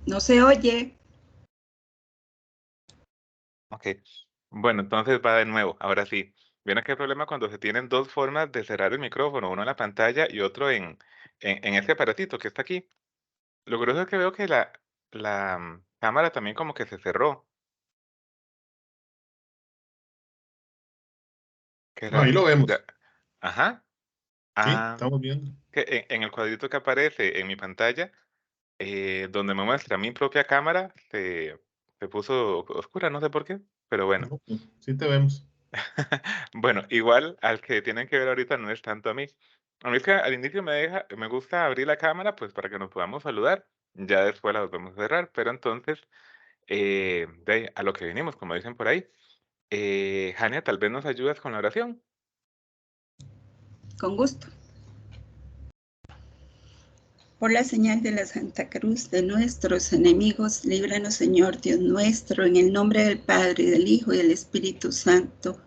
No se oye. Ok. Bueno, entonces va de nuevo. Ahora sí. ¿Vieron qué problema cuando se tienen dos formas de cerrar el micrófono? Uno en la pantalla y otro en este aparatito que está aquí. Lo curioso es que veo que la cámara también como que se cerró. Qué No, ahí raro. lo Ya. vemos. Ajá. Sí, Ah, estamos viendo. que en el cuadrito que aparece en mi pantalla, donde me muestra mi propia cámara, se puso oscura, no sé por qué, pero bueno. No, pues, sí te vemos. Bueno, igual al que tienen que ver ahorita no es tanto a mí. A mí es que al inicio me gusta abrir la cámara, pues para que nos podamos saludar. Ya después la volvemos a cerrar, pero entonces, de ahí a lo que venimos, como dicen por ahí. Jania, tal vez nos ayudas con la oración. Con gusto. Por la señal de la Santa Cruz de nuestros enemigos, líbranos, Señor Dios nuestro, en el nombre del Padre, y del Hijo, y del Espíritu Santo.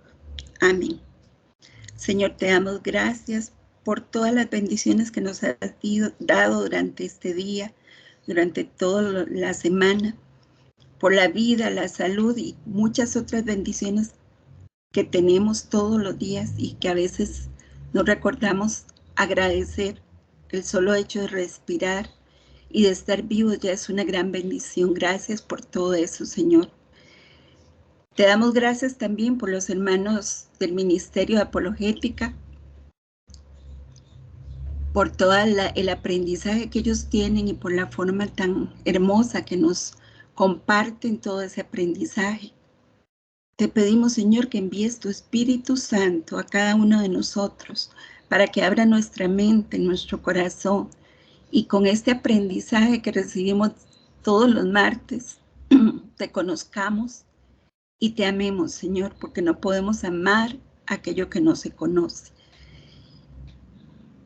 Amén. Señor, te damos gracias por todas las bendiciones que nos has dado durante este día, durante toda la semana, por la vida, la salud y muchas otras bendiciones que tenemos todos los días y que a veces no recordamos agradecer. El solo hecho de respirar y de estar vivos ya es una gran bendición. Gracias por todo eso, Señor. Te damos gracias también por los hermanos del Ministerio de Apologética, por todo el aprendizaje que ellos tienen y por la forma tan hermosa que nos comparten todo ese aprendizaje. Te pedimos, Señor, que envíes tu Espíritu Santo a cada uno de nosotros para que abra nuestra mente, nuestro corazón, y con este aprendizaje que recibimos todos los martes, te conozcamos y te amemos, Señor, porque no podemos amar aquello que no se conoce.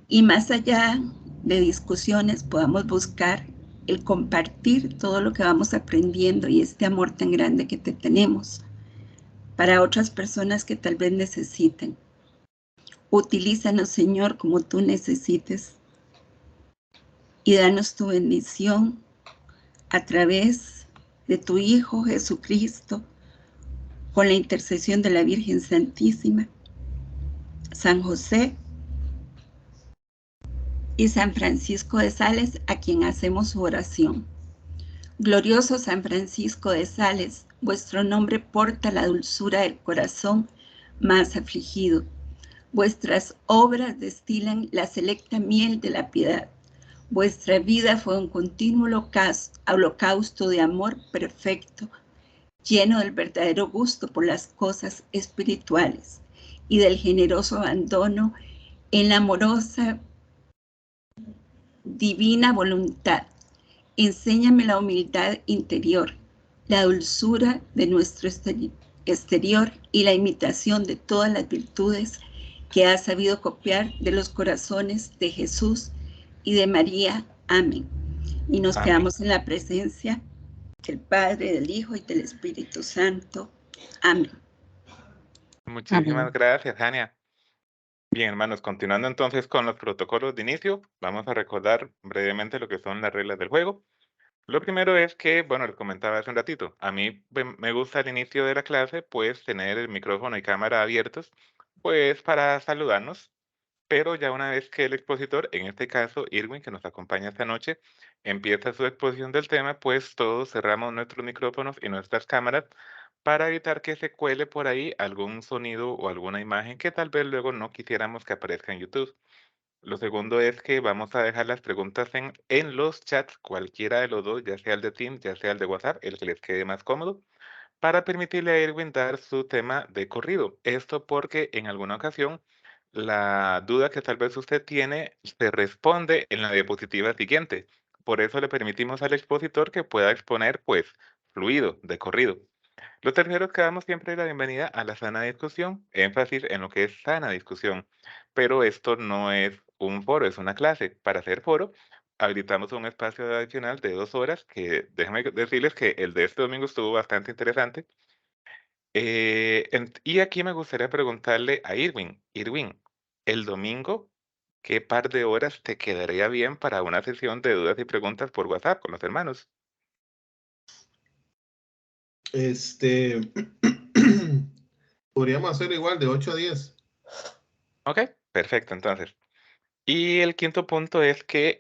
Y más allá de discusiones, podamos buscar el compartir todo lo que vamos aprendiendo y este amor tan grande que te tenemos para otras personas que tal vez necesiten. Utilízanos, Señor, como tú necesites y danos tu bendición a través de tu Hijo Jesucristo, con la intercesión de la Virgen Santísima, San José y San Francisco de Sales, a quien hacemos su oración. Glorioso San Francisco de Sales, vuestro nombre porta la dulzura del corazón más afligido. Vuestras obras destilan la selecta miel de la piedad. Vuestra vida fue un continuo holocausto de amor perfecto, lleno del verdadero gusto por las cosas espirituales y del generoso abandono en la amorosa divina voluntad. Enséñame la humildad interior, la dulzura de nuestro exterior y la imitación de todas las virtudes que has sabido copiar de los corazones de Jesús y de María. Amén. Y nos Amén. quedamos en la presencia del Padre, del Hijo y del Espíritu Santo. Amén. Muchísimas Amén. gracias, Jania. Bien, hermanos, continuando entonces con los protocolos de inicio, vamos a recordar brevemente lo que son las reglas del juego. Lo primero es que, bueno, les comentaba hace un ratito, a mí me gusta al inicio de la clase, pues, tener el micrófono y cámara abiertos, pues, para saludarnos, pero ya una vez que el expositor, en este caso Irwin, que nos acompaña esta noche, empieza su exposición del tema, pues todos cerramos nuestros micrófonos y nuestras cámaras para evitar que se cuele por ahí algún sonido o alguna imagen que tal vez luego no quisiéramos que aparezca en YouTube. Lo segundo es que vamos a dejar las preguntas en los chats, cualquiera de los dos, ya sea el de Teams, ya sea el de WhatsApp, el que les quede más cómodo, para permitirle a Irwin dar su tema de corrido. Esto porque en alguna ocasión la duda que tal vez usted tiene se responde en la diapositiva siguiente. Por eso le permitimos al expositor que pueda exponer, pues, fluido, de corrido. Los terceros que damos siempre la bienvenida a la sana discusión, énfasis en lo que es sana discusión. Pero esto no es un foro, es una clase. Para hacer foro, habilitamos un espacio adicional de 2 horas, que déjenme decirles que el de este domingo estuvo bastante interesante. Y aquí me gustaría preguntarle a Irwin, Irwin, el domingo, ¿qué par de horas te quedaría bien para una sesión de dudas y preguntas por WhatsApp con los hermanos? Podríamos hacer igual de 8 a 10. Ok, perfecto, entonces. Y el quinto punto es que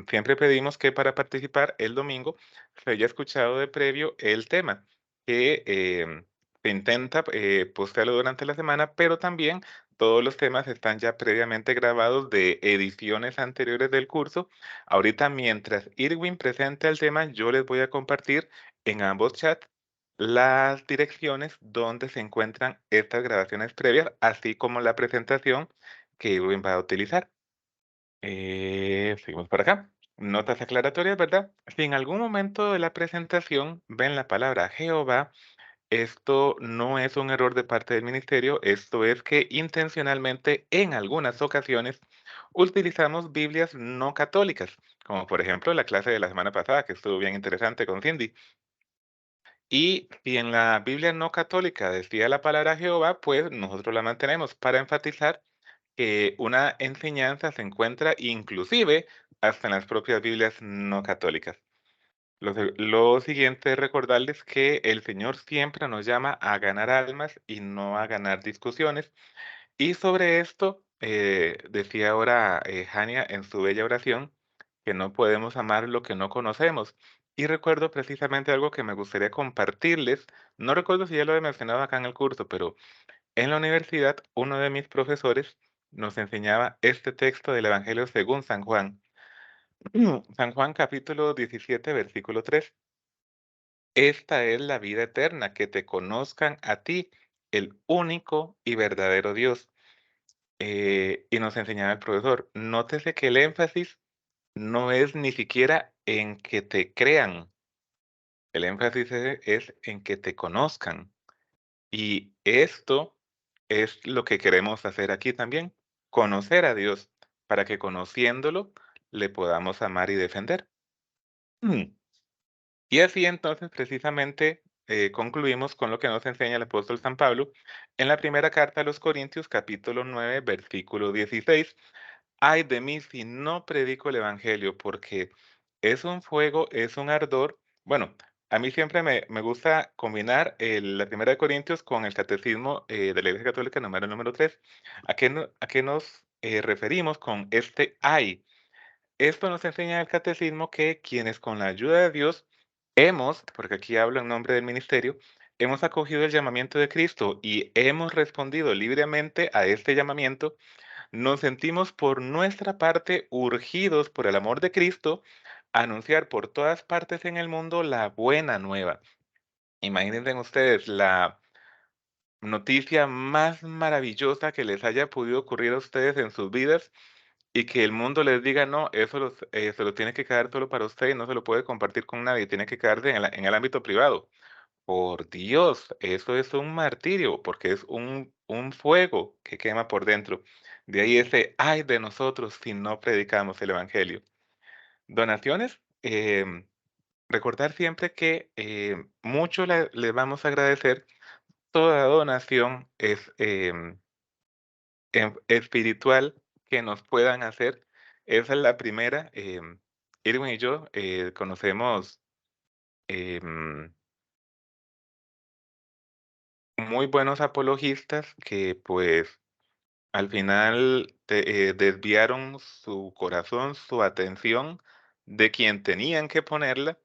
siempre pedimos que para participar el domingo se haya escuchado de previo el tema, que se intenta postearlo durante la semana, pero también todos los temas están ya previamente grabados de ediciones anteriores del curso. Ahorita, mientras Irwin presenta el tema, yo les voy a compartir en ambos chats las direcciones donde se encuentran estas grabaciones previas, así como la presentación que Irwin va a utilizar. Seguimos por acá. Notas aclaratorias, ¿verdad? Si en algún momento de la presentación ven la palabra Jehová, esto no es un error de parte del ministerio, esto es que intencionalmente en algunas ocasiones utilizamos Biblias no católicas, como por ejemplo la clase de la semana pasada, que estuvo bien interesante con Cindy. Y si en la Biblia no católica decía la palabra Jehová, pues nosotros la mantenemos para enfatizar que una enseñanza se encuentra inclusive hasta en las propias Biblias no católicas. Lo siguiente es recordarles que el Señor siempre nos llama a ganar almas y no a ganar discusiones. Y sobre esto decía ahora Jania en su bella oración que no podemos amar lo que no conocemos. Y recuerdo precisamente algo que me gustaría compartirles. No recuerdo si ya lo he mencionado acá en el curso, pero en la universidad, uno de mis profesores nos enseñaba este texto del Evangelio según San Juan. San Juan capítulo 17, versículo 3. Esta es la vida eterna, que te conozcan a ti, el único y verdadero Dios. Y nos enseñaba el profesor, nótese que el énfasis no es ni siquiera en que te crean, el énfasis es en que te conozcan. Y esto es lo que queremos hacer aquí también, conocer a Dios, para que conociéndolo le podamos amar y defender. Mm. Y así entonces precisamente concluimos con lo que nos enseña el apóstol San Pablo en la primera carta a los Corintios, capítulo 9, versículo 16. Ay de mí si no predico el evangelio, porque es un fuego, es un ardor. Bueno, a mí siempre me gusta combinar la primera de Corintios con el catecismo de la Iglesia Católica número 3. ¿A qué nos referimos con este ay? Esto nos enseña el catecismo que quienes con la ayuda de Dios hemos, porque aquí hablo en nombre del ministerio, hemos acogido el llamamiento de Cristo y hemos respondido libremente a este llamamiento, nos sentimos por nuestra parte urgidos por el amor de Cristo a anunciar por todas partes en el mundo la buena nueva. Imagínense ustedes la noticia más maravillosa que les haya podido ocurrir a ustedes en sus vidas y que el mundo les diga, no, se lo tiene que quedar solo para usted y no se lo puede compartir con nadie, tiene que quedarse en el ámbito privado. Por Dios, eso es un martirio, porque es un fuego que quema por dentro. De ahí ese ay de nosotros si no predicamos el evangelio. Donaciones, recordar siempre que mucho le vamos a agradecer. Toda donación es espiritual que nos puedan hacer. Esa es la primera. Irwin y yo conocemos em, muy buenos apologistas que pues al final desviaron su corazón, su atención de quien tenían que ponerla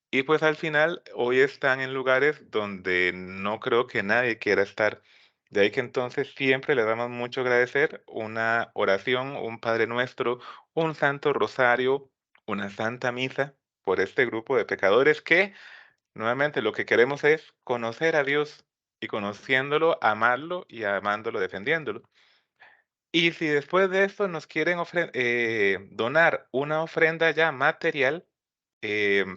y pues al final hoy están en lugares donde no creo que nadie quiera estar. De ahí que entonces siempre le damos mucho agradecer una oración, un Padre Nuestro, un Santo Rosario, una Santa Misa por este grupo de pecadores que nuevamente lo que queremos es conocer a Dios y conociéndolo, amarlo y amándolo, defendiéndolo. Y si después de esto nos quieren donar una ofrenda ya material,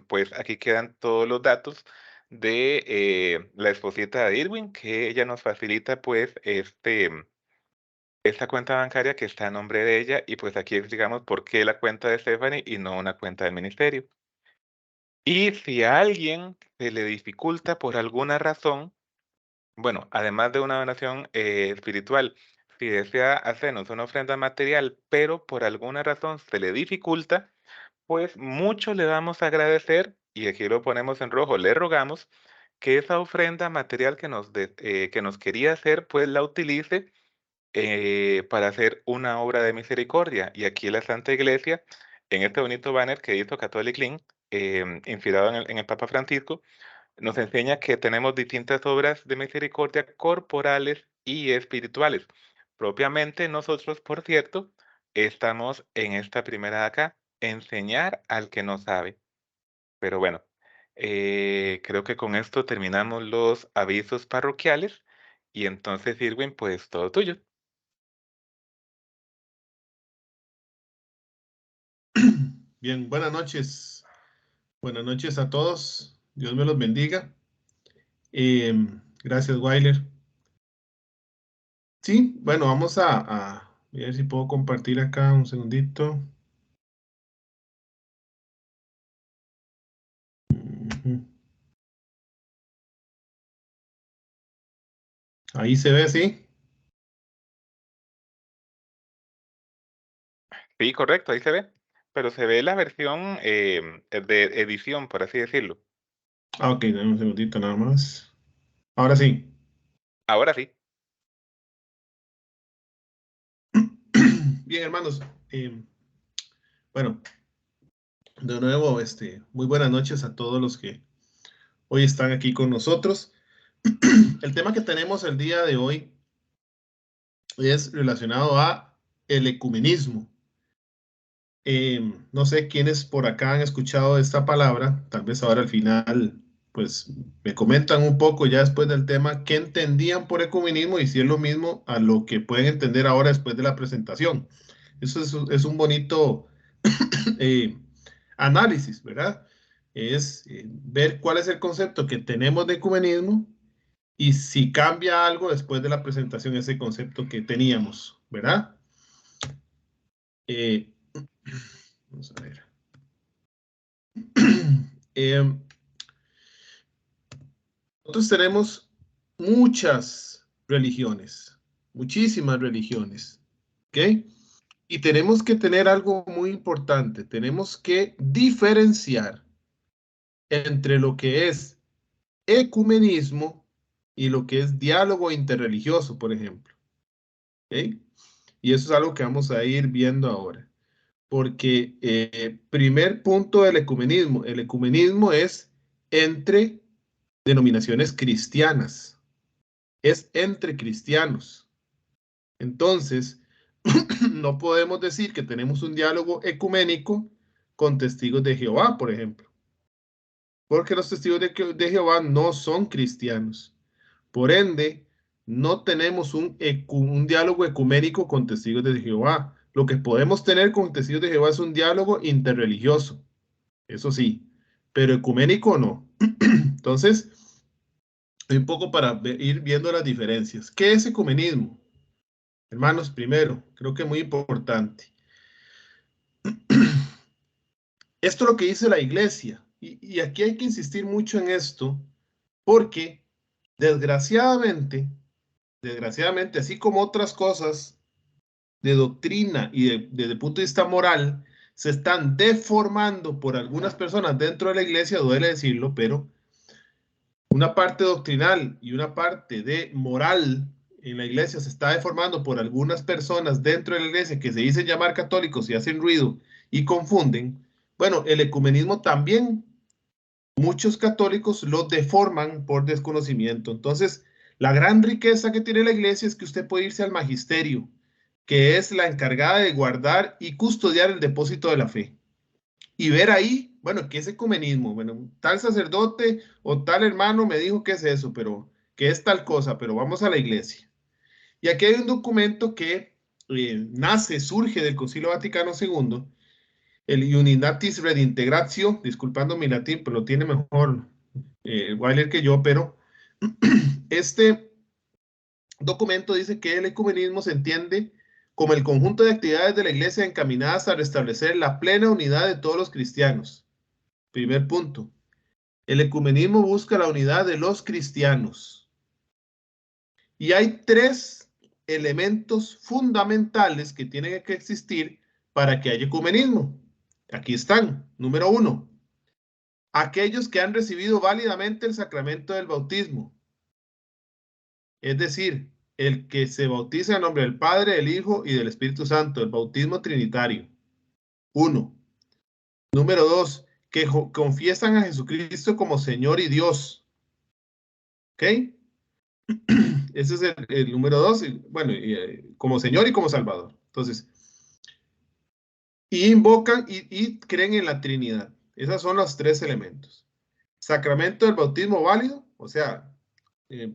pues aquí quedan todos los datos de la esposita de Irwin, que ella nos facilita pues esta cuenta bancaria que está a nombre de ella y pues aquí explicamos por qué la cuenta de Stephanie y no una cuenta del ministerio. Y si a alguien se le dificulta por alguna razón, bueno, además de una donación espiritual, si desea hacernos una ofrenda material, pero por alguna razón se le dificulta, pues mucho le vamos a agradecer, y aquí lo ponemos en rojo, le rogamos que esa ofrenda material que nos quería hacer, pues la utilice para hacer una obra de misericordia. Y aquí la Santa Iglesia, en este bonito banner que hizo Catholic Link, inspirado en el Papa Francisco, nos enseña que tenemos distintas obras de misericordia corporales y espirituales. Propiamente nosotros, por cierto, estamos en esta primera de acá, enseñar al que no sabe. Pero bueno, creo que con esto terminamos los avisos parroquiales y entonces, Irwin, pues todo tuyo. Bien, buenas noches. Buenas noches a todos. Dios me los bendiga. Gracias, Weiler. Sí, bueno, vamos a ver si puedo compartir acá un segundito. Ujú. Ahí se ve, ¿sí? Sí, correcto, ahí se ve. Pero se ve la versión de edición, por así decirlo. Ah, ok, dame un segundito nada más. Ahora sí. Ahora sí. Bien, hermanos. Bueno, de nuevo, muy buenas noches a todos los que hoy están aquí con nosotros. El tema que tenemos el día de hoy es relacionado a el ecumenismo. No sé quiénes por acá han escuchado esta palabra, tal vez ahora al final, pues me comentan un poco ya después del tema qué entendían por ecumenismo y si es lo mismo a lo que pueden entender ahora después de la presentación. Eso es un bonito eh, análisis, ¿verdad? Es ver cuál es el concepto que tenemos de ecumenismo y si cambia algo después de la presentación ese concepto que teníamos, ¿verdad? Eh, vamos a ver. Nosotros tenemos muchas religiones, muchísimas religiones, ¿ok? Y tenemos que tener algo muy importante, tenemos que diferenciar entre lo que es ecumenismo y lo que es diálogo interreligioso, por ejemplo, ¿ok? Y eso es algo que vamos a ir viendo ahora, porque primer punto del ecumenismo, el ecumenismo es entre denominaciones cristianas, es entre cristianos. Entonces, no podemos decir que tenemos un diálogo ecuménico con testigos de Jehová, por ejemplo, porque los testigos de Jehová no son cristianos. Por ende, no tenemos un diálogo ecuménico con testigos de Jehová. Lo que podemos tener con testigos de Jehová es un diálogo interreligioso, eso sí, pero ecuménico no. Entonces, un poco para ir viendo las diferencias. ¿Qué es ecumenismo? Hermanos, primero, creo que es muy importante. Esto es lo que dice la iglesia. Y aquí hay que insistir mucho en esto, porque desgraciadamente, así como otras cosas de doctrina y desde el punto de vista moral, se están deformando por algunas personas dentro de la iglesia, duele decirlo, pero una parte doctrinal y una parte de moral en la iglesia se está deformando por algunas personas dentro de la iglesia que se dicen llamar católicos y hacen ruido y confunden. Bueno, el ecumenismo también, muchos católicos lo deforman por desconocimiento. Entonces, la gran riqueza que tiene la iglesia es que usted puede irse al magisterio, que es la encargada de guardar y custodiar el depósito de la fe. Y ver ahí, bueno, ¿qué es ecumenismo? Bueno, tal sacerdote o tal hermano me dijo que es eso, pero que es tal cosa, pero vamos a la iglesia. Y aquí hay un documento que surge del Concilio Vaticano II, el Unitatis Redintegratio, disculpando mi latín, pero lo tiene mejor Weiler que yo, pero este documento dice que el ecumenismo se entiende como el conjunto de actividades de la iglesia encaminadas a restablecer la plena unidad de todos los cristianos. Primer punto. El ecumenismo busca la unidad de los cristianos. Y hay tres elementos fundamentales que tienen que existir para que haya ecumenismo. Aquí están. Número 1. aquellos que han recibido válidamente el sacramento del bautismo. Es decir, el que se bautiza en nombre del Padre, del Hijo y del Espíritu Santo, el bautismo trinitario. 1. Número 2, que confiesan a Jesucristo como Señor y Dios. ¿Ok? Ese es el número 2, bueno, como Señor y como Salvador. Entonces, y invocan y creen en la Trinidad. Esos son los 3 elementos. Sacramento del bautismo válido, o sea,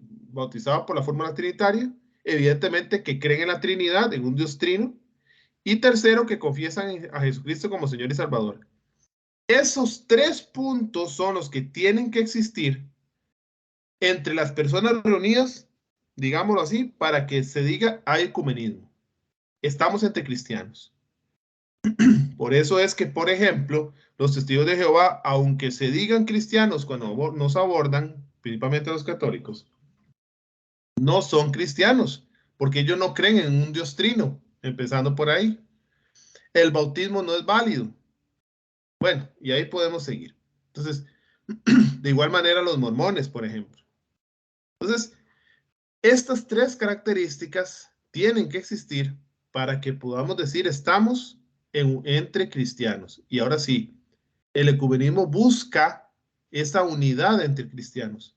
bautizado por la fórmula trinitaria. Evidentemente que creen en la Trinidad, en un Dios trino. Y tercero, que confiesan a Jesucristo como Señor y Salvador. Esos 3 puntos son los que tienen que existir entre las personas reunidas, digámoslo así, para que se diga hay ecumenismo. Estamos entre cristianos. Por eso es que, por ejemplo, los testigos de Jehová, aunque se digan cristianos cuando nos abordan, principalmente los católicos, no son cristianos, porque ellos no creen en un Dios trino, empezando por ahí. El bautismo no es válido. Bueno, y ahí podemos seguir. Entonces, de igual manera los mormones, por ejemplo. Entonces, estas 3 características tienen que existir para que podamos decir estamos entre cristianos. Y ahora sí, el ecumenismo busca esa unidad entre cristianos.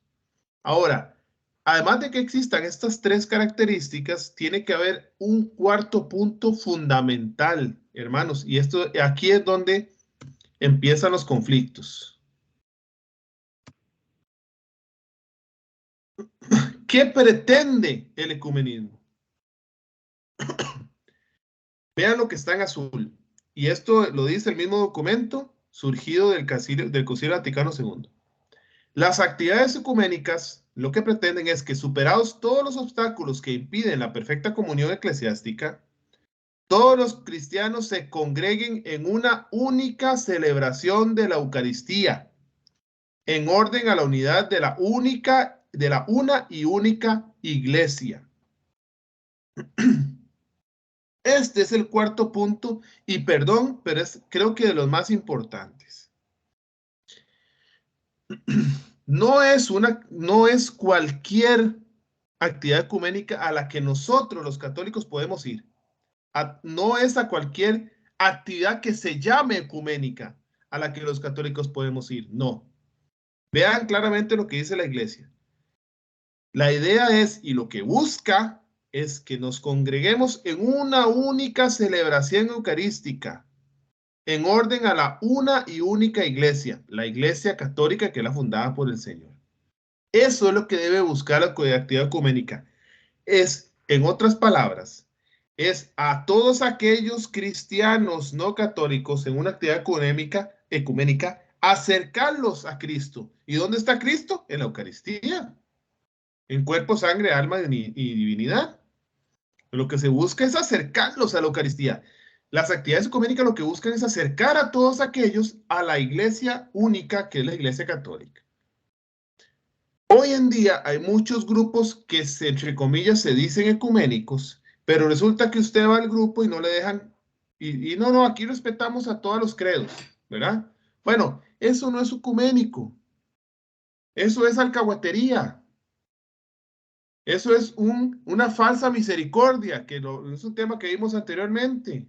Ahora, además de que existan estas 3 características, tiene que haber un cuarto punto fundamental, hermanos. Y esto aquí es donde empiezan los conflictos. ¿Qué pretende el ecumenismo? Vean lo que está en azul. Y esto lo dice el mismo documento surgido del Concilio Vaticano II. Las actividades ecuménicas lo que pretenden es que, superados todos los obstáculos que impiden la perfecta comunión eclesiástica, todos los cristianos se congreguen en una única celebración de la Eucaristía, en orden a la unidad de la una y única Iglesia. Este es el cuarto punto, y perdón, pero creo que de los más importantes. No es cualquier actividad ecuménica a la que nosotros los católicos podemos ir. No es a cualquier actividad que se llame ecuménica a la que los católicos podemos ir. No. Vean claramente lo que dice la Iglesia. La idea es, y lo que busca, es que nos congreguemos en una única celebración eucarística, en orden a la una y única Iglesia, la Iglesia Católica, que es la fundada por el Señor. Eso es lo que debe buscar la actividad ecuménica. Es, en otras palabras, es a todos aquellos cristianos no católicos en una actividad ecuménica, acercarlos a Cristo. ¿Y dónde está Cristo? En la Eucaristía. En cuerpo, sangre, alma y divinidad. Lo que se busca es acercarlos a la Eucaristía. Las actividades ecuménicas lo que buscan es acercar a todos aquellos a la Iglesia única, que es la Iglesia Católica. Hoy en día hay muchos grupos que, entre comillas, se dicen ecuménicos, pero resulta que usted va al grupo y no le dejan, y no, aquí respetamos a todos los credos, ¿verdad? Bueno, eso no es ecuménico. Eso es alcahuetería. Eso es una falsa misericordia, que es un tema que vimos anteriormente.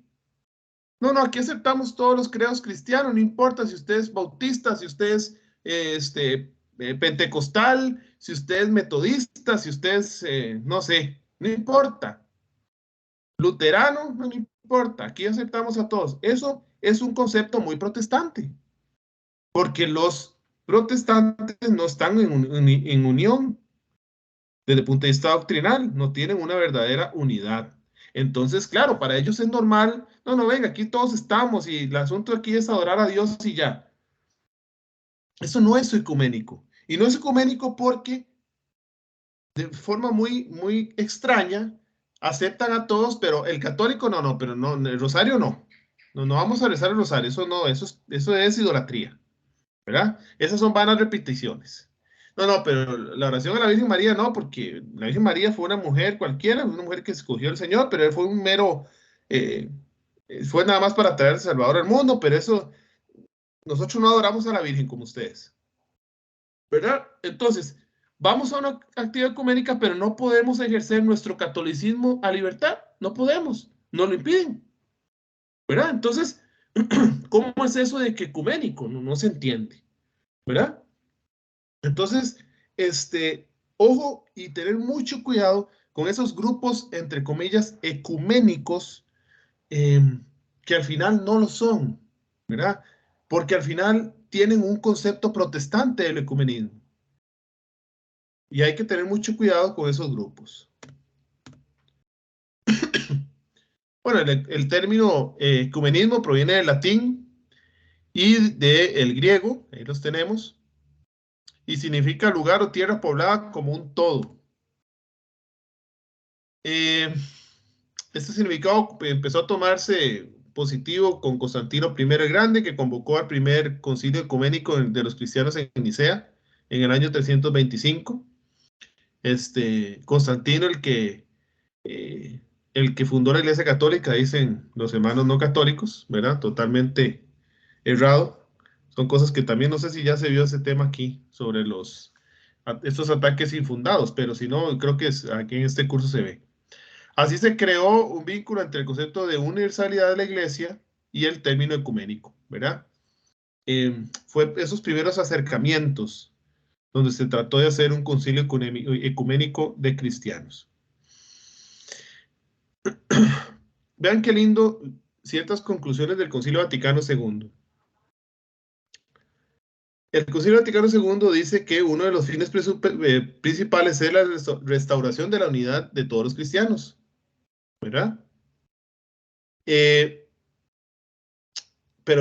No, aquí aceptamos todos los credos cristianos, no importa si usted es bautista, si usted es pentecostal, si usted es metodista, si usted es, no sé, no importa. Luterano, no importa, aquí aceptamos a todos. Eso es un concepto muy protestante, porque los protestantes no están en unión desde el punto de vista doctrinal, no tienen una verdadera unidad. Entonces, claro, para ellos es normal, no, venga, aquí todos estamos y el asunto aquí es adorar a Dios y ya. Eso no es ecuménico. Y no es ecuménico porque de forma muy, muy extraña aceptan a todos, pero el católico no, pero no, el rosario no. No vamos a rezar el rosario, eso no, eso es idolatría, ¿verdad? Esas son vanas repeticiones. No, pero la oración a la Virgen María no, porque la Virgen María fue una mujer cualquiera, una mujer que escogió el Señor, pero él fue un mero, fue nada más para traer al Salvador al mundo, pero eso nosotros no adoramos a la Virgen como ustedes, ¿verdad? Entonces, vamos a una actividad ecuménica, pero no podemos ejercer nuestro catolicismo a libertad. No podemos, nos lo impiden, ¿verdad? Entonces, ¿cómo es eso de que ecuménico? No se entiende, ¿verdad? Entonces, ojo y tener mucho cuidado con esos grupos, entre comillas, ecuménicos, que al final no lo son, ¿verdad? Porque al final tienen un concepto protestante del ecumenismo. Y hay que tener mucho cuidado con esos grupos. Bueno, el término ecumenismo proviene del latín y del griego, ahí los tenemos, y significa lugar o tierra poblada como un todo. Este significado empezó a tomarse positivo con Constantino I el Grande, que convocó al primer concilio ecuménico de los cristianos en Nicea en el año 325. Constantino, el que fundó la Iglesia Católica, dicen los hermanos no católicos, ¿verdad? Totalmente errado. Son cosas que también no sé si ya se vio ese tema aquí sobre estos ataques infundados, pero si no, creo que aquí en este curso se ve. Así se creó un vínculo entre el concepto de universalidad de la Iglesia y el término ecuménico, ¿verdad? Fue esos primeros acercamientos donde se trató de hacer un concilio ecuménico de cristianos. Vean qué lindo ciertas conclusiones del Concilio Vaticano II. El Concilio Vaticano II dice que uno de los fines principales es la restauración de la unidad de todos los cristianos, ¿verdad? Pero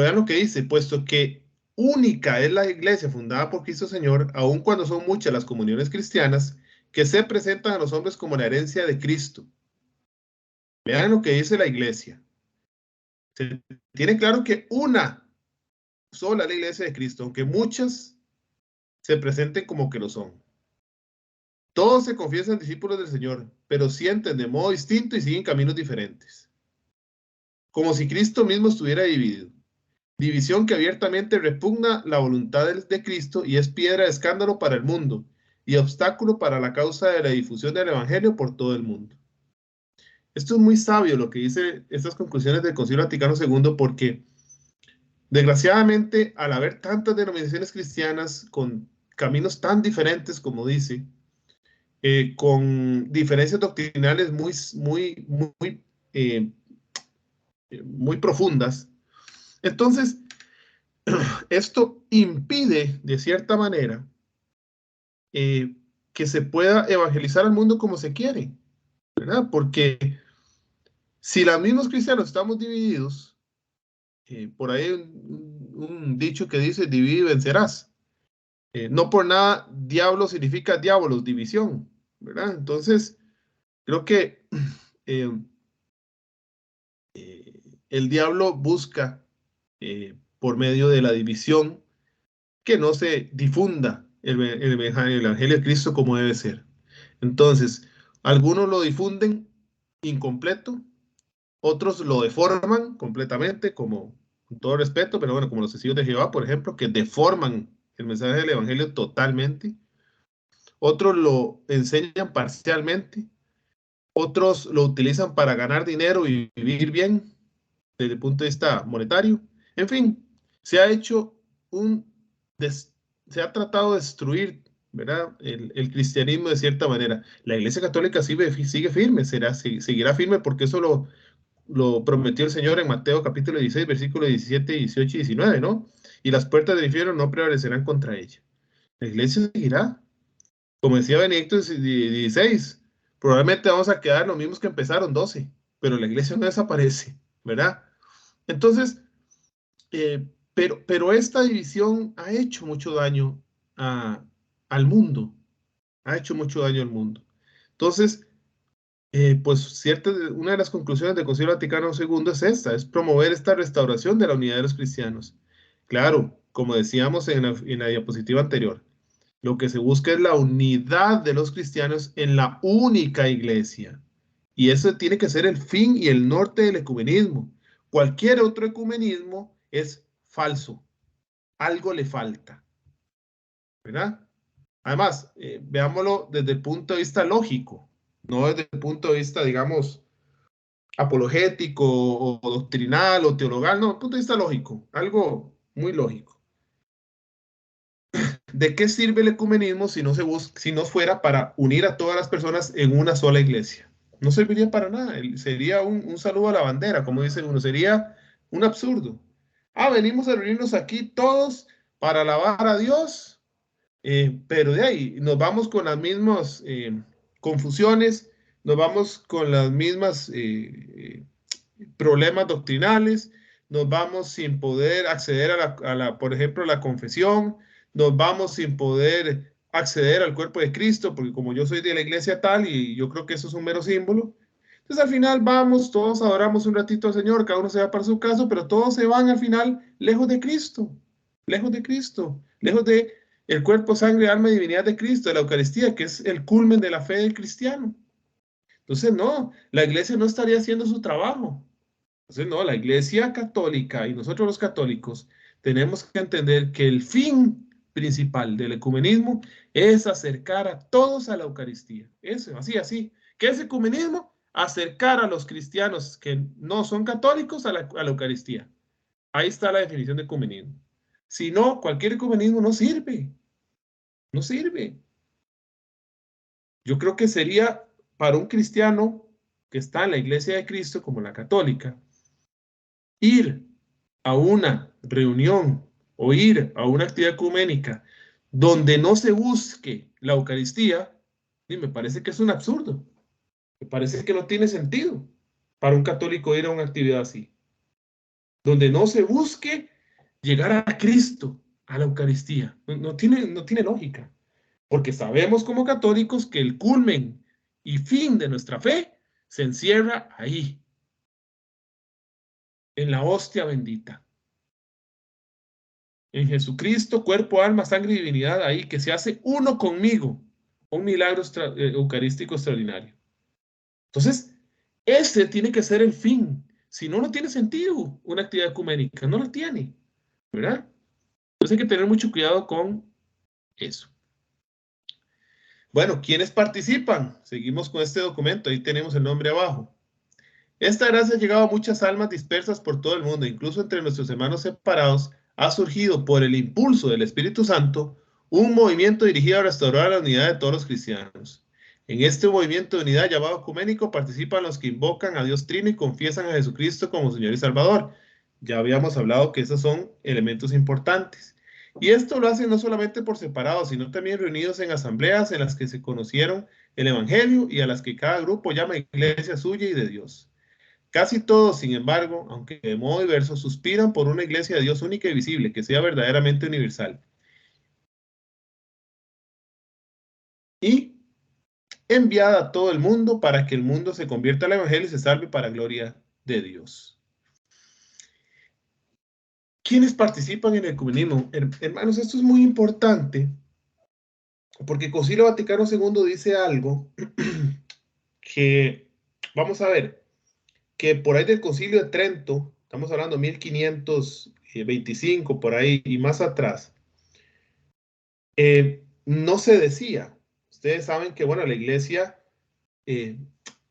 vean lo que dice, puesto que única es la iglesia fundada por Cristo Señor, aun cuando son muchas las comuniones cristianas que se presentan a los hombres como la herencia de Cristo. Vean lo que dice la iglesia. Se tiene claro que una sola es la iglesia de Cristo, aunque muchas se presenten como que lo son. Todos se confiesan discípulos del Señor, pero sienten de modo distinto y siguen caminos diferentes. Como si Cristo mismo estuviera dividido. División que abiertamente repugna la voluntad de Cristo y es piedra de escándalo para el mundo y obstáculo para la causa de la difusión del Evangelio por todo el mundo. Esto es muy sabio lo que dice estas conclusiones del Concilio Vaticano II, porque desgraciadamente al haber tantas denominaciones cristianas con caminos tan diferentes, como dice, con diferencias doctrinales muy profundas, entonces esto impide, de cierta manera, que se pueda evangelizar al mundo como se quiere, ¿verdad? Porque si los mismos cristianos estamos divididos, por ahí un dicho que dice, divide y vencerás. No por nada, diablo significa diabolos, división, ¿verdad? Entonces, creo que el diablo busca, por medio de la división, que no se difunda el Evangelio de Cristo como debe ser. Entonces, algunos lo difunden incompleto, otros lo deforman completamente, como, con todo respeto, pero bueno, como los testigos de Jehová, por ejemplo, que deforman el mensaje del Evangelio totalmente. Otros lo enseñan parcialmente, otros lo utilizan para ganar dinero y vivir bien desde el punto de vista monetario. En fin, se ha hecho se ha tratado de destruir, ¿verdad? El cristianismo de cierta manera. La Iglesia Católica sigue firme, seguirá firme porque eso lo prometió el Señor en Mateo capítulo 16, versículos 17, 18 y 19, ¿no? Y las puertas del infierno no prevalecerán contra ella. La Iglesia seguirá. Como decía Benedicto XVI, probablemente vamos a quedar los mismos que empezaron, 12, pero la Iglesia no desaparece, ¿verdad? Entonces, pero esta división ha hecho mucho daño al mundo, ha hecho mucho daño al mundo. Entonces, pues una de las conclusiones del Concilio Vaticano II es esta, es promover esta restauración de la unidad de los cristianos. Claro, como decíamos en la diapositiva anterior, lo que se busca es la unidad de los cristianos en la única iglesia. Y eso tiene que ser el fin y el norte del ecumenismo. Cualquier otro ecumenismo es falso, algo le falta, ¿verdad? Además, veámoslo desde el punto de vista lógico, no desde el punto de vista, digamos, apologético o doctrinal o teologal, no, desde el punto de vista lógico, algo muy lógico. ¿De qué sirve el ecumenismo si no fuera para unir a todas las personas en una sola iglesia? No serviría para nada, sería un saludo a la bandera, como dice uno, sería un absurdo. Venimos a reunirnos aquí todos para alabar a Dios, pero de ahí nos vamos con las mismas confusiones, nos vamos con las mismas problemas doctrinales, nos vamos sin poder acceder por ejemplo, a la confesión, nos vamos sin poder acceder al cuerpo de Cristo, porque como yo soy de la iglesia tal y yo creo que eso es un mero símbolo, entonces al final vamos, todos adoramos un ratito al Señor, cada uno se va para su caso, pero todos se van al final lejos de Cristo, lejos de Cristo, lejos de el cuerpo, sangre, alma y divinidad de Cristo, de la Eucaristía, que es el culmen de la fe del cristiano. Entonces no, la iglesia no estaría haciendo su trabajo. Entonces no, la iglesia católica y nosotros los católicos tenemos que entender que el fin principal del ecumenismo es acercar a todos a la Eucaristía. Eso, así. ¿Qué es ecumenismo? Acercar a los cristianos que no son católicos a la Eucaristía. Ahí está la definición de ecumenismo. Si no, cualquier ecumenismo no sirve. No sirve. Yo creo que sería para un cristiano que está en la iglesia de Cristo, como la católica, ir a una reunión o ir a una actividad ecuménica donde no se busque la Eucaristía, y me parece que es un absurdo. Me parece que no tiene sentido para un católico ir a una actividad así. Donde no se busque llegar a Cristo, a la Eucaristía. No tiene lógica. Porque sabemos como católicos que el culmen y fin de nuestra fe se encierra ahí, en la hostia bendita. En Jesucristo, cuerpo, alma, sangre y divinidad, ahí que se hace uno conmigo. Un milagro eucarístico extraordinario. Entonces, ese tiene que ser el fin. Si no, no tiene sentido una actividad ecuménica. No lo tiene, ¿verdad? Entonces hay que tener mucho cuidado con eso. Bueno, ¿quiénes participan? Seguimos con este documento. Ahí tenemos el nombre abajo. Esta gracia ha llegado a muchas almas dispersas por todo el mundo, incluso entre nuestros hermanos separados. Ha surgido por el impulso del Espíritu Santo un movimiento dirigido a restaurar la unidad de todos los cristianos. En este movimiento de unidad llamado ecuménico participan los que invocan a Dios Trino y confiesan a Jesucristo como Señor y Salvador. Ya habíamos hablado que esos son elementos importantes. Y esto lo hacen no solamente por separado, sino también reunidos en asambleas en las que se conocieron el Evangelio y a las que cada grupo llama iglesia suya y de Dios. Casi todos, sin embargo, aunque de modo diverso, suspiran por una iglesia de Dios única y visible, que sea verdaderamente universal. Y enviada a todo el mundo para que el mundo se convierta al Evangelio y se salve para gloria de Dios. ¿Quiénes participan en el ecumenismo? Hermanos, esto es muy importante porque el Concilio Vaticano II dice algo que, vamos a ver, que por ahí del Concilio de Trento, estamos hablando 1525, por ahí y más atrás, no se decía. Ustedes saben que, bueno, la iglesia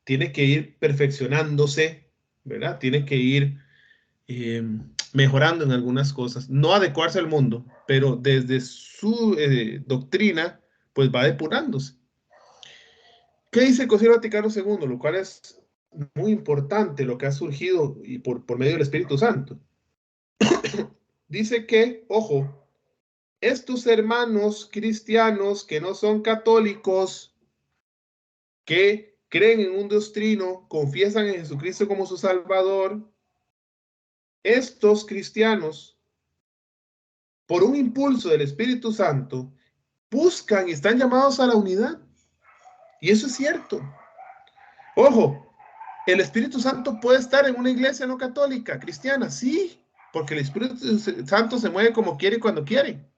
tiene que ir perfeccionándose, ¿verdad? Tiene que ir mejorando en algunas cosas, no adecuarse al mundo, pero desde su doctrina, pues va depurándose. ¿Qué dice el Concilio Vaticano II? Lo cual es muy importante, lo que ha surgido y por medio del Espíritu Santo. Dice que, ojo, estos hermanos cristianos que no son católicos, que creen en un Dios trino, confiesan en Jesucristo como su Salvador, estos cristianos, por un impulso del Espíritu Santo, buscan y están llamados a la unidad. Y eso es cierto. Ojo, el Espíritu Santo puede estar en una iglesia no católica, cristiana, sí, porque el Espíritu Santo se mueve como quiere y cuando quiere.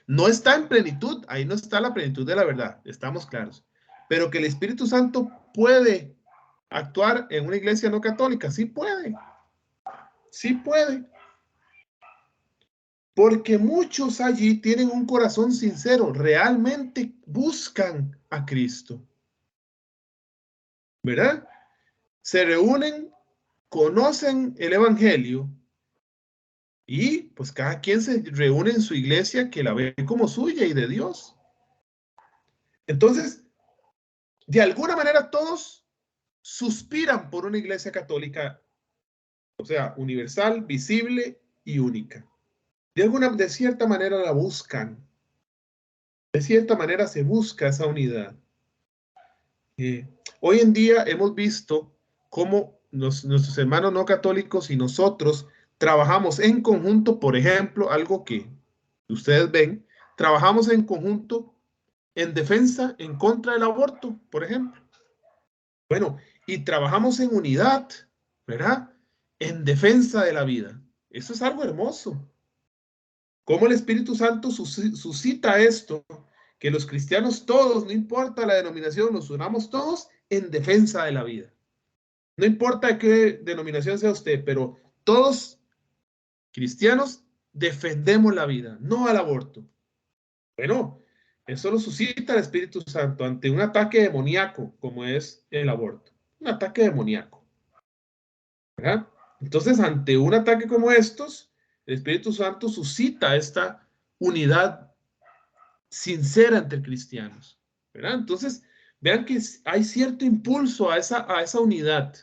No está en plenitud, ahí no está la plenitud de la verdad, estamos claros. Pero que el Espíritu Santo puede actuar en una iglesia no católica, sí puede. Sí puede. Porque muchos allí tienen un corazón sincero, realmente buscan a Cristo. ¿Verdad? Se reúnen, conocen el Evangelio y pues cada quien se reúne en su iglesia que la ve como suya y de Dios. Entonces, de alguna manera todos suspiran por una iglesia católica, o sea, universal, visible y única. De cierta manera la buscan. De cierta manera se busca esa unidad. Hoy en día hemos visto cómo nuestros hermanos no católicos y nosotros trabajamos en conjunto, por ejemplo, algo que ustedes ven, trabajamos en conjunto en defensa, en contra del aborto, por ejemplo. Bueno, y trabajamos en unidad, ¿verdad? En defensa de la vida. Eso es algo hermoso. Cómo el Espíritu Santo suscita esto, que los cristianos todos, no importa la denominación, nos unamos todos en defensa de la vida. No importa qué denominación sea usted, pero todos cristianos defendemos la vida, no al aborto. Bueno, eso lo suscita el Espíritu Santo ante un ataque demoníaco, como es el aborto. Un ataque demoníaco. ¿Verdad? Entonces, ante un ataque como estos, el Espíritu Santo suscita esta unidad sincera entre cristianos. ¿Verdad? Entonces, vean que hay cierto impulso a esa unidad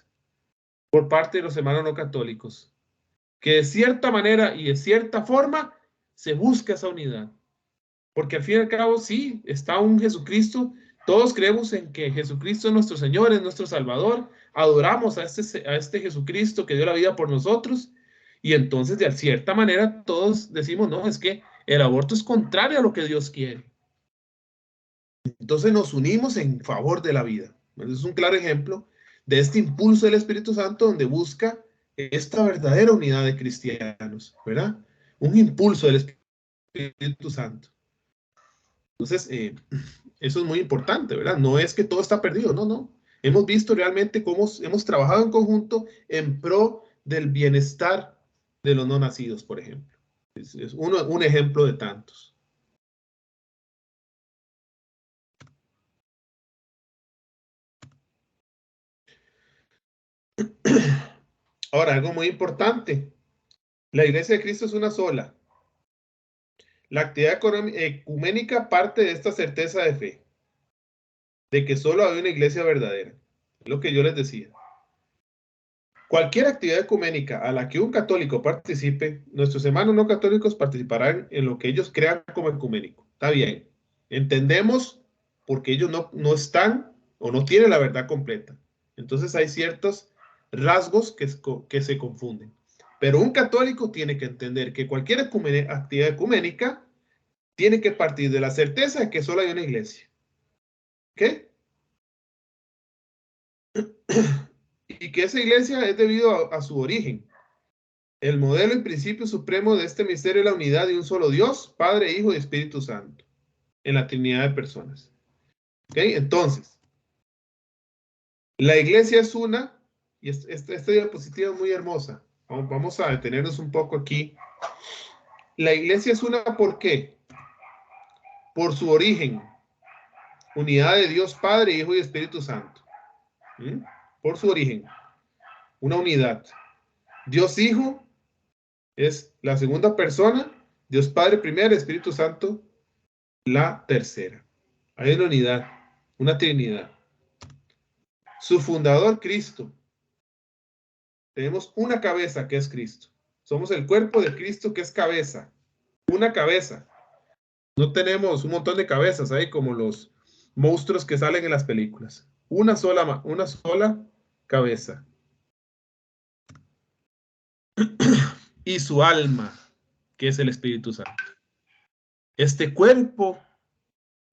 por parte de los hermanos no católicos, que de cierta manera y de cierta forma se busca esa unidad. Porque al fin y al cabo, sí, está un Jesucristo. Todos creemos en que Jesucristo es nuestro Señor, es nuestro Salvador. Adoramos a este Jesucristo que dio la vida por nosotros. Y entonces, de cierta manera, todos decimos, no, es que el aborto es contrario a lo que Dios quiere. Entonces nos unimos en favor de la vida. Es un claro ejemplo de este impulso del Espíritu Santo donde busca esta verdadera unidad de cristianos, ¿verdad? Un impulso del Espíritu Santo. Entonces, eso es muy importante, ¿verdad? No es que todo está perdido, no, no. Hemos visto realmente cómo hemos trabajado en conjunto en pro del bienestar de los no nacidos, por ejemplo. Es un ejemplo de tantos. Ahora, algo muy importante. La Iglesia de Cristo es una sola. La actividad ecuménica parte de esta certeza de fe, de que solo hay una iglesia verdadera. Es lo que yo les decía. Cualquier actividad ecuménica a la que un católico participe, nuestros hermanos no católicos participarán en lo que ellos crean como ecuménico. Está bien. Entendemos porque ellos no están o no tienen la verdad completa. Entonces hay ciertos rasgos que se confunden. Pero un católico tiene que entender que cualquier actividad ecuménica tiene que partir de la certeza de que solo hay una iglesia. ¿Ok? Y que esa iglesia es debido a su origen. El modelo y principio supremo de este misterio es la unidad de un solo Dios, Padre, Hijo y Espíritu Santo, en la Trinidad de personas. ¿Ok? Entonces, la iglesia es una, y esta diapositiva es muy hermosa. Vamos a detenernos un poco aquí. La iglesia es una, ¿por qué? Por su origen. Unidad de Dios, Padre, Hijo y Espíritu Santo. Por su origen. Una unidad. Dios Hijo es la segunda persona, Dios Padre primero, Espíritu Santo la tercera. Hay una unidad, una Trinidad. Su fundador, Cristo. Tenemos una cabeza que es Cristo. Somos el cuerpo de Cristo que es cabeza. Una cabeza. No tenemos un montón de cabezas ahí como los monstruos que salen en las películas. Una sola cabeza. Y su alma, que es el Espíritu Santo. Este cuerpo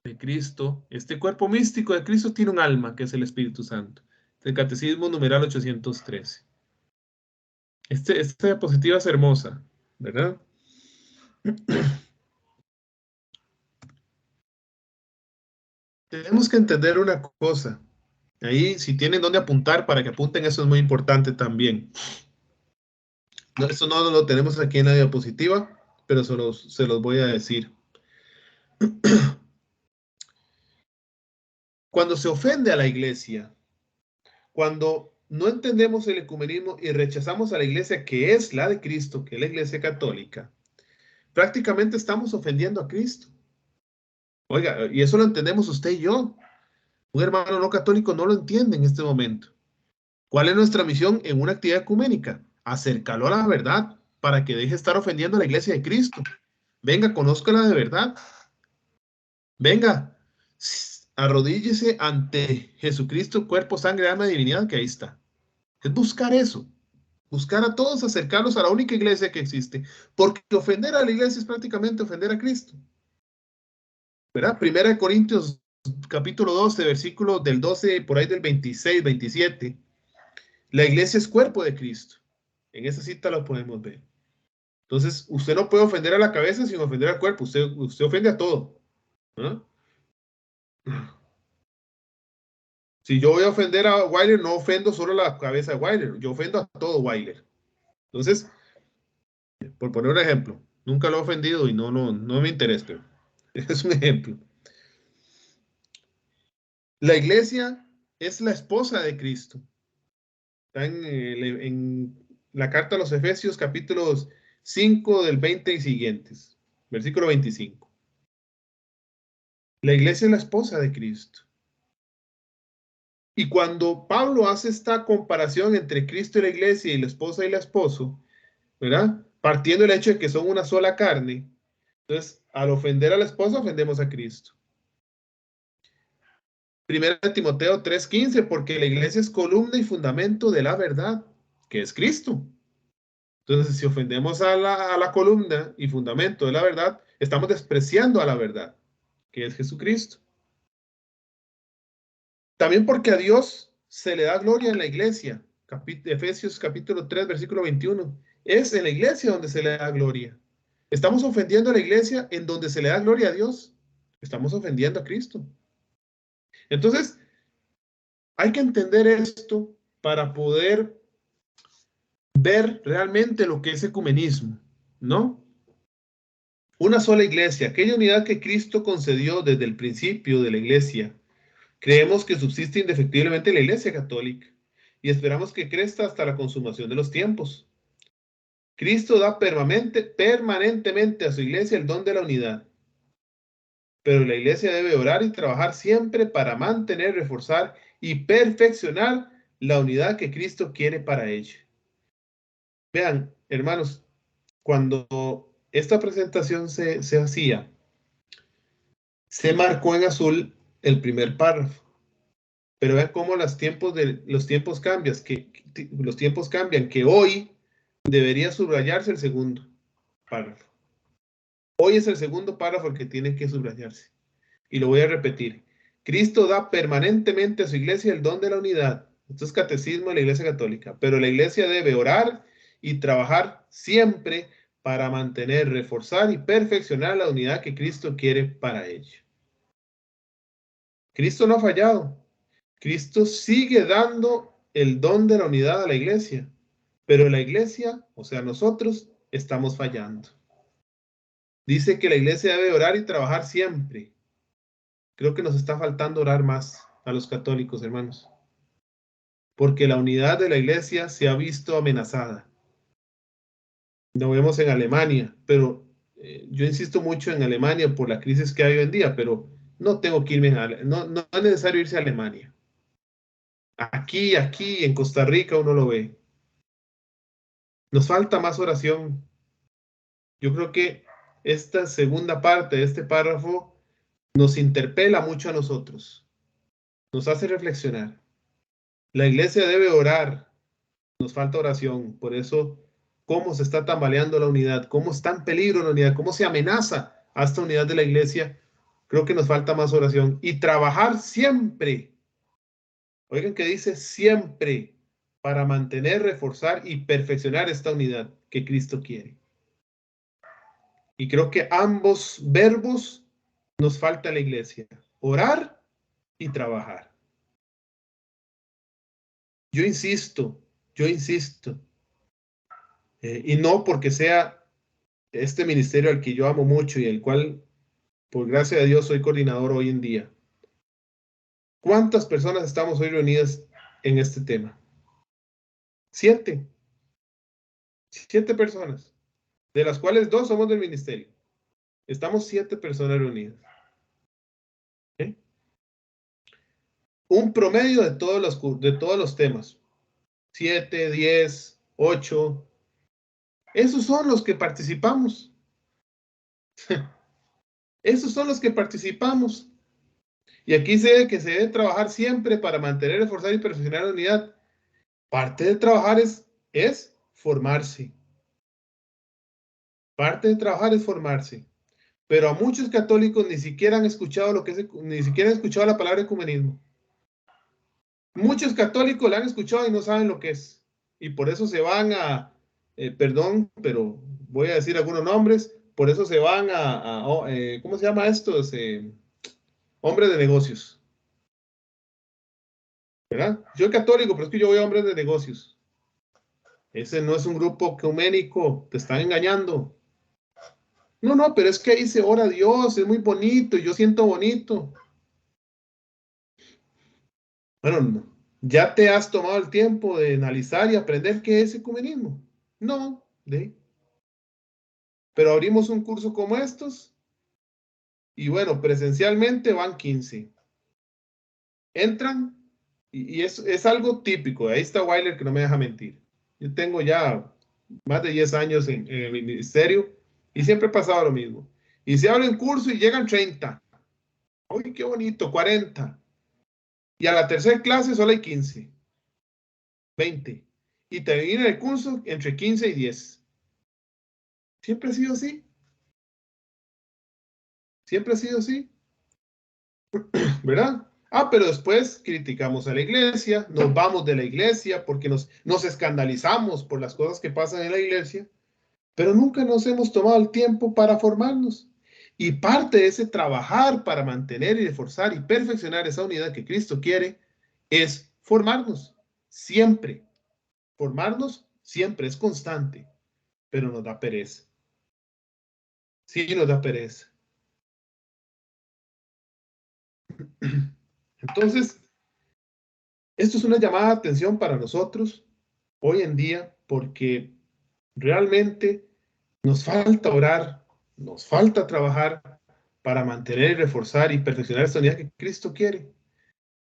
de Cristo, este cuerpo místico de Cristo tiene un alma, que es el Espíritu Santo. El Catecismo numeral 813. Esta diapositiva es hermosa, ¿verdad? Tenemos que entender una cosa. Ahí, si tienen dónde apuntar, para que apunten, eso es muy importante también. Eso no lo tenemos aquí en la diapositiva, pero se los voy a decir. Cuando se ofende a la iglesia, cuando no entendemos el ecumenismo y rechazamos a la iglesia que es la de Cristo, que es la iglesia católica, prácticamente estamos ofendiendo a Cristo. Oiga, y eso lo entendemos usted y yo. Un hermano no católico no lo entiende en este momento. ¿Cuál es nuestra misión en una actividad ecuménica? Acercarlo a la verdad para que deje de estar ofendiendo a la iglesia de Cristo. Venga, conózcala de verdad. Venga, arrodíllese ante Jesucristo, cuerpo, sangre, alma, divinidad, que ahí está. Es buscar eso. Buscar a todos, acercarlos a la única iglesia que existe. Porque ofender a la iglesia es prácticamente ofender a Cristo. ¿Verdad? Primera de Corintios, capítulo 12, versículo del 12, por ahí del 26, 27. La iglesia es cuerpo de Cristo. En esa cita lo podemos ver. Entonces, usted no puede ofender a la cabeza sin ofender al cuerpo. Usted ofende a todo. ¿No? Si yo voy a ofender a Weiler, no ofendo solo a la cabeza de Weiler. Yo ofendo a todo Weiler. Entonces, por poner un ejemplo, nunca lo he ofendido y no me interesa, pero es un ejemplo. La iglesia es la esposa de Cristo. Está en la carta a los Efesios, capítulos 5 del 20 y siguientes, versículo 25. La iglesia es la esposa de Cristo. Y cuando Pablo hace esta comparación entre Cristo y la iglesia y la esposa y el esposo, ¿verdad? Partiendo del hecho de que son una sola carne, entonces al ofender a la esposa ofendemos a Cristo. Primera de Timoteo 3:15, porque la iglesia es columna y fundamento de la verdad, que es Cristo. Entonces, si ofendemos a la columna y fundamento de la verdad, estamos despreciando a la verdad, que es Jesucristo. También porque a Dios se le da gloria en la iglesia. Efesios capítulo 3, versículo 21. Es en la iglesia donde se le da gloria. Estamos ofendiendo a la iglesia en donde se le da gloria a Dios. Estamos ofendiendo a Cristo. Entonces, hay que entender esto para poder ver realmente lo que es ecumenismo, ¿no? Una sola iglesia, aquella unidad que Cristo concedió desde el principio de la iglesia. Creemos que subsiste indefectiblemente la iglesia católica y esperamos que crezca hasta la consumación de los tiempos. Cristo da permanentemente a su iglesia el don de la unidad. Pero la iglesia debe orar y trabajar siempre para mantener, reforzar y perfeccionar la unidad que Cristo quiere para ella. Vean, hermanos, cuando esta presentación se hacía, se marcó en azul el primer párrafo. Pero vean cómo los tiempos cambian, que hoy debería subrayarse el segundo párrafo. Hoy es el segundo párrafo el que tiene que subrayarse. Y lo voy a repetir. Cristo da permanentemente a su iglesia el don de la unidad. Esto es catecismo de la iglesia católica. Pero la iglesia debe orar y trabajar siempre para mantener, reforzar y perfeccionar la unidad que Cristo quiere para ella. Cristo no ha fallado. Cristo sigue dando el don de la unidad a la iglesia, pero la iglesia, o sea, nosotros, estamos fallando. Dice que la iglesia debe orar y trabajar siempre. Creo que nos está faltando orar más a los católicos, hermanos, porque la unidad de la iglesia se ha visto amenazada. Lo vemos en Alemania, pero yo insisto mucho en Alemania por la crisis que hay hoy en día, pero no tengo que irme no es necesario irse a Alemania. Aquí en Costa Rica uno lo ve. Nos falta más oración. Yo creo que esta segunda parte de este párrafo nos interpela mucho a nosotros. Nos hace reflexionar. La iglesia debe orar. Nos falta oración. Por eso, cómo se está tambaleando la unidad, cómo está en peligro la unidad, cómo se amenaza a esta unidad de la iglesia. Creo que nos falta más oración. Y trabajar siempre. Oigan que dice siempre para mantener, reforzar y perfeccionar esta unidad que Cristo quiere. Y creo que ambos verbos nos falta en la iglesia. Orar y trabajar. Yo insisto. Y no porque sea este ministerio al que yo amo mucho y el cual, por gracia de Dios, soy coordinador hoy en día. ¿Cuántas personas estamos hoy reunidas en este tema? 7. 7 personas, de las cuales 2 somos del ministerio. Estamos 7 personas reunidas. ¿Okay? Un promedio de todos los temas. 7, 10, 8. Esos son los que participamos. Esos son los que participamos. Y aquí se ve que se debe trabajar siempre para mantener, esforzar y perfeccionar la unidad. Parte de trabajar es formarse. Parte de trabajar es formarse. Pero a muchos católicos ni siquiera han escuchado ni siquiera han escuchado la palabra ecumenismo. Muchos católicos la han escuchado y no saben lo que es. Y por eso se van perdón, pero voy a decir algunos nombres, por eso se van ¿cómo se llama esto? Hombres de negocios. ¿Verdad? Yo soy católico, pero es que yo voy a hombres de negocios. Ese no es un grupo ecuménico, te están engañando. No, pero es que ahí se ora a Dios, es muy bonito, yo siento bonito. Bueno, ¿ya te has tomado el tiempo de analizar y aprender qué es ecumenismo? No, pero abrimos un curso como estos y bueno, presencialmente van 15. Entran y es algo típico. Ahí está Weiler que no me deja mentir. Yo tengo ya más de 10 años en el ministerio y siempre ha pasado lo mismo. Y se abre un curso y llegan 30. ¡Uy, qué bonito! 40. Y a la tercera clase solo hay 15. 20. Y termina el curso entre 15 y 10. Siempre ha sido así. Siempre ha sido así. ¿Verdad? Pero después criticamos a la iglesia, nos vamos de la iglesia porque nos escandalizamos por las cosas que pasan en la iglesia, pero nunca nos hemos tomado el tiempo para formarnos. Y parte de ese trabajar para mantener y reforzar y perfeccionar esa unidad que Cristo quiere es formarnos. Siempre. Formarnos siempre es constante, pero nos da pereza. Sí, nos da pereza. Entonces, esto es una llamada de atención para nosotros hoy en día porque realmente nos falta orar, nos falta trabajar para mantener, reforzar y perfeccionar esta unidad que Cristo quiere.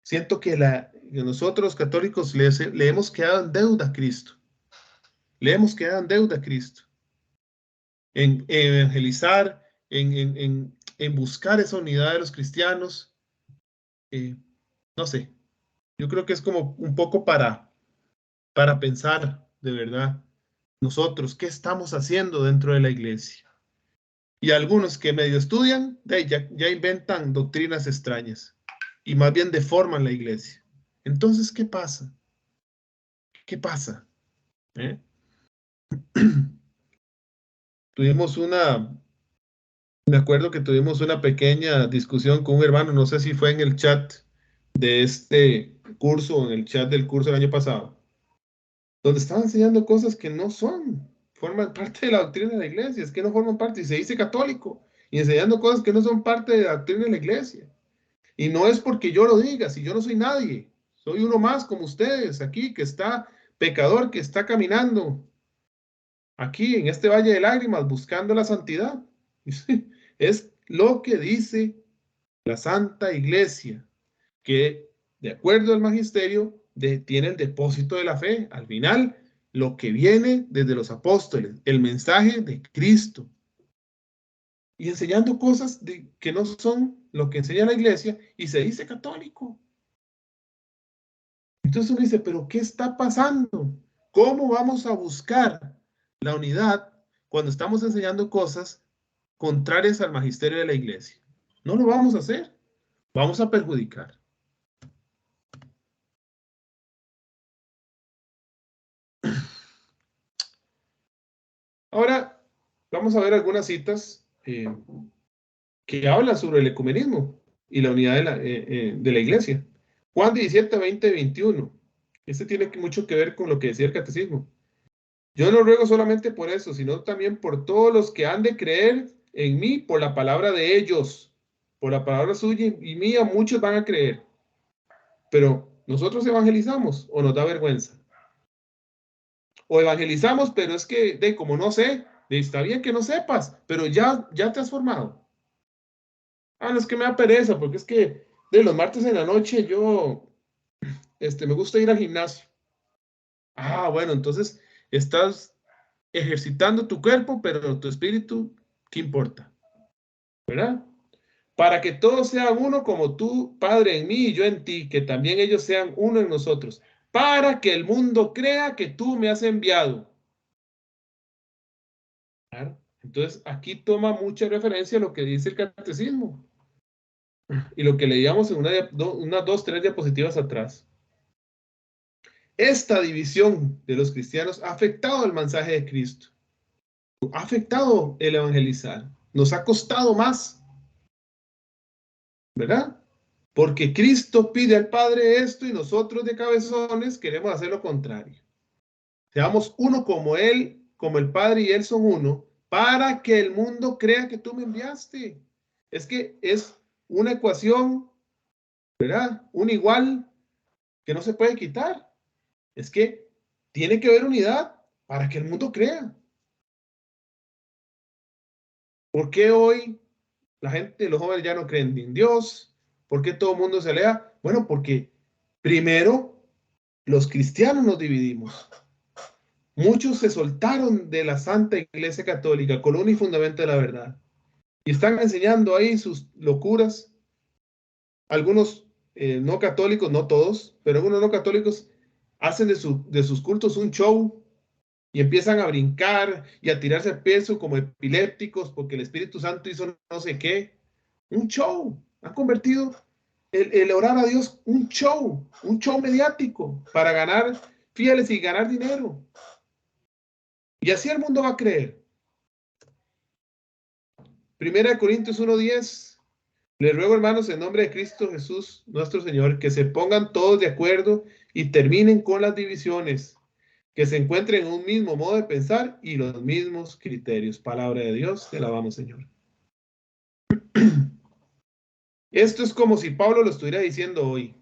Siento que nosotros católicos le hemos quedado en deuda a Cristo. Le hemos quedado en deuda a Cristo. En evangelizar, en buscar esa unidad de los cristianos. No sé, yo creo que es como un poco para pensar de verdad nosotros qué estamos haciendo dentro de la iglesia. Y algunos que medio estudian, ya inventan doctrinas extrañas y más bien deforman la iglesia. Entonces, ¿qué pasa? ¿Qué pasa? Me acuerdo que tuvimos una pequeña discusión con un hermano, no sé si fue en el chat de este curso o en el chat del curso del año pasado, donde estaban enseñando cosas que no forman parte de la doctrina de la iglesia, es que no forman parte, y se dice católico, y enseñando cosas que no son parte de la doctrina de la iglesia. Y no es porque yo lo diga, si yo no soy nadie, soy uno más como ustedes aquí, que está pecador, que está caminando aquí en este valle de lágrimas buscando la santidad. Es lo que dice la Santa Iglesia, que de acuerdo al magisterio tiene el depósito de la fe. Al final, lo que viene desde los apóstoles, el mensaje de Cristo. Y enseñando cosas que no son lo que enseña la iglesia y se dice católico. Entonces uno dice, ¿pero qué está pasando? ¿Cómo vamos a buscar la unidad cuando estamos enseñando cosas contrarias al magisterio de la iglesia? No lo vamos a hacer. Vamos a perjudicar. Ahora, vamos a ver algunas citas que hablan sobre el ecumenismo y la unidad de la iglesia. Juan 17, 20, 21. Este tiene mucho que ver con lo que decía el catecismo. Yo no ruego solamente por eso, sino también por todos los que han de creer en mí por la palabra de ellos. Por la palabra suya y mía, muchos van a creer. Pero nosotros evangelizamos o nos da vergüenza. O evangelizamos, pero es que, como no sé, está bien que no sepas, pero ya te has formado. Ah, no es que me da pereza, porque es que de los martes en la noche yo me gusta ir al gimnasio. Ah, bueno, entonces estás ejercitando tu cuerpo, pero tu espíritu, ¿qué importa? ¿Verdad? Para que todos sean uno como tú, Padre, en mí y yo en ti, que también ellos sean uno en nosotros, para que el mundo crea que tú me has enviado. ¿Claro? Entonces, aquí toma mucha referencia a lo que dice el catecismo y lo que leíamos en unas 2, 3 diapositivas atrás. Esta división de los cristianos ha afectado el mensaje de Cristo, ha afectado el evangelizar, nos ha costado más, ¿verdad? Porque Cristo pide al Padre esto y nosotros de cabezones queremos hacer lo contrario. Seamos uno como Él, como el Padre y Él son uno, para que el mundo crea que tú me enviaste. Es que es una ecuación, ¿verdad? Un igual que no se puede quitar. Es que tiene que haber unidad para que el mundo crea. ¿Por qué hoy la gente, los jóvenes ya no creen en Dios? ¿Por qué todo el mundo se alea? Bueno, porque primero los cristianos nos dividimos. Muchos se soltaron de la Santa Iglesia Católica, columna y fundamento de la verdad, y están enseñando ahí sus locuras. Algunos no católicos, no todos, pero algunos no católicos hacen de sus cultos un show y empiezan a brincar y a tirarse el peso como epilépticos porque el Espíritu Santo hizo no sé qué. Un show. Han convertido el orar a Dios un show mediático para ganar fieles y ganar dinero. Y así el mundo va a creer. 1 Corintios 1:10. Les ruego, hermanos, en nombre de Cristo Jesús, nuestro Señor, que se pongan todos de acuerdo y terminen con las divisiones, que se encuentren en un mismo modo de pensar y los mismos criterios. Palabra de Dios, te alabamos, Señor. Esto es como si Pablo lo estuviera diciendo hoy.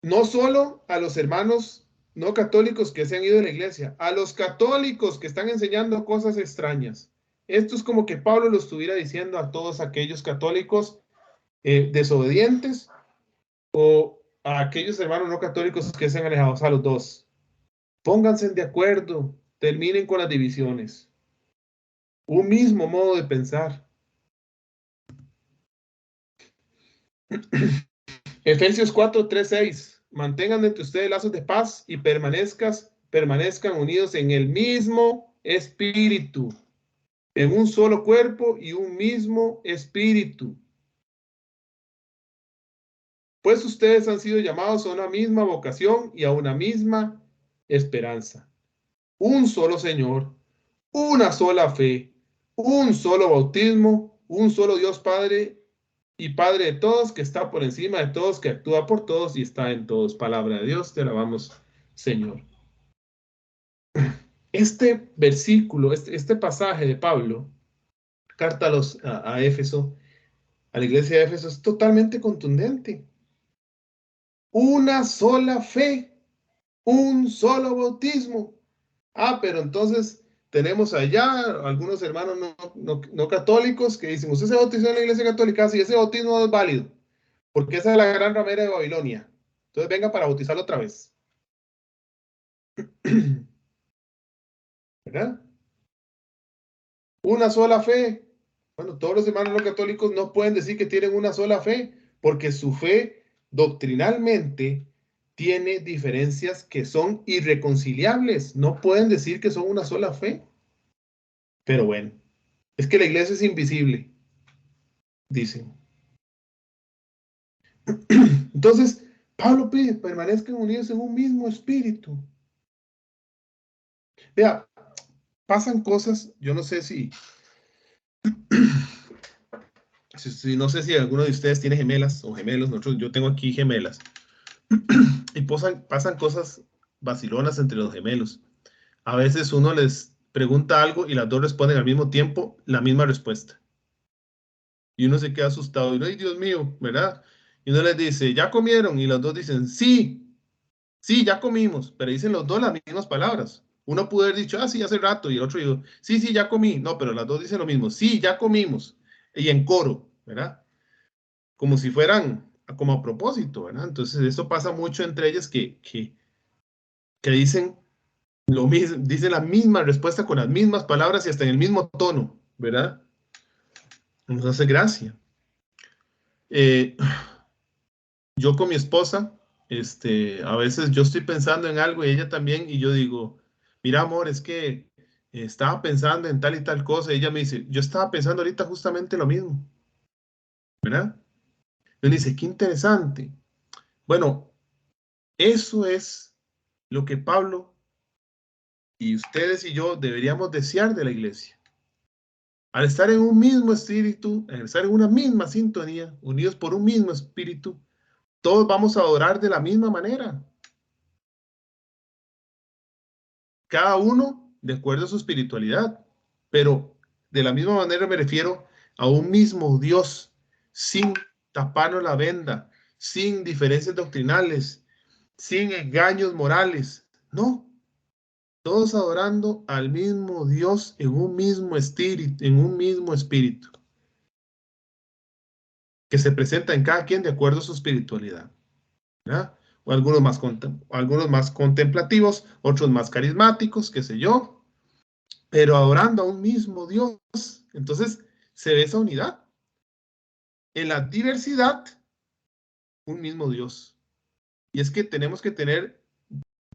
No solo a los hermanos no católicos que se han ido de la iglesia, a los católicos que están enseñando cosas extrañas. Esto es como que Pablo lo estuviera diciendo a todos aquellos católicos desobedientes o a aquellos hermanos no católicos que se han alejado, a los dos. Pónganse de acuerdo, terminen con las divisiones. Un mismo modo de pensar. Efesios 4:3-6. Mantengan entre ustedes lazos de paz y permanezcan unidos en el mismo espíritu, en un solo cuerpo y un mismo espíritu. Pues ustedes han sido llamados a una misma vocación y a una misma esperanza. Un solo Señor, una sola fe, un solo bautismo, un solo Dios Padre y Padre de todos, que está por encima de todos, que actúa por todos y está en todos. Palabra de Dios, te alabamos, Señor. Este versículo, este pasaje de Pablo, carta a Éfeso, a la iglesia de Éfeso, es totalmente contundente. Una sola fe, un solo bautismo. Ah, pero entonces tenemos allá algunos hermanos no católicos que dicen, usted se bautizó en la iglesia católica, sí, ese bautismo no es válido, porque esa es la gran ramera de Babilonia. Entonces venga para bautizarlo otra vez. ¿Verdad? Una sola fe. Bueno, todos los hermanos no católicos no pueden decir que tienen una sola fe, porque su fe doctrinalmente tiene diferencias que son irreconciliables. No pueden decir que son una sola fe. Pero bueno, es que la iglesia es invisible, dicen. Entonces, Pablo pide, permanezcan unidos en un mismo espíritu. Vea, pasan cosas, yo no sé si no sé si alguno de ustedes tiene gemelas o gemelos, yo tengo aquí gemelas. Y pasan cosas vacilonas entre los gemelos. A veces uno les pregunta algo y las dos responden al mismo tiempo la misma respuesta. Y uno se queda asustado. Y uno, ay, Dios mío, ¿verdad? Y uno les dice, ¿ya comieron? Y los dos dicen, sí, sí, ya comimos. Pero dicen los dos las mismas palabras. Uno pudo haber dicho, ah, sí, hace rato. Y el otro dijo, sí, sí, ya comí. No, pero las dos dicen lo mismo, sí, ya comimos. Y en coro, ¿verdad? Como si fueran como a propósito, ¿verdad? Entonces, eso pasa mucho entre ellas que dicen lo mismo, dicen la misma respuesta con las mismas palabras y hasta en el mismo tono, ¿verdad? Nos hace gracia. Yo con mi esposa, a veces yo estoy pensando en algo y ella también, y yo digo, mira, amor, es que estaba pensando en tal y tal cosa, y ella me dice, yo estaba pensando ahorita justamente lo mismo, ¿verdad? Me dice, qué interesante. Bueno, eso es lo que Pablo y ustedes y yo deberíamos desear de la iglesia. Al estar en un mismo espíritu, al estar en una misma sintonía, unidos por un mismo espíritu, todos vamos a adorar de la misma manera. Cada uno de acuerdo a su espiritualidad, pero de la misma manera me refiero a un mismo Dios, sin taparnos la venda, sin diferencias doctrinales, sin engaños morales. No, todos adorando al mismo Dios en un mismo espíritu, que se presenta en cada quien de acuerdo a su espiritualidad, ¿verdad? O algunos más contemplativos, otros más carismáticos, qué sé yo, pero adorando a un mismo Dios. Entonces se ve esa unidad. En la diversidad, un mismo Dios. Y es que tenemos que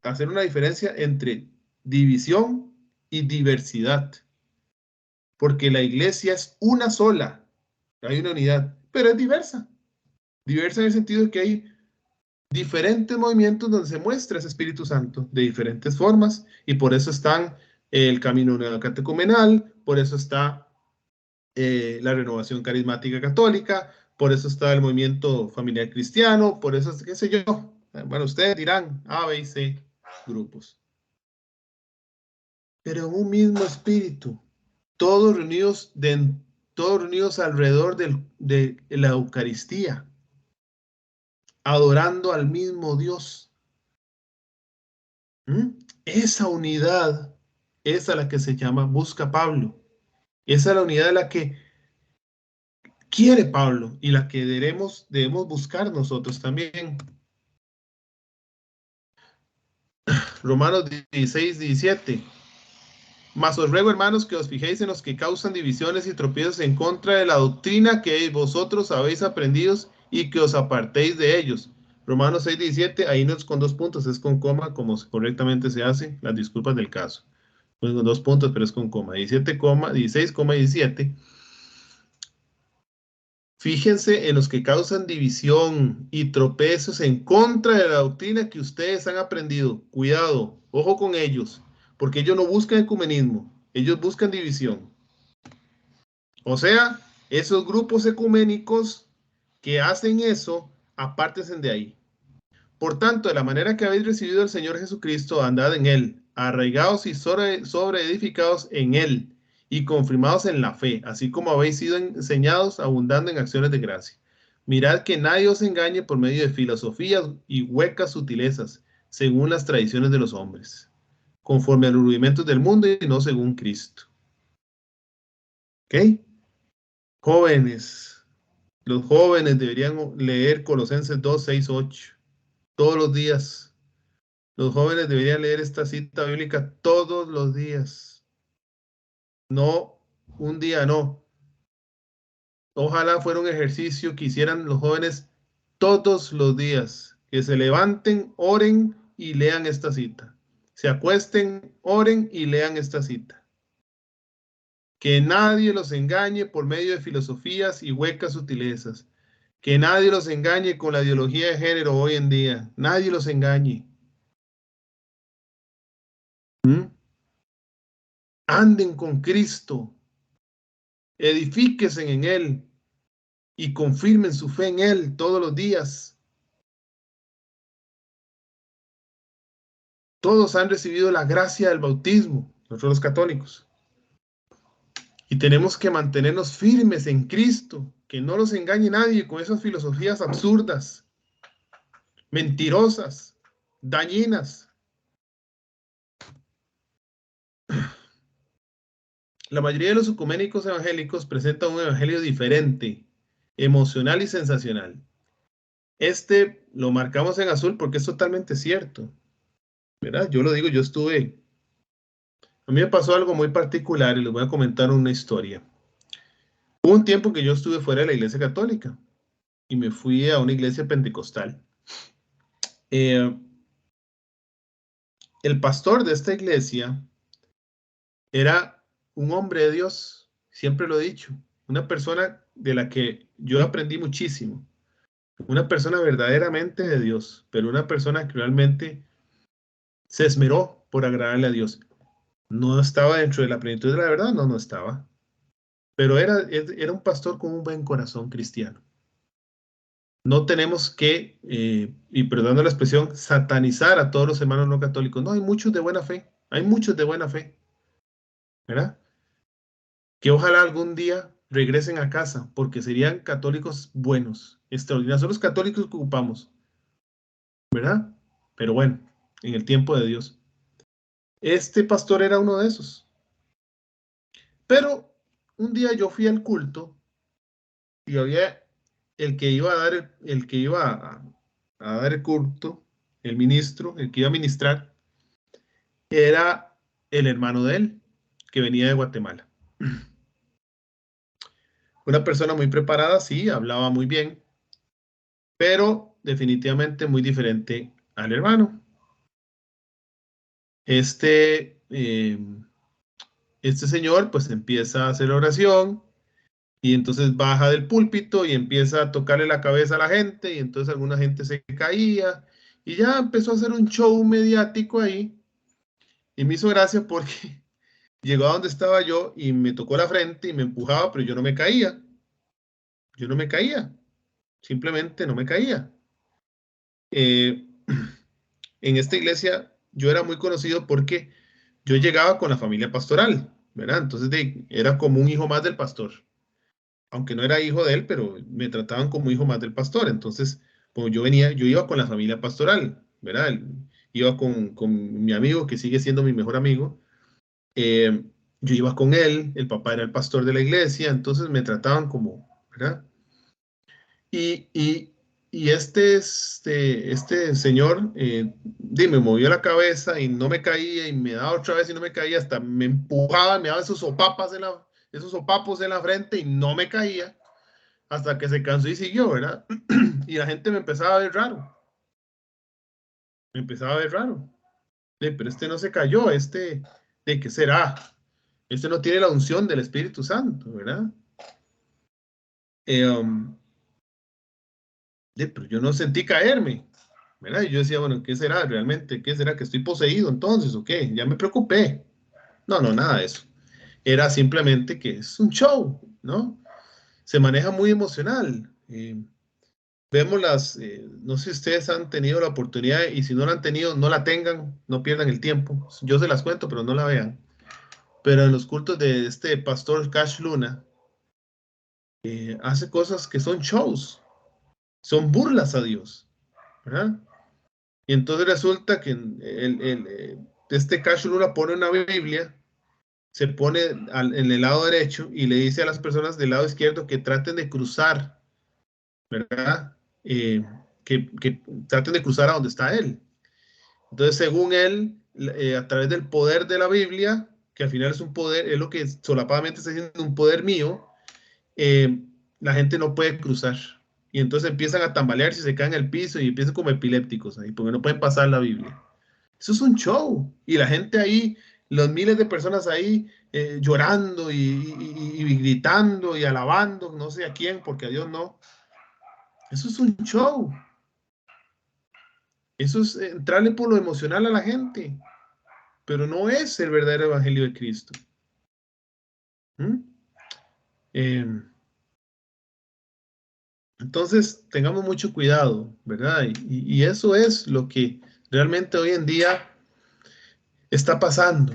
hacer una diferencia entre división y diversidad. Porque la iglesia es una sola. Hay una unidad, pero es diversa. Diversa en el sentido de que hay diferentes movimientos donde se muestra ese Espíritu Santo de diferentes formas. Y por eso están el camino neocatecumenal, por eso está la renovación carismática católica, por eso está el movimiento familiar cristiano, por eso, qué sé yo. Bueno, ustedes dirán A, B y C grupos. Pero en un mismo espíritu, todos reunidos, todos reunidos alrededor de la Eucaristía, adorando al mismo Dios. Esa unidad es a la que se llama busca Pablo. Esa es la unidad de la que quiere Pablo y la que debemos buscar nosotros también. Romanos 16, 17. Mas os ruego, hermanos, que os fijéis en los que causan divisiones y tropiezos en contra de la doctrina que vosotros habéis aprendido y que os apartéis de ellos. Romanos 6, 17, ahí no es con 2 puntos, es con coma, como correctamente se hace, las disculpas del caso. Pues con 2 puntos, pero es con coma. 16, 17. Fíjense en los que causan división y tropezos en contra de la doctrina que ustedes han aprendido. Cuidado, ojo con ellos, porque ellos no buscan ecumenismo, ellos buscan división. O sea, esos grupos ecuménicos que hacen eso, apártense de ahí. Por tanto, de la manera que habéis recibido al Señor Jesucristo, andad en Él, arraigados y sobre edificados en Él, y confirmados en la fe, así como habéis sido enseñados, abundando en acciones de gracia. Mirad que nadie os engañe por medio de filosofías y huecas sutilezas, según las tradiciones de los hombres, conforme a los rudimentos del mundo y no según Cristo. ¿Ok? Jóvenes, los jóvenes deberían leer Colosenses 2, 6, 8 todos los días. Los jóvenes deberían leer esta cita bíblica todos los días. No, un día no. Ojalá fuera un ejercicio que hicieran los jóvenes todos los días. Que se levanten, oren y lean esta cita. Se acuesten, oren y lean esta cita. Que nadie los engañe por medio de filosofías y huecas sutilezas. Que nadie los engañe con la ideología de género hoy en día. Nadie los engañe. Anden con Cristo. Edifíquense en Él y confirmen su fe en Él todos los días. Todos han recibido la gracia del bautismo, nosotros los católicos. Y tenemos que mantenernos firmes en Cristo, que no nos engañe nadie con esas filosofías absurdas, mentirosas, dañinas. La mayoría de los ecuménicos evangélicos presentan un evangelio diferente, emocional y sensacional. Este lo marcamos en azul porque es totalmente cierto, ¿verdad? Yo lo digo, a mí me pasó algo muy particular y les voy a comentar una historia. Hubo un tiempo que yo estuve fuera de la iglesia católica y me fui a una iglesia pentecostal. El pastor de esta iglesia era un hombre de Dios, siempre lo he dicho, una persona de la que yo aprendí muchísimo, una persona verdaderamente de Dios, pero una persona que realmente se esmeró por agradarle a Dios. No estaba dentro de la plenitud de la verdad, no estaba, pero era un pastor con un buen corazón cristiano. No tenemos que, y perdonando la expresión, satanizar a todos los hermanos no católicos. No, hay muchos de buena fe, ¿verdad? Que ojalá algún día regresen a casa, porque serían católicos buenos, extraordinarios. Son los católicos que ocupamos, ¿verdad? Pero bueno, en el tiempo de Dios. Este pastor era uno de esos. Pero un día yo fui al culto y había el que iba a dar el que iba a dar el culto, el ministro, el que iba a ministrar, era el hermano de él, que venía de Guatemala. Una persona muy preparada, sí, hablaba muy bien, pero definitivamente muy diferente al hermano. Este señor pues empieza a hacer oración y entonces baja del púlpito y empieza a tocarle la cabeza a la gente y entonces alguna gente se caía y ya empezó a hacer un show mediático ahí y me hizo gracia porque llegó a donde estaba yo y me tocó la frente y me empujaba, pero yo no me caía. Yo no me caía. Simplemente no me caía. En esta iglesia yo era muy conocido porque yo llegaba con la familia pastoral, ¿verdad? Entonces era como un hijo más del pastor. Aunque no era hijo de él, pero me trataban como hijo más del pastor. Entonces, como yo iba con la familia pastoral, ¿verdad? Iba con mi amigo, que sigue siendo mi mejor amigo. Yo iba con él, el papá era el pastor de la iglesia, entonces me trataban como, ¿verdad? Y este señor me movió la cabeza y no me caía y me daba otra vez y no me caía, hasta me empujaba, me daba esos sopapos en la frente y no me caía, hasta que se cansó y siguió, ¿verdad? Y la gente me empezaba a ver raro. Me empezaba a ver raro. Pero este no se cayó, ¿de qué será? Este no tiene la unción del Espíritu Santo, ¿verdad? Pero yo no sentí caerme, ¿verdad? Y yo decía, bueno, ¿qué será realmente? ¿Qué será? ¿Que estoy poseído entonces o qué? Ya me preocupé. No, nada de eso. Era simplemente que es un show, ¿no? Se maneja muy emocional. Vemos no sé si ustedes han tenido la oportunidad y si no la han tenido, no la tengan, no pierdan el tiempo. Yo se las cuento, pero no la vean. Pero en los cultos de este pastor Cash Luna, hace cosas que son shows, son burlas a Dios, ¿verdad? Y entonces resulta que este Cash Luna pone una Biblia, se pone en el lado derecho y le dice a las personas del lado izquierdo que traten de cruzar, ¿verdad? Que traten de cruzar a donde está él. Entonces, según él, a través del poder de la Biblia, que al final es un poder, es lo que solapadamente está diciendo un poder mío, la gente no puede cruzar. Y entonces empiezan a tambalearse y se caen al piso y empiezan como epilépticos ahí, porque no pueden pasar la Biblia. Eso es un show. Y la gente ahí, los miles de personas ahí llorando y gritando y alabando, no sé a quién, porque a Dios no. Eso es un show. Eso es entrarle por lo emocional a la gente. Pero no es el verdadero evangelio de Cristo. Entonces, tengamos mucho cuidado, ¿verdad? Y eso es lo que realmente hoy en día está pasando.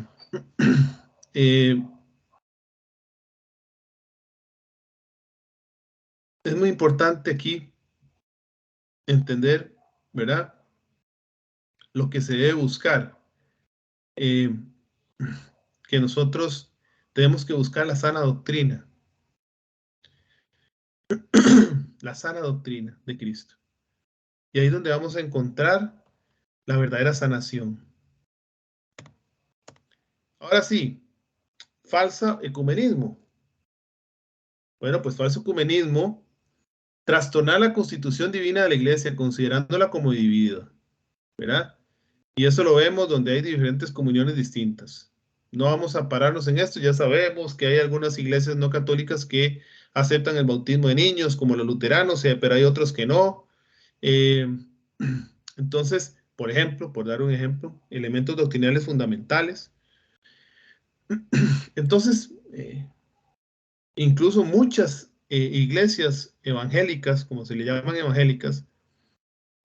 Es muy importante aquí entender, ¿verdad?, lo que se debe buscar. Que nosotros tenemos que buscar la sana doctrina. La sana doctrina de Cristo. Y ahí es donde vamos a encontrar la verdadera sanación. Ahora sí, falso ecumenismo. Bueno, pues falso ecumenismo, trastornar la constitución divina de la iglesia considerándola como dividida, ¿verdad? Y eso lo vemos donde hay diferentes comuniones distintas. No vamos a pararnos en esto, ya sabemos que hay algunas iglesias no católicas que aceptan el bautismo de niños, como los luteranos, pero hay otros que no. Entonces, por ejemplo, por dar un ejemplo, elementos doctrinales fundamentales. Entonces, incluso muchas iglesias evangélicas, como se le llaman evangélicas,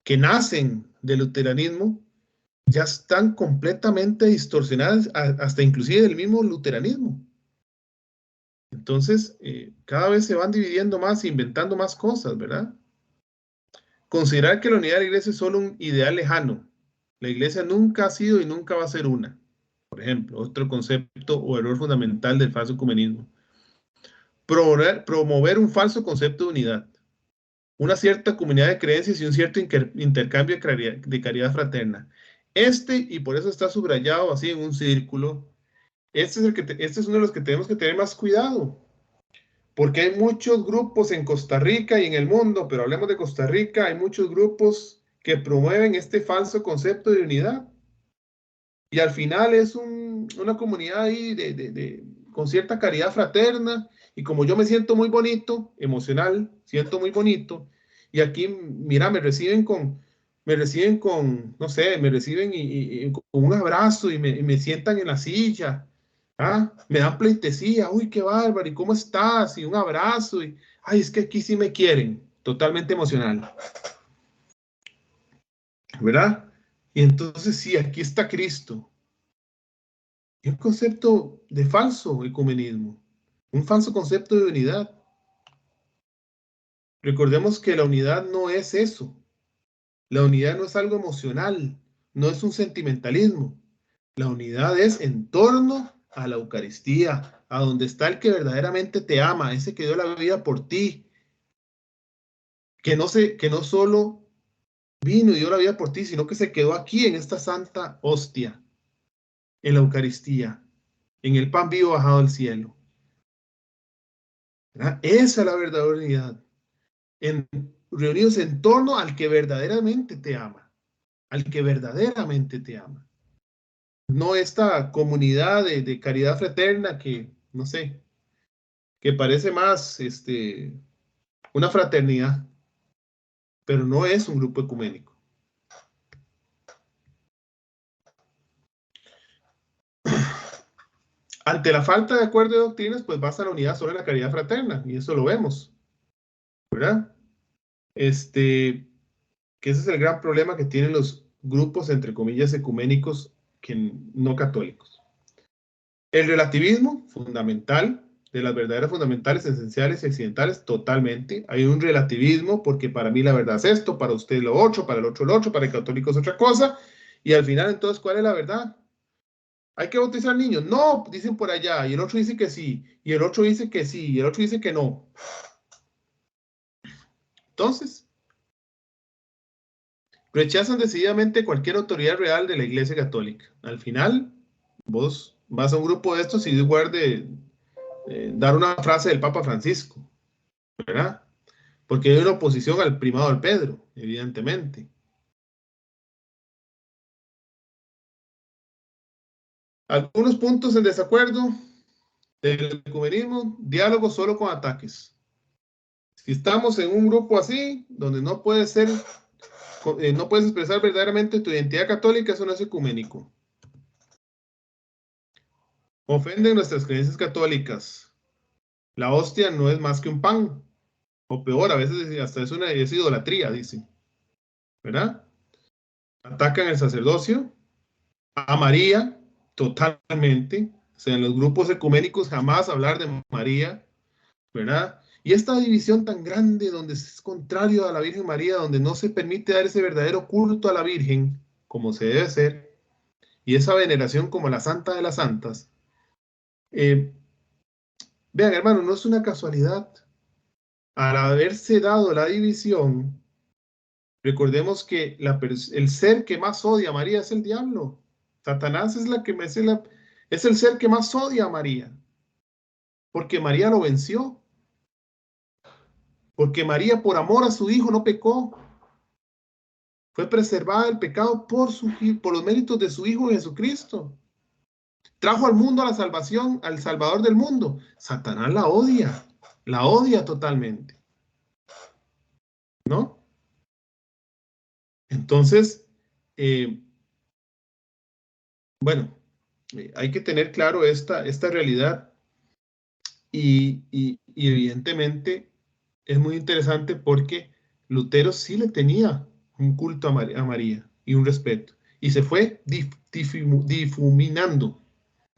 que nacen del luteranismo, ya están completamente distorsionadas, hasta inclusive del mismo luteranismo. Entonces, cada vez se van dividiendo más, inventando más cosas, ¿verdad? Considerar que la unidad de la iglesia es solo un ideal lejano. La iglesia nunca ha sido y nunca va a ser una. Por ejemplo, otro concepto o error fundamental del falso ecumenismo. Promover un falso concepto de unidad. Una cierta comunidad de creencias y un cierto intercambio de caridad fraterna. Y por eso está subrayado así en un círculo, este es uno de los que tenemos que tener más cuidado, porque hay muchos grupos en Costa Rica y en el mundo, pero hablemos de Costa Rica, hay muchos grupos que promueven este falso concepto de unidad. Y al final es una comunidad ahí con cierta caridad fraterna, y como yo me siento muy bonito, emocional, siento muy bonito, y aquí, mira, me reciben con, no sé, me reciben y con un abrazo y me sientan en la silla, me dan pleitesía, uy, qué bárbaro, ¿y cómo estás? Y un abrazo, y, ay, es que aquí sí me quieren, totalmente emocional, ¿verdad? Y entonces sí, aquí está Cristo. Es un concepto de falso ecumenismo, un falso concepto de unidad. Recordemos que la unidad no es eso. La unidad no es algo emocional, no es un sentimentalismo. La unidad es en torno a la Eucaristía, a donde está el que verdaderamente te ama, ese que dio la vida por ti, que no solo vino y dio la vida por ti, sino que se quedó aquí en esta santa hostia, en la Eucaristía, en el pan vivo bajado del cielo. ¿Verdad? Esa es la verdadera unidad. Reunidos en torno al que verdaderamente te ama, al que verdaderamente te ama. No esta comunidad de caridad fraterna que, no sé, que parece más una fraternidad, pero no es un grupo ecuménico. Ante la falta de acuerdo de doctrinas, pues basa la unidad solo en la caridad fraterna, y eso lo vemos, ¿verdad? Que ese es el gran problema que tienen los grupos, entre comillas, ecuménicos no católicos. El relativismo, fundamental, de las verdaderas fundamentales, esenciales y accidentales, totalmente. Hay un relativismo porque para mí la verdad es esto, para usted lo otro, para el otro lo otro, para el católico es otra cosa. Y al final, entonces, ¿cuál es la verdad? ¿Hay que bautizar niños? No, dicen por allá. Y el otro dice que sí. Y el otro dice que sí. Y el otro dice que no. Entonces, rechazan decididamente cualquier autoridad real de la Iglesia Católica. Al final, vos vas a un grupo de estos y guarde dar una frase del Papa Francisco, ¿verdad? Porque hay una oposición al primado del Pedro, evidentemente. Algunos puntos en desacuerdo del ecumenismo, diálogo solo con ataques. Si estamos en un grupo así, donde no puedes expresar verdaderamente tu identidad católica, eso no es ecuménico. Ofenden nuestras creencias católicas. La hostia no es más que un pan. O peor, a veces hasta es idolatría, dicen. ¿Verdad? Atacan el sacerdocio, a María, totalmente. O sea, en los grupos ecuménicos jamás hablar de María, ¿verdad? Y esta división tan grande donde es contrario a la Virgen María, donde no se permite dar ese verdadero culto a la Virgen, como se debe hacer, y esa veneración como la santa de las santas. Vean, hermano, no es una casualidad. Al haberse dado la división, recordemos que el ser que más odia a María es el diablo. Satanás es es el ser que más odia a María, porque María lo venció, porque María por amor a su hijo no pecó, fue preservada del pecado por los méritos de su hijo Jesucristo. Trajo al mundo a la salvación, al Salvador del mundo. Satanás la odia totalmente, ¿no? Entonces, bueno, hay que tener claro esta realidad y evidentemente es muy interesante porque Lutero sí le tenía un culto a María y un respeto y se fue difuminando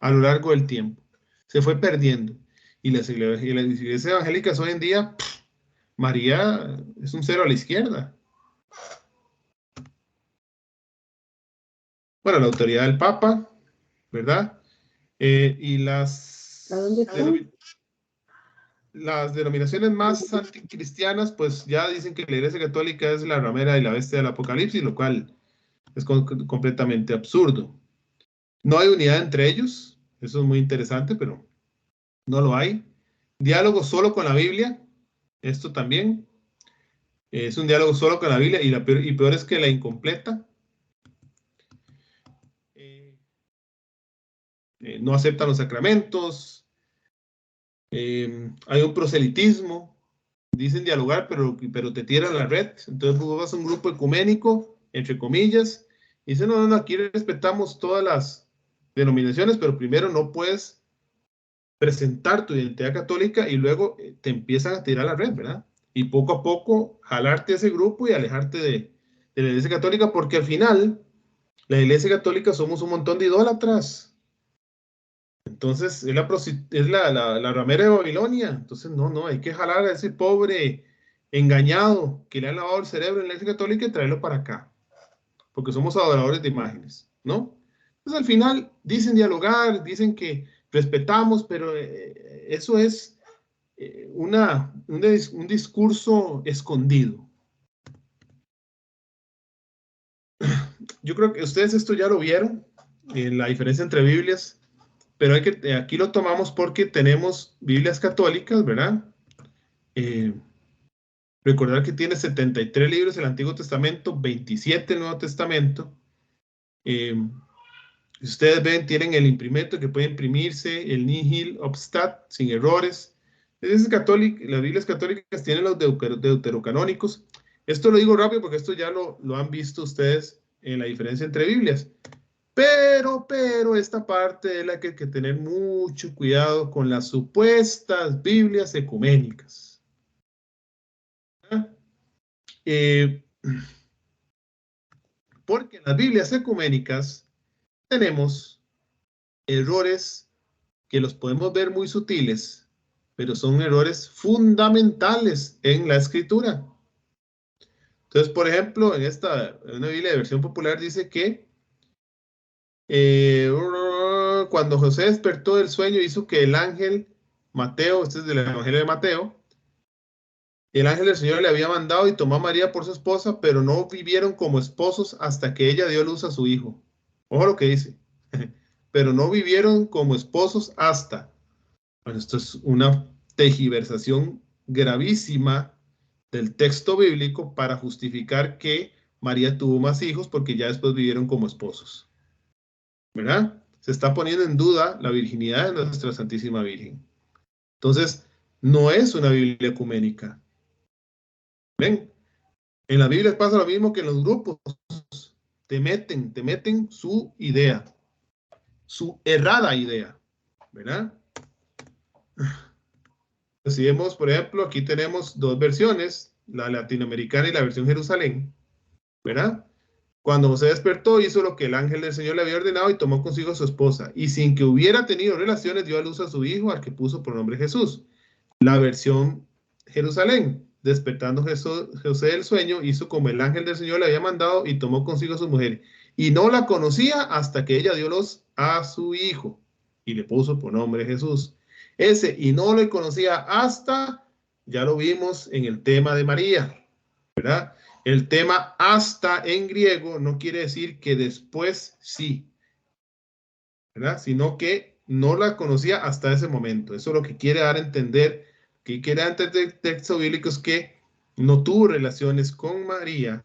a lo largo del tiempo, se fue perdiendo y las iglesias evangélicas hoy en día, María es un cero a la izquierda. Bueno, la autoridad del Papa, ¿verdad? Y las denominaciones más anticristianas, pues ya dicen que la Iglesia Católica es la ramera y la bestia del Apocalipsis, lo cual es completamente absurdo. No hay unidad entre ellos, eso es muy interesante, pero no lo hay. Diálogo solo con la Biblia, esto también es un diálogo solo con la Biblia y peor es que la incompleta. No aceptan los sacramentos, hay un proselitismo, dicen dialogar, pero te tiran la red. Entonces vos vas a un grupo ecuménico, entre comillas, y dicen, no, aquí respetamos todas las denominaciones, pero primero no puedes presentar tu identidad católica y luego te empiezan a tirar la red, ¿verdad? Y poco a poco jalarte a ese grupo y alejarte de la Iglesia Católica, porque al final la Iglesia Católica somos un montón de idólatras. Entonces, es la ramera de Babilonia. Entonces, no, hay que jalar a ese pobre engañado que le han lavado el cerebro en la Iglesia Católica y traerlo para acá. Porque somos adoradores de imágenes, ¿no? Entonces, al final, dicen dialogar, dicen que respetamos, pero eso es un discurso escondido. Yo creo que ustedes esto ya lo vieron, la diferencia entre Biblias. Pero aquí lo tomamos porque tenemos Biblias católicas, ¿verdad? Recordar que tiene 73 libros el Antiguo Testamento, 27 el Nuevo Testamento. Si ustedes ven, tienen el imprimento que puede imprimirse, el nihil obstat, sin errores. Las Biblias católicas tienen los deuterocanónicos. Esto lo digo rápido porque esto ya lo han visto ustedes en la diferencia entre Biblias. Pero esta parte es la que hay que tener mucho cuidado con las supuestas Biblias ecuménicas. Porque en las Biblias ecuménicas tenemos errores que los podemos ver muy sutiles, pero son errores fundamentales en la escritura. Entonces, por ejemplo, en una Biblia de versión popular dice que cuando José despertó del sueño, hizo que el ángel Mateo, este es del Evangelio de Mateo, el ángel del Señor le había mandado y tomó a María por su esposa, pero no vivieron como esposos hasta que ella dio luz a su hijo. Ojo lo que dice. Pero no vivieron como esposos hasta. Bueno, esto es una tergiversación gravísima del texto bíblico para justificar que María tuvo más hijos porque ya después vivieron como esposos. ¿Verdad? Se está poniendo en duda la virginidad de nuestra Santísima Virgen. Entonces, no es una Biblia ecuménica. ¿Ven? En la Biblia pasa lo mismo que en los grupos. Te meten su idea, su errada idea, ¿verdad? Si vemos, por ejemplo, aquí tenemos dos versiones, la latinoamericana y la versión Jerusalén, ¿verdad? Cuando José despertó, hizo lo que el ángel del Señor le había ordenado y tomó consigo a su esposa. Y sin que hubiera tenido relaciones, dio a luz a su hijo, al que puso por nombre Jesús. La versión Jerusalén. Despertando José del sueño, hizo como el ángel del Señor le había mandado y tomó consigo a su mujer. Y no la conocía hasta que ella dio luz a su hijo y le puso por nombre Jesús. Ese y no le conocía hasta, ya lo vimos en el tema de María, ¿verdad? El tema hasta en griego no quiere decir que después sí, ¿verdad? Sino que no la conocía hasta ese momento. Eso es lo que quiere dar a entender, que quiere dar a entender el texto bíblico, es que no tuvo relaciones con María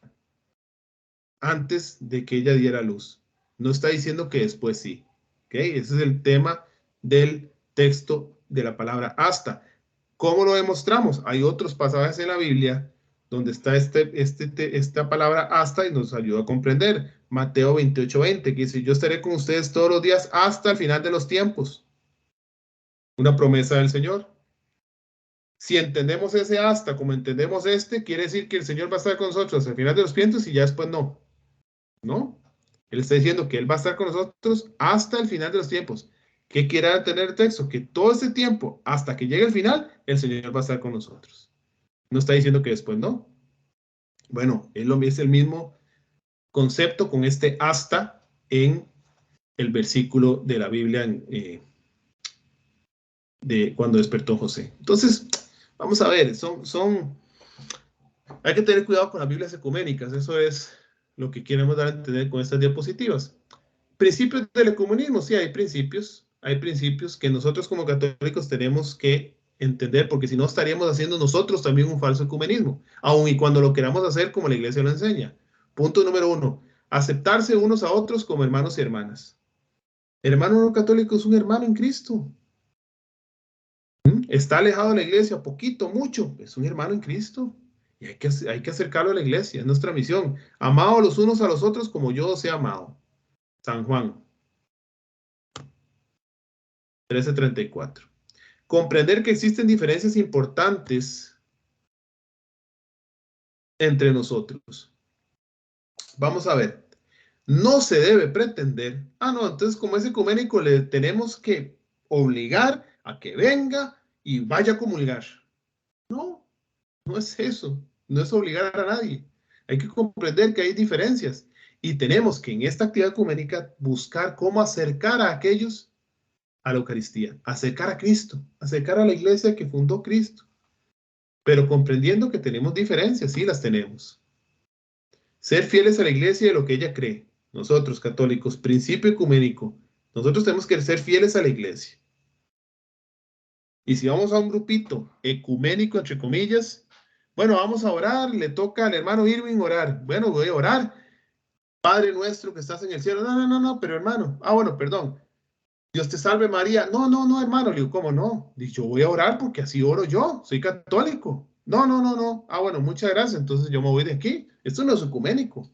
antes de que ella diera luz. No está diciendo que después sí. ¿Ok? Ese es el tema del texto de la palabra hasta. ¿Cómo lo demostramos? Hay otros pasajes en la Biblia donde está esta palabra hasta y nos ayuda a comprender. Mateo 28:20, que dice, yo estaré con ustedes todos los días hasta el final de los tiempos. Una promesa del Señor. Si entendemos ese hasta como entendemos quiere decir que el Señor va a estar con nosotros hasta el final de los tiempos y ya después no. ¿No? Él está diciendo que Él va a estar con nosotros hasta el final de los tiempos. ¿Qué quiere tener el texto? Que todo ese tiempo, hasta que llegue el final, el Señor va a estar con nosotros. No está diciendo que después no. Bueno, es el mismo concepto con este hasta en el versículo de la Biblia de cuando despertó José. Entonces, vamos a ver, hay que tener cuidado con las Biblias ecuménicas. Eso es lo que queremos dar a entender con estas diapositivas. Principios del ecumenismo, sí, hay principios que nosotros como católicos tenemos que entender, porque si no estaríamos haciendo nosotros también un falso ecumenismo, aun y cuando lo queramos hacer como la iglesia lo enseña. Punto número 1, aceptarse unos a otros como hermanos y hermanas. Hermano no católico es un hermano en Cristo. Está alejado de la iglesia, poquito, mucho, es un hermano en Cristo. Y hay que acercarlo a la iglesia, es nuestra misión. Amados los unos a los otros como yo os he amado. San Juan 13:34. Comprender que existen diferencias importantes entre nosotros. Vamos a ver. No se debe pretender, no, entonces como es ecuménico le tenemos que obligar a que venga y vaya a comulgar. No, no es eso. No es obligar a nadie. Hay que comprender que hay diferencias y tenemos que en esta actividad ecuménica buscar cómo acercar a aquellos a la Eucaristía, acercar a Cristo, acercar a la iglesia que fundó Cristo. Pero comprendiendo que tenemos diferencias, sí las tenemos. Ser fieles a la iglesia y a lo que ella cree. Nosotros, católicos, principio ecuménico, nosotros tenemos que ser fieles a la iglesia. Y si vamos a un grupito ecuménico, entre comillas, bueno, vamos a orar, le toca al hermano Irving orar. Bueno, voy a orar. Padre nuestro que estás en el cielo. No, pero hermano. Bueno, perdón. Dios te salve María. No, hermano. Le digo, ¿cómo no? Digo, yo voy a orar porque así oro yo. Soy católico. No. Bueno, muchas gracias. Entonces yo me voy de aquí. Esto no es ecuménico.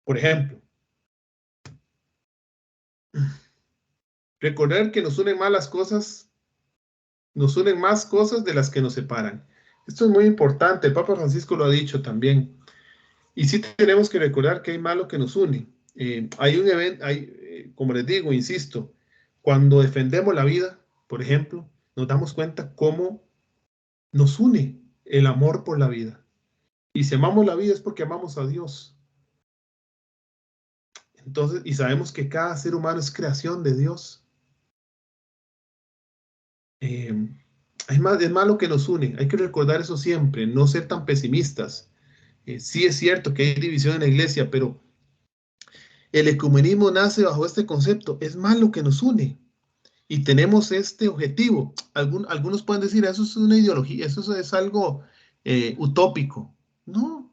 Por ejemplo, recordar que nos unen más cosas de las que nos separan. Esto es muy importante. El Papa Francisco lo ha dicho también. Y sí tenemos que recordar que hay más lo que nos une. Hay un evento, como les digo, insisto, cuando defendemos la vida, por ejemplo, nos damos cuenta cómo nos une el amor por la vida. Y si amamos la vida es porque amamos a Dios. Entonces, y sabemos que cada ser humano es creación de Dios. Es más lo que nos une. Hay que recordar eso siempre, no ser tan pesimistas. Sí es cierto que hay división en la iglesia, pero el ecumenismo nace bajo este concepto. Es más lo que nos une. Y tenemos este objetivo. Algunos pueden decir, eso es una ideología, eso es algo utópico. No.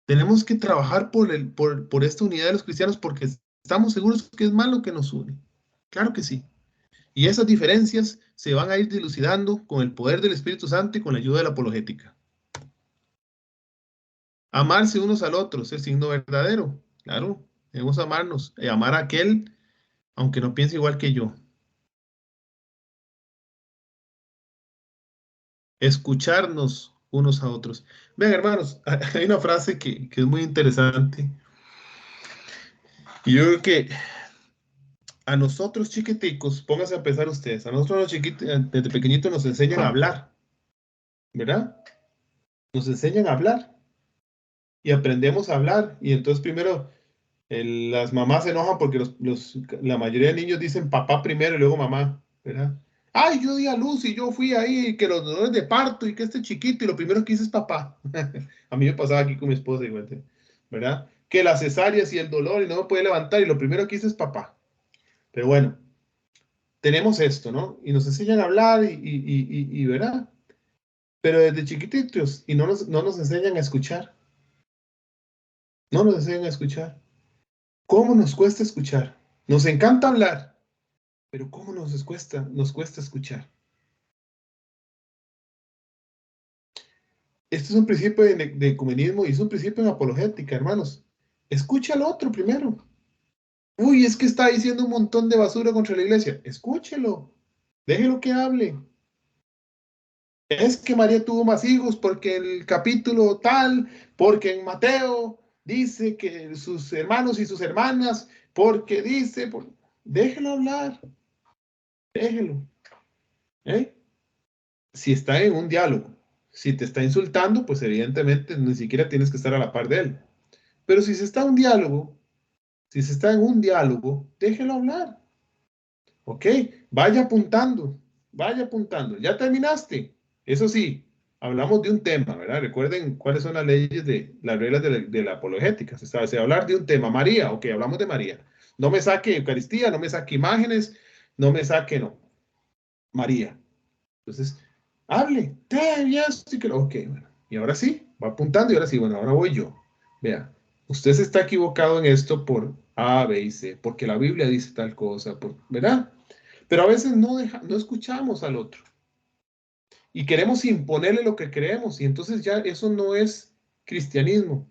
Tenemos que trabajar por esta unidad de los cristianos porque estamos seguros que es más lo que nos une. Claro que sí. Y esas diferencias se van a ir dilucidando con el poder del Espíritu Santo y con la ayuda de la apologética. Amarse unos al otro es el signo verdadero. Claro, debemos amarnos, amar a aquel, aunque no piense igual que yo. Escucharnos unos a otros. Vean, hermanos, hay una frase que es muy interesante. Y yo creo que a nosotros chiquiticos, pónganse a pensar ustedes, a nosotros los chiquitos, desde pequeñitos nos enseñan a hablar, ¿verdad? Nos enseñan a hablar y aprendemos a hablar. Y entonces primero las mamás se enojan porque la mayoría de niños dicen papá primero y luego mamá, ¿verdad? Ay, yo di a luz y yo fui ahí, que los dolores de parto y que este chiquito y lo primero que hice es papá. A mí me pasaba aquí con mi esposa igual, ¿verdad? Que las cesáreas y el dolor y no me puede levantar y lo primero que hice es papá. Pero bueno, tenemos esto, ¿no? Y nos enseñan a hablar y ¿verdad? Pero desde chiquititos y no nos enseñan a escuchar. No nos enseñan a escuchar. ¿Cómo nos cuesta escuchar? Nos encanta hablar, pero ¿cómo nos cuesta escuchar? Este es un principio de ecumenismo y es un principio en apologética, hermanos. Escucha al otro primero. Uy, es que está diciendo un montón de basura contra la iglesia. Escúchelo. Déjelo que hable. Es que María tuvo más hijos porque el capítulo tal, porque en Mateo dice que sus hermanos y sus hermanas, porque dice, déjelo hablar. Déjelo. ¿Eh? Si está en un diálogo, si te está insultando, pues evidentemente ni siquiera tienes que estar a la par de él. Pero si se está en un diálogo, déjelo hablar. ¿Ok? Vaya apuntando, vaya apuntando. ¿Ya terminaste? Eso sí, hablamos de un tema, ¿verdad? Recuerden cuáles son las leyes las reglas de la apologética. Se sabe hablar de un tema. María, ok, hablamos de María. No me saque Eucaristía, no me saque imágenes, no me saque, no. María. Entonces, hable, ya estoy que ok, bueno, y ahora sí, va apuntando y ahora sí, bueno, ahora voy yo. Vea, usted se está equivocado en esto por A, B y C, porque la Biblia dice tal cosa, ¿verdad? Pero a veces no escuchamos al otro y queremos imponerle lo que creemos y entonces ya eso no es cristianismo,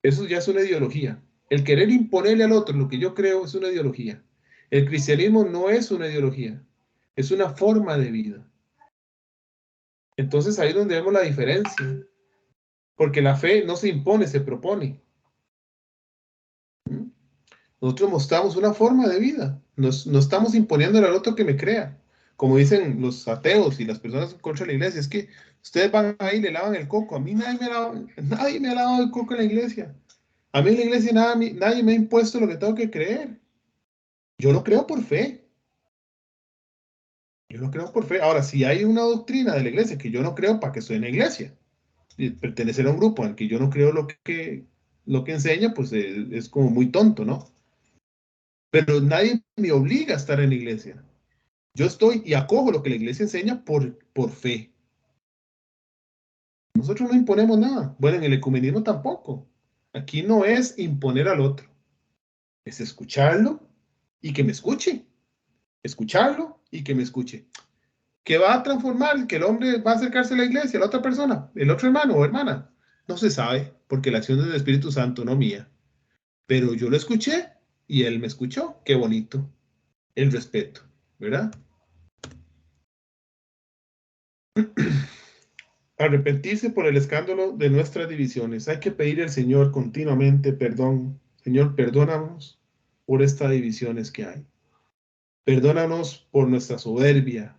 eso ya es una ideología. El querer imponerle al otro lo que yo creo es una ideología. El cristianismo no es una ideología, es una forma de vida. Entonces ahí es donde vemos la diferencia, porque la fe no se impone, se propone. Nosotros mostramos una forma de vida, no estamos imponiéndole al otro que me crea. Como dicen los ateos y las personas contra la iglesia, es que ustedes van ahí y le lavan el coco. A mí nadie me ha lavado el coco en la iglesia. A mí en la iglesia nadie me ha impuesto lo que tengo que creer. Yo lo creo por fe. Yo lo creo por fe. Ahora, si hay una doctrina de la iglesia que yo no creo, ¿para que estoy en la iglesia? Pertenecer a un grupo al que yo no creo lo que enseña, pues es como muy tonto, ¿no? Pero nadie me obliga a estar en la iglesia. Yo estoy y acojo lo que la iglesia enseña por fe. Nosotros no imponemos nada. Bueno, en el ecumenismo tampoco. Aquí no es imponer al otro. Es escucharlo y que me escuche. Escucharlo y que me escuche. ¿Qué va a transformar? ¿Que el hombre va a acercarse a la iglesia, a la otra persona, el otro hermano o hermana? No se sabe, porque la acción del Espíritu Santo, no mía. Pero yo lo escuché y él me escuchó. Qué bonito. El respeto, ¿verdad? Arrepentirse por el escándalo de nuestras divisiones. Hay que pedir al Señor continuamente perdón. Señor, perdónanos por estas divisiones que hay. Perdónanos por nuestra soberbia,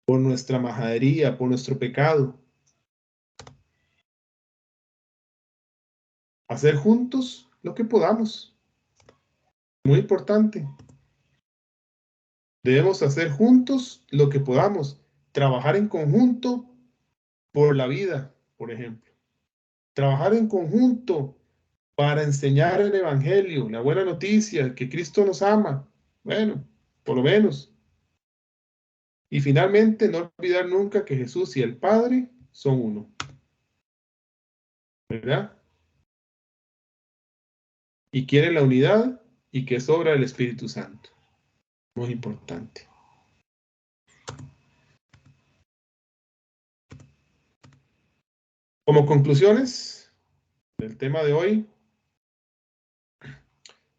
por nuestra majadería, por nuestro pecado. Hacer juntos lo que podamos. Muy importante. Debemos hacer juntos lo que podamos. Trabajar en conjunto por la vida, por ejemplo. Trabajar en conjunto para enseñar el Evangelio, la buena noticia, que Cristo nos ama. Bueno, por lo menos. Y finalmente, no olvidar nunca que Jesús y el Padre son uno. ¿Verdad? Y quieren la unidad y que es obra del Espíritu Santo. Muy importante. Como conclusiones del tema de hoy,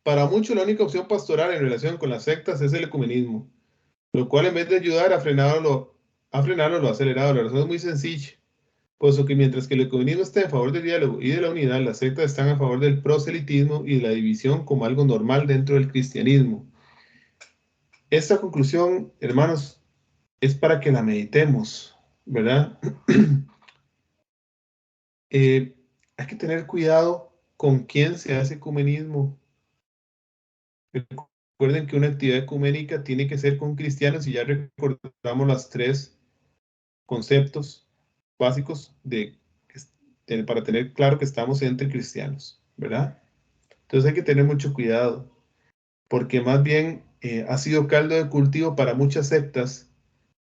para muchos la única opción pastoral en relación con las sectas es el ecumenismo, lo cual en vez de ayudar a frenarlo lo ha acelerado. La razón es muy sencilla. Puesto que mientras que el ecumenismo está en favor del diálogo y de la unidad, las sectas están a favor del proselitismo y de la división como algo normal dentro del cristianismo. Esta conclusión, hermanos, es para que la meditemos, ¿verdad? Hay que tener cuidado con quién se hace ecumenismo. Recuerden que una actividad ecuménica tiene que ser con cristianos y ya recordamos los 3 conceptos básicos para tener claro que estamos entre cristianos, ¿verdad? Entonces hay que tener mucho cuidado, porque más bien ha sido caldo de cultivo para muchas sectas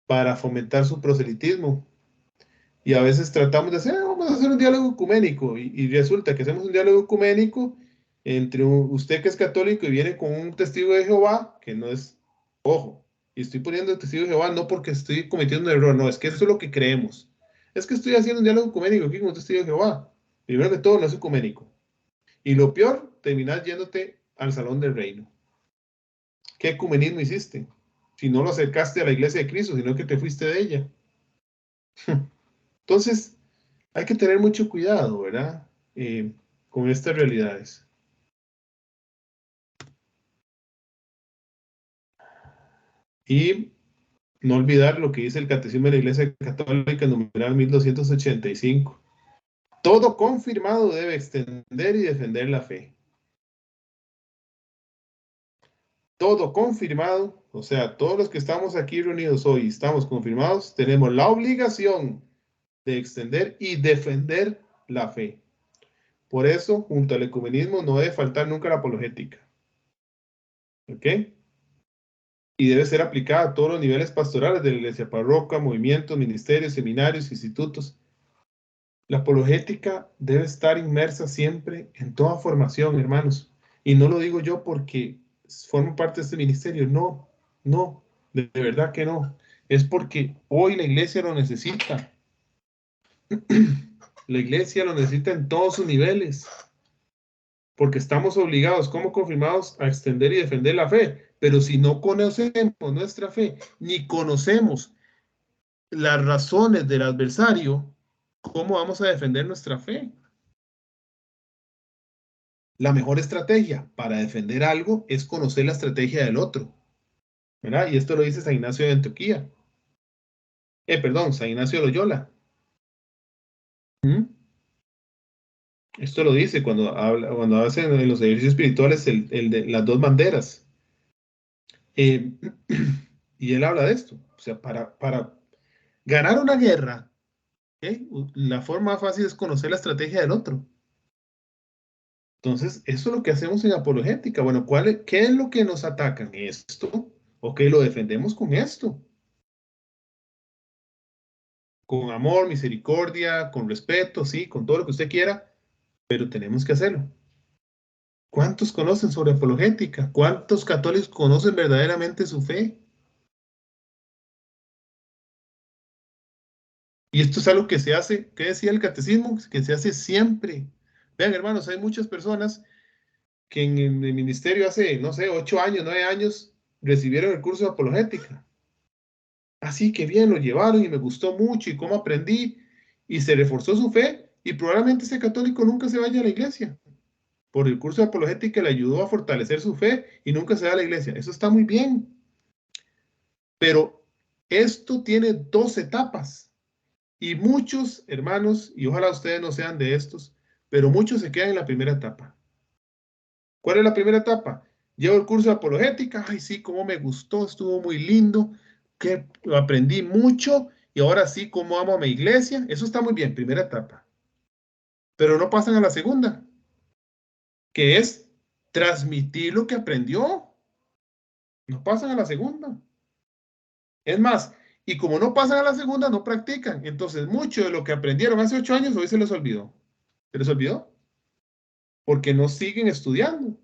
para fomentar su proselitismo. Y a veces tratamos de hacer, vamos a hacer un diálogo ecuménico, y resulta que hacemos un diálogo ecuménico entre usted que es católico y viene con un testigo de Jehová, que no es, ojo, y estoy poniendo testigo de Jehová no porque estoy cometiendo un error, no, es que eso es lo que creemos. Es que estoy haciendo un diálogo ecuménico aquí con un testigo de Jehová. Primero que todo, no es ecuménico. Y lo peor, terminas yéndote al salón del reino. ¿Qué ecumenismo hiciste? Si no lo acercaste a la iglesia de Cristo, sino que te fuiste de ella. Entonces, hay que tener mucho cuidado, ¿verdad? Con estas realidades. Y no olvidar lo que dice el Catecismo de la Iglesia Católica, numeral 1285. Todo confirmado debe extender y defender la fe. Todo confirmado, o sea, todos los que estamos aquí reunidos hoy, estamos confirmados, tenemos la obligación de extender y defender la fe. Por eso, junto al ecumenismo, no debe faltar nunca la apologética. ¿Ok? Y debe ser aplicada a todos los niveles pastorales de la iglesia, parroquia, movimientos, ministerios, seminarios, institutos. La apologética debe estar inmersa siempre en toda formación, hermanos. Y no lo digo yo porque formo parte de este ministerio, no, no, de verdad que no. Es porque hoy la iglesia lo necesita. La iglesia lo necesita en todos sus niveles, porque estamos obligados como confirmados a extender y defender la fe. Pero si no conocemos nuestra fe, ni conocemos las razones del adversario, ¿cómo vamos a defender nuestra fe? La mejor estrategia para defender algo es conocer la estrategia del otro, ¿verdad? Y esto lo dice San Ignacio de Antioquía. Perdón, San Ignacio de Loyola. Esto lo dice cuando hacen en los ejercicios espirituales el de las 2 banderas. Y él habla de esto. O sea, para ganar una guerra, la forma más fácil es conocer la estrategia del otro. Entonces, eso es lo que hacemos en apologética. Bueno, ¿qué es lo que nos atacan? Esto. Ok, lo defendemos con esto. Con amor, misericordia, con respeto, sí, con todo lo que usted quiera, pero tenemos que hacerlo. ¿Cuántos conocen sobre apologética? ¿Cuántos católicos conocen verdaderamente su fe? Y esto es algo que se hace, ¿qué decía el catecismo? Que se hace siempre. Vean, hermanos, hay muchas personas que en el ministerio hace, no sé, 8 años, 9 años, recibieron el curso de apologética. Así que bien, lo llevaron y me gustó mucho y cómo aprendí y se reforzó su fe y probablemente ese católico nunca se vaya a la iglesia. Por el curso de apologética le ayudó a fortalecer su fe y nunca se va a la iglesia. Eso está muy bien. Pero esto tiene 2 etapas. Y muchos hermanos, y ojalá ustedes no sean de estos, pero muchos se quedan en la primera etapa. ¿Cuál es la primera etapa? Llevo el curso de apologética, ay sí, cómo me gustó, estuvo muy lindo, que aprendí mucho y ahora sí, cómo amo a mi iglesia. Eso está muy bien, primera etapa. Pero no pasan a la segunda, que es transmitir lo que aprendió. No pasan a la segunda. Es más, y como no pasan a la segunda, no practican. Entonces, mucho de lo que aprendieron hace 8 años hoy se les olvidó. ¿Se les olvidó? Porque no siguen estudiando.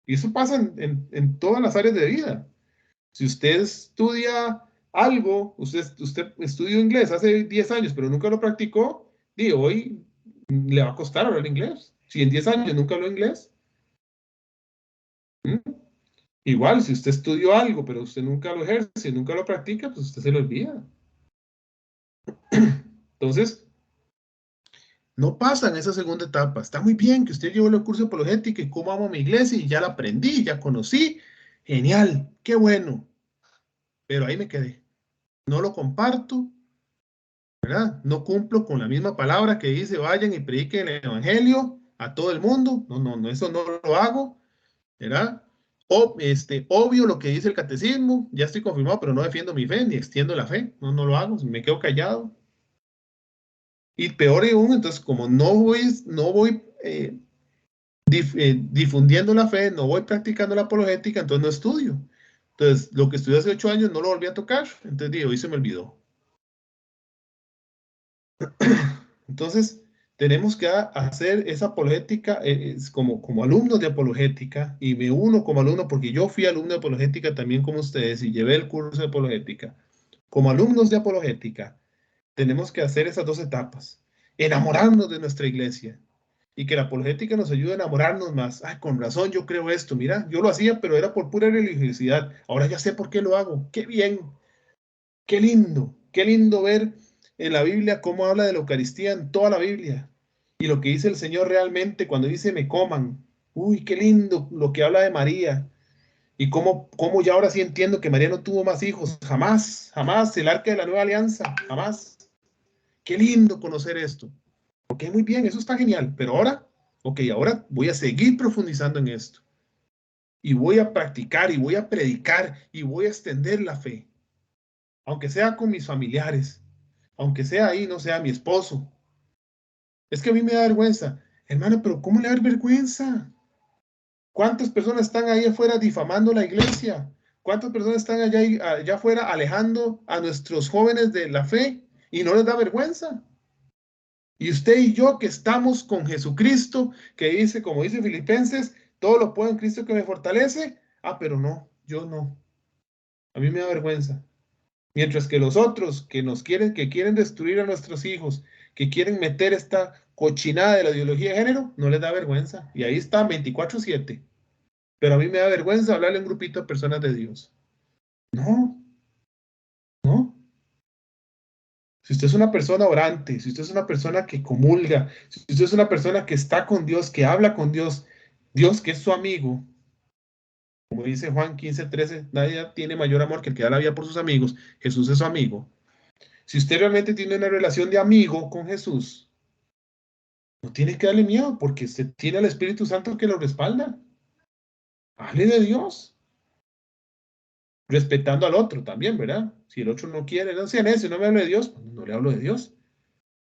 Y eso pasa en todas las áreas de vida. Si usted estudia algo, usted estudió inglés hace 10 años, pero nunca lo practicó, y hoy le va a costar hablar inglés. Si en 10 años nunca habló inglés. Igual, si usted estudió algo, pero usted nunca lo ejerce, nunca lo practica, pues usted se lo olvida. Entonces, No pasan esa segunda etapa. Está muy bien que usted llevó el curso de apologética y cómo amo mi iglesia y ya la aprendí, ya conocí. Genial, qué bueno. Pero ahí me quedé. No lo comparto, ¿verdad? No cumplo con la misma palabra que dice vayan y prediquen el evangelio a todo el mundo. No, eso no lo hago, ¿verdad? Obvio lo que dice el catecismo, ya estoy confirmado, pero no defiendo mi fe ni extiendo la fe. No lo hago, me quedo callado. Y peor aún, entonces, como no voy difundiendo la fe, no voy practicando la apologética, entonces no estudio. Entonces, lo que estudié hace 8 años no lo volví a tocar, entonces digo, hoy se me olvidó. Entonces, tenemos que hacer esa apologética como alumnos de apologética, y me uno como alumno porque yo fui alumno de apologética también como ustedes y llevé el curso de apologética. Como alumnos de apologética, tenemos que hacer esas 2 etapas. Enamorarnos de nuestra iglesia y que la apologética nos ayude a enamorarnos más. Ay, con razón yo creo esto. Mira, yo lo hacía, pero era por pura religiosidad. Ahora ya sé por qué lo hago. Qué bien, qué lindo ver en la Biblia cómo habla de la Eucaristía en toda la Biblia y lo que dice el Señor realmente cuando dice me coman. Uy, qué lindo lo que habla de María y cómo ya ahora sí entiendo que María no tuvo más hijos. Jamás, jamás, el arca de la nueva alianza, jamás. Qué lindo conocer esto. Ok, muy bien, eso está genial, pero ahora voy a seguir profundizando en esto y voy a practicar y voy a predicar y voy a extender la fe, aunque sea con mis familiares, aunque sea ahí, no sea mi esposo. Es que a mí me da vergüenza, hermano, pero ¿cómo le da vergüenza? ¿Cuántas personas están ahí afuera difamando la iglesia? ¿Cuántas personas están allá afuera alejando a nuestros jóvenes de la fe y no les da vergüenza? Y usted y yo que estamos con Jesucristo, que dice, como dice Filipenses, todo lo puedo en Cristo que me fortalece. Ah, pero no, yo no. A mí me da vergüenza. Mientras que los otros que quieren destruir a nuestros hijos, que quieren meter esta cochinada de la ideología de género, no les da vergüenza. Y ahí están 24/7. Pero a mí me da vergüenza hablarle a un grupito de personas de Dios. No, no. Si usted es una persona orante, si usted es una persona que comulga, si usted es una persona que está con Dios, que habla con Dios, Dios que es su amigo, como dice Juan 15:13, nadie tiene mayor amor que el que da la vida por sus amigos, Jesús es su amigo. Si usted realmente tiene una relación de amigo con Jesús, no tiene que darle miedo porque usted tiene al Espíritu Santo que lo respalda. Hable de Dios, respetando al otro también, ¿verdad? Si el otro no quiere, no sea necio, no me hable de Dios, pues no le hablo de Dios.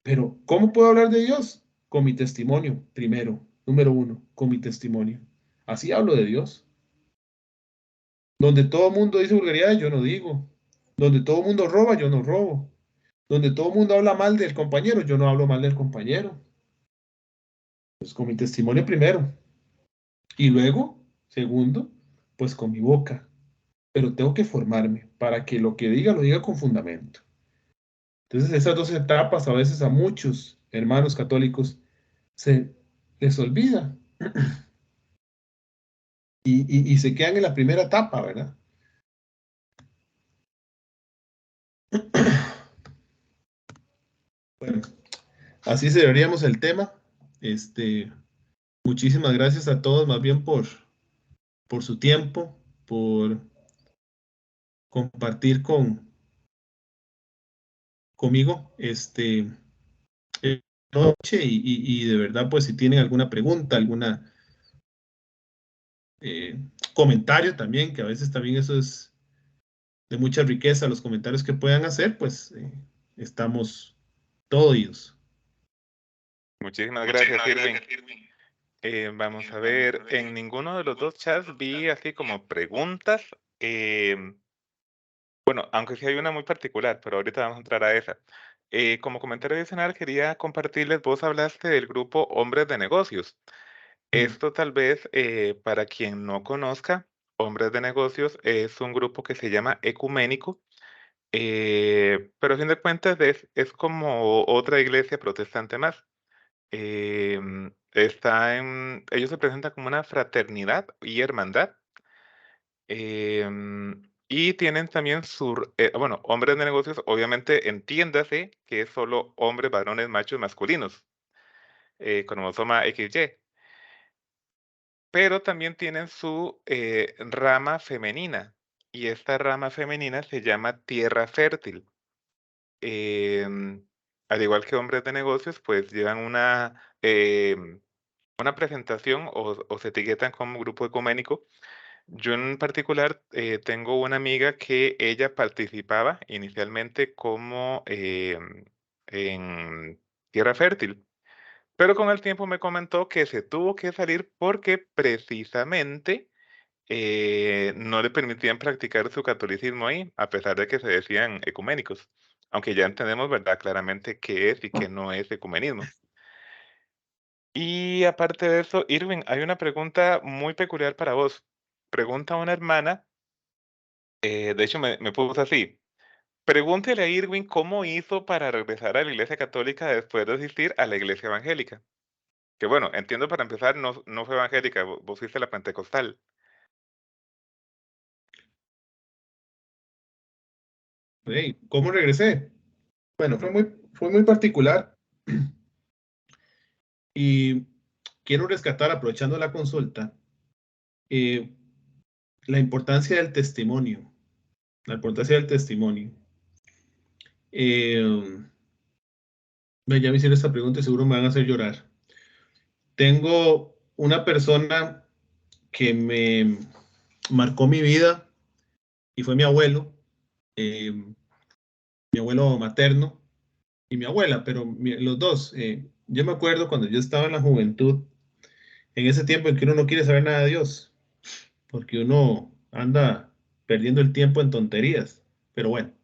Pero, ¿cómo puedo hablar de Dios? Con mi testimonio, primero, número 1, con mi testimonio. Así hablo de Dios. Donde todo el mundo dice vulgaridades, yo no digo. Donde todo el mundo roba, yo no robo. Donde todo el mundo habla mal del compañero, yo no hablo mal del compañero. Pues con mi testimonio primero. Y luego, segundo, pues con mi boca. Pero tengo que formarme para que lo que diga lo diga con fundamento. Entonces, esas 2 etapas a veces a muchos hermanos católicos se les olvida y se quedan en la primera etapa, ¿verdad? Bueno, así cerraríamos el tema. Muchísimas gracias a todos más bien por su tiempo, por compartir conmigo noche y de verdad, pues si tienen alguna pregunta, alguna comentario también, que a veces también eso es de mucha riqueza, los comentarios que puedan hacer, pues estamos todos oídos. Muchísimas gracias, Irving. Vamos a ver, en ninguno de los 2 chats vi así como preguntas. Bueno, aunque sí hay una muy particular, pero ahorita vamos a entrar a esa. Como comentario adicional, quería compartirles, vos hablaste del grupo Hombres de Negocios. Esto tal vez, para quien no conozca, Hombres de Negocios es un grupo que se llama ecuménico, pero a fin de cuentas es como otra iglesia protestante más. Ellos se presentan como una fraternidad y hermandad. Y tienen también bueno, hombres de negocios, obviamente entiéndase que es solo hombres, varones, machos, masculinos. cromosoma XY. Pero también tienen su rama femenina, y esta rama femenina se llama tierra fértil. Al igual que hombres de negocios, pues llevan una presentación o se etiquetan como grupo ecuménico. Yo en particular tengo una amiga que ella participaba inicialmente como en tierra fértil, pero con el tiempo me comentó que se tuvo que salir porque precisamente no le permitían practicar su catolicismo ahí, a pesar de que se decían ecuménicos, aunque ya entendemos, ¿verdad?, claramente qué es y qué no es ecumenismo. Y aparte de eso, Irving, hay una pregunta muy peculiar para vos. Pregunta una hermana, de hecho me puso así: pregúntele a Irving cómo hizo para regresar a la iglesia católica después de asistir a la iglesia evangélica. Que bueno, entiendo, para empezar, no fue evangélica, vos fuiste la pentecostal. Hey, ¿cómo regresé? Bueno, fue muy particular y quiero rescatar, aprovechando la consulta, eh, la importancia del testimonio. La importancia del testimonio. Ya me hicieron esta pregunta y seguro me van a hacer llorar. Tengo una persona que me marcó mi vida y fue eh, mi abuelo materno y mi abuela, pero los dos. Yo me acuerdo cuando yo estaba en la juventud, en ese tiempo en que uno no quiere saber nada de Dios, porque uno anda perdiendo el tiempo en tonterías. Pero bueno,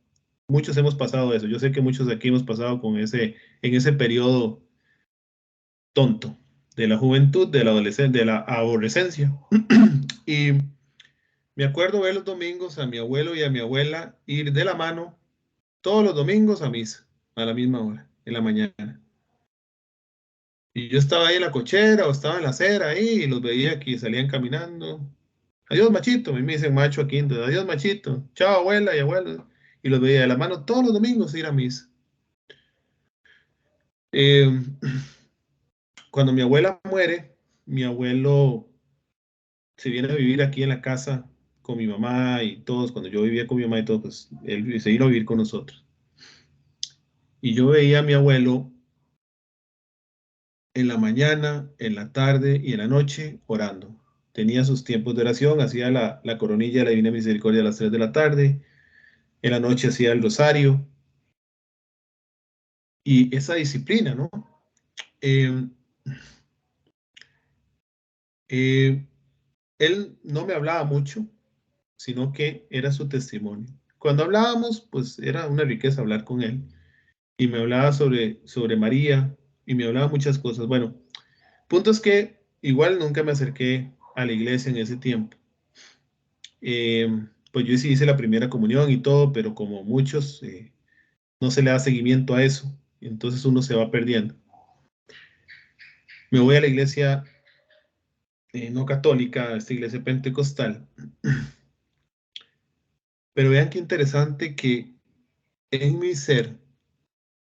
muchos hemos pasado eso. Yo sé que muchos de aquí hemos pasado en ese periodo tonto de la juventud, de la adolescencia, de la adolescencia. Y me acuerdo ver los domingos a mi abuelo y a mi abuela ir de la mano todos los domingos a misa, a la misma hora, en la mañana. Y yo estaba ahí en la cochera o estaba en la acera ahí y los veía que salían caminando. Adiós, machito, me dicen macho aquí, entonces, adiós, machito, chao, abuela y abuelo. Y los veía de la mano todos los domingos ir a misa. Eh, Cuando mi abuela muere, mi abuelo se viene a vivir aquí en la casa con mi mamá y todos. Cuando yo vivía con mi mamá y todos, pues él se vino a vivir con nosotros. Y yo veía a mi abuelo en la mañana, en la tarde y en la noche orando. Tenía sus tiempos de oración, hacía la coronilla de la Divina Misericordia a las 3 de la tarde, en la noche hacía el rosario. Y esa disciplina, ¿no? Eh, eh, Él no me hablaba mucho, sino que era su testimonio. Cuando hablábamos, pues era una riqueza hablar con él. Y me hablaba sobre María y me hablaba muchas cosas. Bueno, punto es que igual nunca me acerqué a la iglesia en ese tiempo. Pues yo sí hice la primera comunión y todo, pero como muchos, no se le da seguimiento a eso. Entonces uno se va perdiendo. Me voy a la iglesia no católica, a esta iglesia pentecostal. Pero vean qué interesante que en mi ser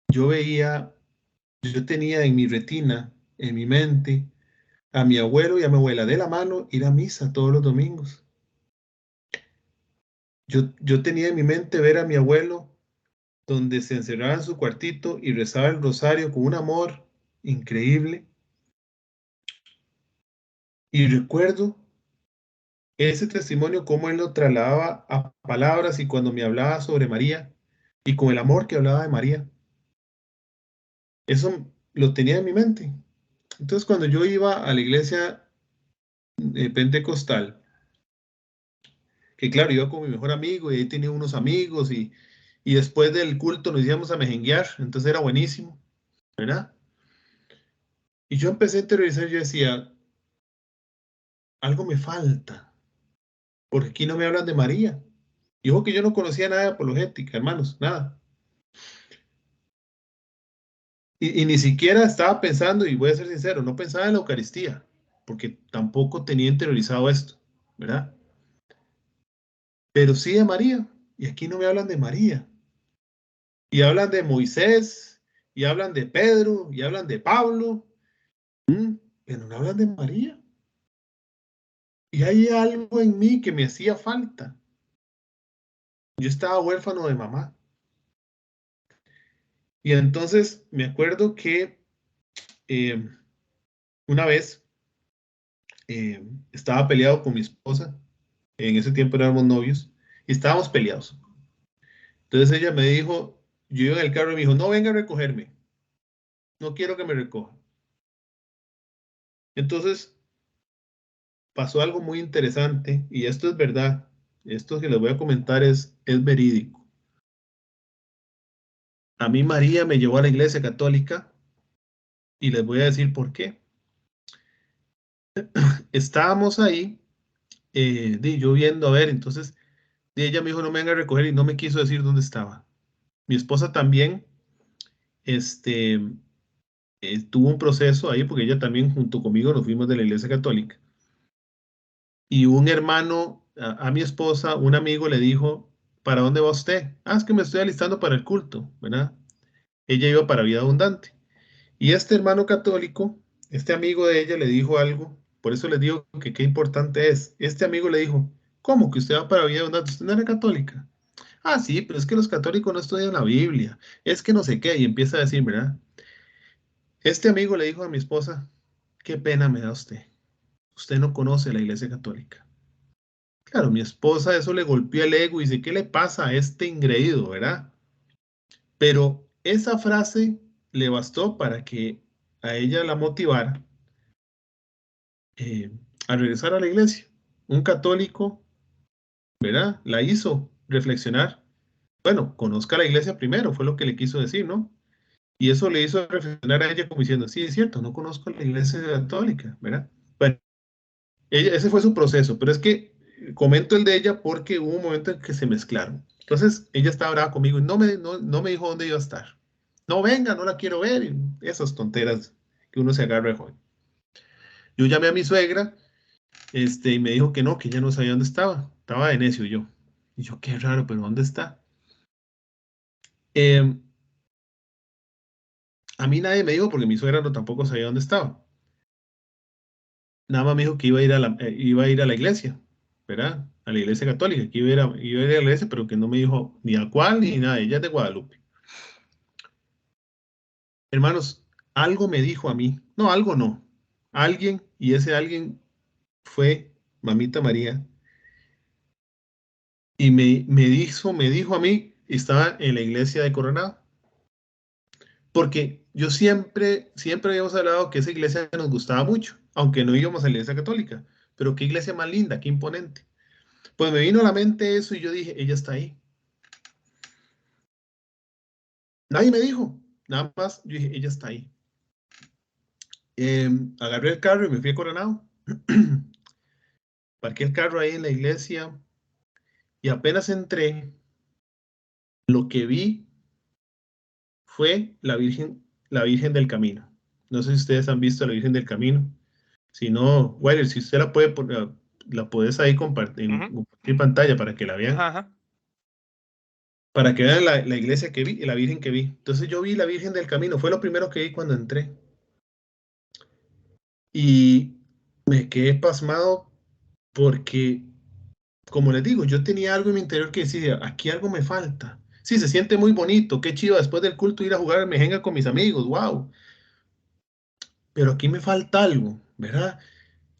yo veía, yo tenía en mi retina, en mi mente, a mi abuelo y a mi abuela de la mano ir a misa todos los domingos. Yo tenía en mi mente ver a mi abuelo donde se encerraba en su cuartito y rezaba el rosario con un amor increíble. Y recuerdo ese testimonio, cómo él lo trasladaba a palabras y cuando me hablaba sobre María y con el amor que hablaba de María. Eso lo tenía en mi mente. Entonces, cuando yo iba a la iglesia pentecostal, que claro, iba con mi mejor amigo y ahí tenía unos amigos y después del culto nos íbamos a mejenguear, entonces era buenísimo, ¿verdad? Y yo empecé a interiorizar, yo decía, algo me falta, porque aquí no me hablan de María. Y ojo que yo no conocía nada de apologética, hermanos, nada. Y ni siquiera estaba pensando, y voy a ser sincero, no pensaba en la Eucaristía, porque tampoco tenía interiorizado esto, ¿verdad? Pero sí de María, y aquí no me hablan de María. Y hablan de Moisés, y hablan de Pedro, y hablan de Pablo, pero no hablan de María. Y hay algo en mí que me hacía falta. Yo estaba huérfano de mamá. Y entonces me acuerdo que una vez estaba peleado con mi esposa. En ese tiempo éramos novios. Y estábamos peleados. Entonces ella me dijo, yo iba en el carro y me dijo, no venga a recogerme. No quiero que me recoja. Entonces pasó algo muy interesante. Y esto es verdad. Esto que les voy a comentar es verídico. A mí María me llevó a la iglesia católica y les voy a decir por qué. Estábamos ahí, yo viendo, a ver, entonces ella me dijo no me venga a recoger y no me quiso decir dónde estaba. Mi esposa también tuvo un proceso ahí porque ella también junto conmigo nos fuimos de la iglesia católica. Y un hermano a mi esposa, un amigo le dijo, ¿para dónde va usted? Ah, es que me estoy alistando para el culto, ¿verdad? Ella iba para Vida Abundante. Y este hermano católico, este amigo de ella le dijo algo, por eso les digo que qué importante es. Este amigo le dijo, ¿cómo que usted va para Vida Abundante? ¿Usted no era católica? Ah, sí, pero es que los católicos no estudian la Biblia, es que no sé qué, y empieza a decir, ¿verdad? Este amigo le dijo a mi esposa, qué pena me da usted, usted no conoce la Iglesia Católica. Claro, mi esposa eso le golpeó el ego y dice, ¿qué le pasa a este ingreído, verdad? Pero esa frase le bastó para que a ella la motivara a regresar a la iglesia. Un católico, ¿verdad? La hizo reflexionar. Bueno, conozca la iglesia primero, fue lo que le quiso decir, ¿no? Y eso le hizo reflexionar a ella como diciendo, sí, es cierto, no conozco la iglesia católica, ¿verdad? Bueno, ese fue su proceso, pero es que comento el de ella porque hubo un momento en que se mezclaron. Entonces, ella estaba brava conmigo y no me dijo dónde iba a estar. No venga, no la quiero ver, y esas tonteras que uno se agarra de joven. Yo llamé a mi suegra. Y me dijo que no, que ya no sabía dónde estaba. Estaba de necio yo. Y yo, qué raro, pero ¿dónde está? Eh, a mí nadie me dijo porque mi suegra no tampoco sabía dónde estaba. Nada más me dijo que iba a ir a la iglesia, ¿verdad? A la iglesia católica, que iba a ir a la iglesia, pero que no me dijo ni a cuál ni nada. Ella es de Guadalupe. Hermanos, algo me dijo a mí. No, algo no. Alguien, y ese alguien fue Mamita María. Y me dijo a mí, estaba en la iglesia de Coronado. Porque yo siempre habíamos hablado que esa iglesia nos gustaba mucho, aunque no íbamos a la iglesia católica. Pero qué iglesia más linda, qué imponente. Pues me vino a la mente eso y yo dije, ella está ahí. Nadie me dijo, nada más, yo dije, ella está ahí. Agarré el carro y me fui a Coronado. Parqué el carro ahí en la iglesia y apenas entré, lo que vi fue la Virgen del Camino. No sé si ustedes han visto a la Virgen del Camino. Si no, bueno, si usted la puede poner, la puedes ahí compartir en pantalla para que la vean. Ajá. Para que vean la iglesia que vi y la Virgen que vi. Entonces yo vi la Virgen del Camino, fue lo primero que vi cuando entré. Y me quedé pasmado porque, como les digo, yo tenía algo en mi interior que decía, aquí algo me falta. Sí, se siente muy bonito, qué chido después del culto ir a jugar al mejenga con mis amigos, wow. Pero aquí me falta algo, ¿verdad?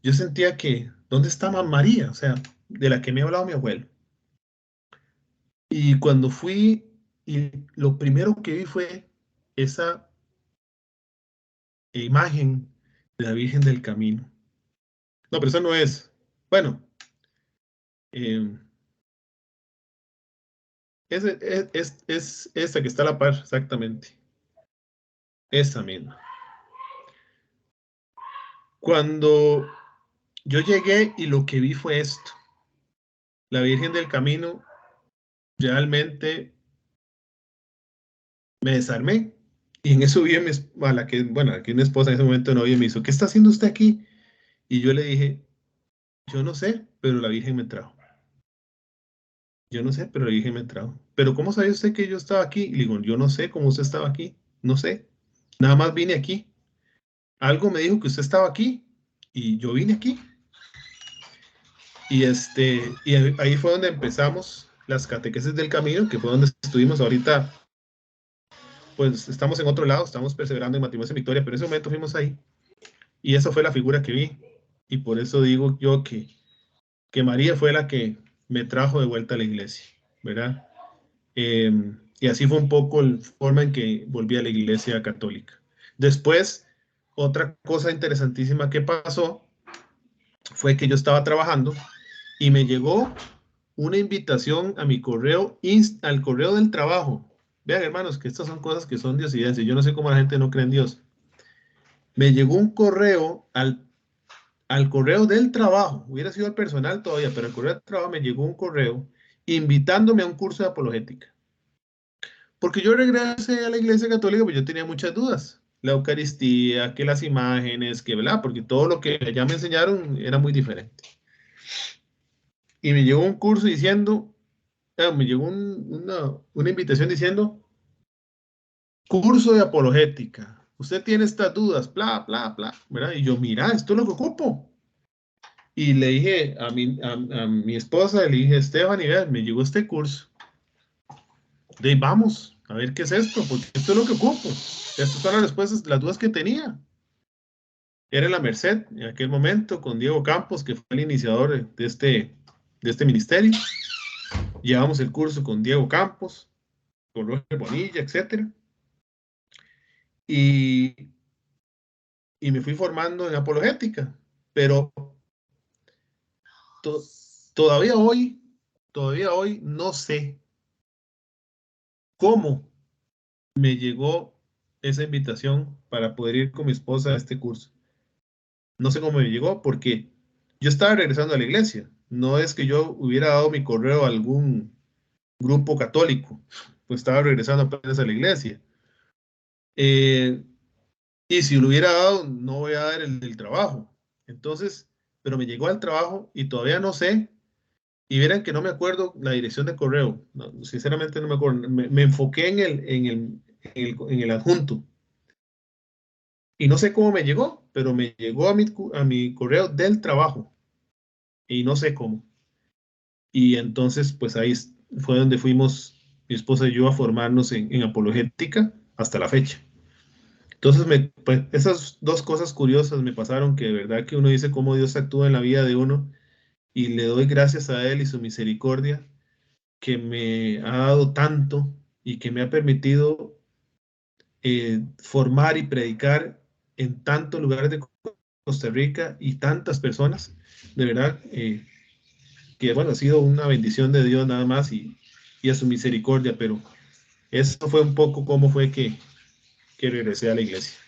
Yo sentía que, ¿dónde está María? O sea, de la que me ha hablado mi abuelo. Y cuando fui, y lo primero que vi fue esa imagen de la Virgen del Camino. No, pero esa no es. Bueno, eh, es esta que está a la par, exactamente. Esa misma. Cuando yo llegué y lo que vi fue esto. La Virgen del Camino, realmente me desarmé. Y en eso vi a la que, bueno, aquí mi esposa en ese momento no vi, me hizo, ¿qué está haciendo usted aquí? Y yo le dije, yo no sé, pero la Virgen me trajo. Yo no sé, pero la Virgen me trajo. Pero ¿cómo sabía usted que yo estaba aquí? Y le digo, yo no sé cómo usted estaba aquí. No sé. Nada más vine aquí. algo me dijo que usted estaba aquí y yo vine aquí. Y ahí fue donde empezamos las catequesis del camino, que fue donde estuvimos ahorita. Pues estamos en otro lado, estamos perseverando en Matrimonios en Victoria, pero en ese momento fuimos ahí. Y esa fue la figura que vi. Y por eso digo yo que María fue la que me trajo de vuelta a la iglesia, ¿verdad? Y así fue un poco la forma en que volví a la iglesia católica. Después, otra cosa interesantísima que pasó fue que yo estaba trabajando y me llegó una invitación a mi correo, al correo del trabajo. Vean, hermanos, que estas son cosas que son diosidencias. Yo no sé cómo la gente no cree en Dios. Me llegó un correo al correo del trabajo. Hubiera sido al personal todavía, pero al correo del trabajo me llegó un correo invitándome a un curso de apologética. Porque yo regresé a la iglesia católica, pues yo tenía muchas dudas. La Eucaristía, que las imágenes, que, ¿verdad? Porque todo lo que allá me enseñaron era muy diferente. Y me llegó un curso diciendo, me llegó una invitación diciendo, curso de apologética. Usted tiene estas dudas, bla, bla, bla, ¿verdad? Y yo, mira, esto es lo que ocupo. Y le dije a mi esposa, le dije, Stephanie, vea, me llegó este curso. De ahí vamos, a ver qué es esto, porque esto es lo que ocupo. Estas son las respuestas, las dudas que tenía. Era en la Merced, en aquel momento, con Diego Campos, que fue el iniciador de este ministerio. Llevamos el curso con Diego Campos, con Roger Bonilla, etc. Y, y me fui formando en apologética. Pero to, todavía hoy no sé cómo me llegó esa invitación para poder ir con mi esposa a este curso. No sé cómo me llegó porque yo estaba regresando a la iglesia. No es que yo hubiera dado mi correo a algún grupo católico, pues estaba regresando apenas a la iglesia. Y si lo hubiera dado, no voy a dar el del trabajo. Entonces, pero me llegó al trabajo y todavía no sé. Y verán que no me acuerdo la dirección de correo. No, sinceramente no me acuerdo. Me enfoqué en el adjunto. Y no sé cómo me llegó, pero me llegó a mi correo del trabajo. Y no sé cómo. Y entonces, pues ahí fue donde fuimos, mi esposa y yo, a formarnos en apologética hasta la fecha. Entonces, pues, esas dos cosas curiosas me pasaron, que de verdad que uno dice cómo Dios actúa en la vida de uno, y le doy gracias a Él y su misericordia, que me ha dado tanto y que me ha permitido formar y predicar en tantos lugares de Costa Rica y tantas personas. De verdad, que bueno, ha sido una bendición de Dios nada más, y a su misericordia, pero eso fue un poco cómo fue que regresé a la iglesia.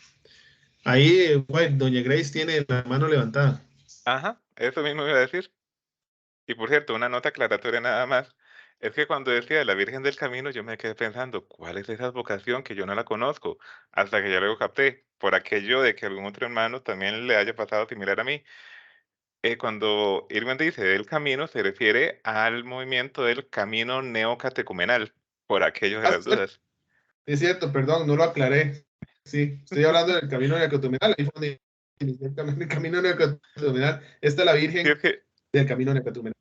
Ahí, bueno, doña Grace tiene la mano levantada. Ajá, eso mismo iba a decir. Y por cierto, una nota aclaratoria nada más. Es que cuando decía de la Virgen del Camino, yo me quedé pensando, ¿cuál es esa vocación que yo no la conozco? Hasta que ya luego capté, por aquello de que algún otro hermano también le haya pasado similar a mí. Cuando Irwin dice del camino, se refiere al movimiento del camino neocatecumenal, por aquello de las dudas. Es cierto, perdón, no lo aclaré. Sí, estoy hablando del camino neocatecumenal. Ahí fue donde inicié el camino neocatecumenal. Esta es la Sí, Virgen es que del camino neocatecumenal.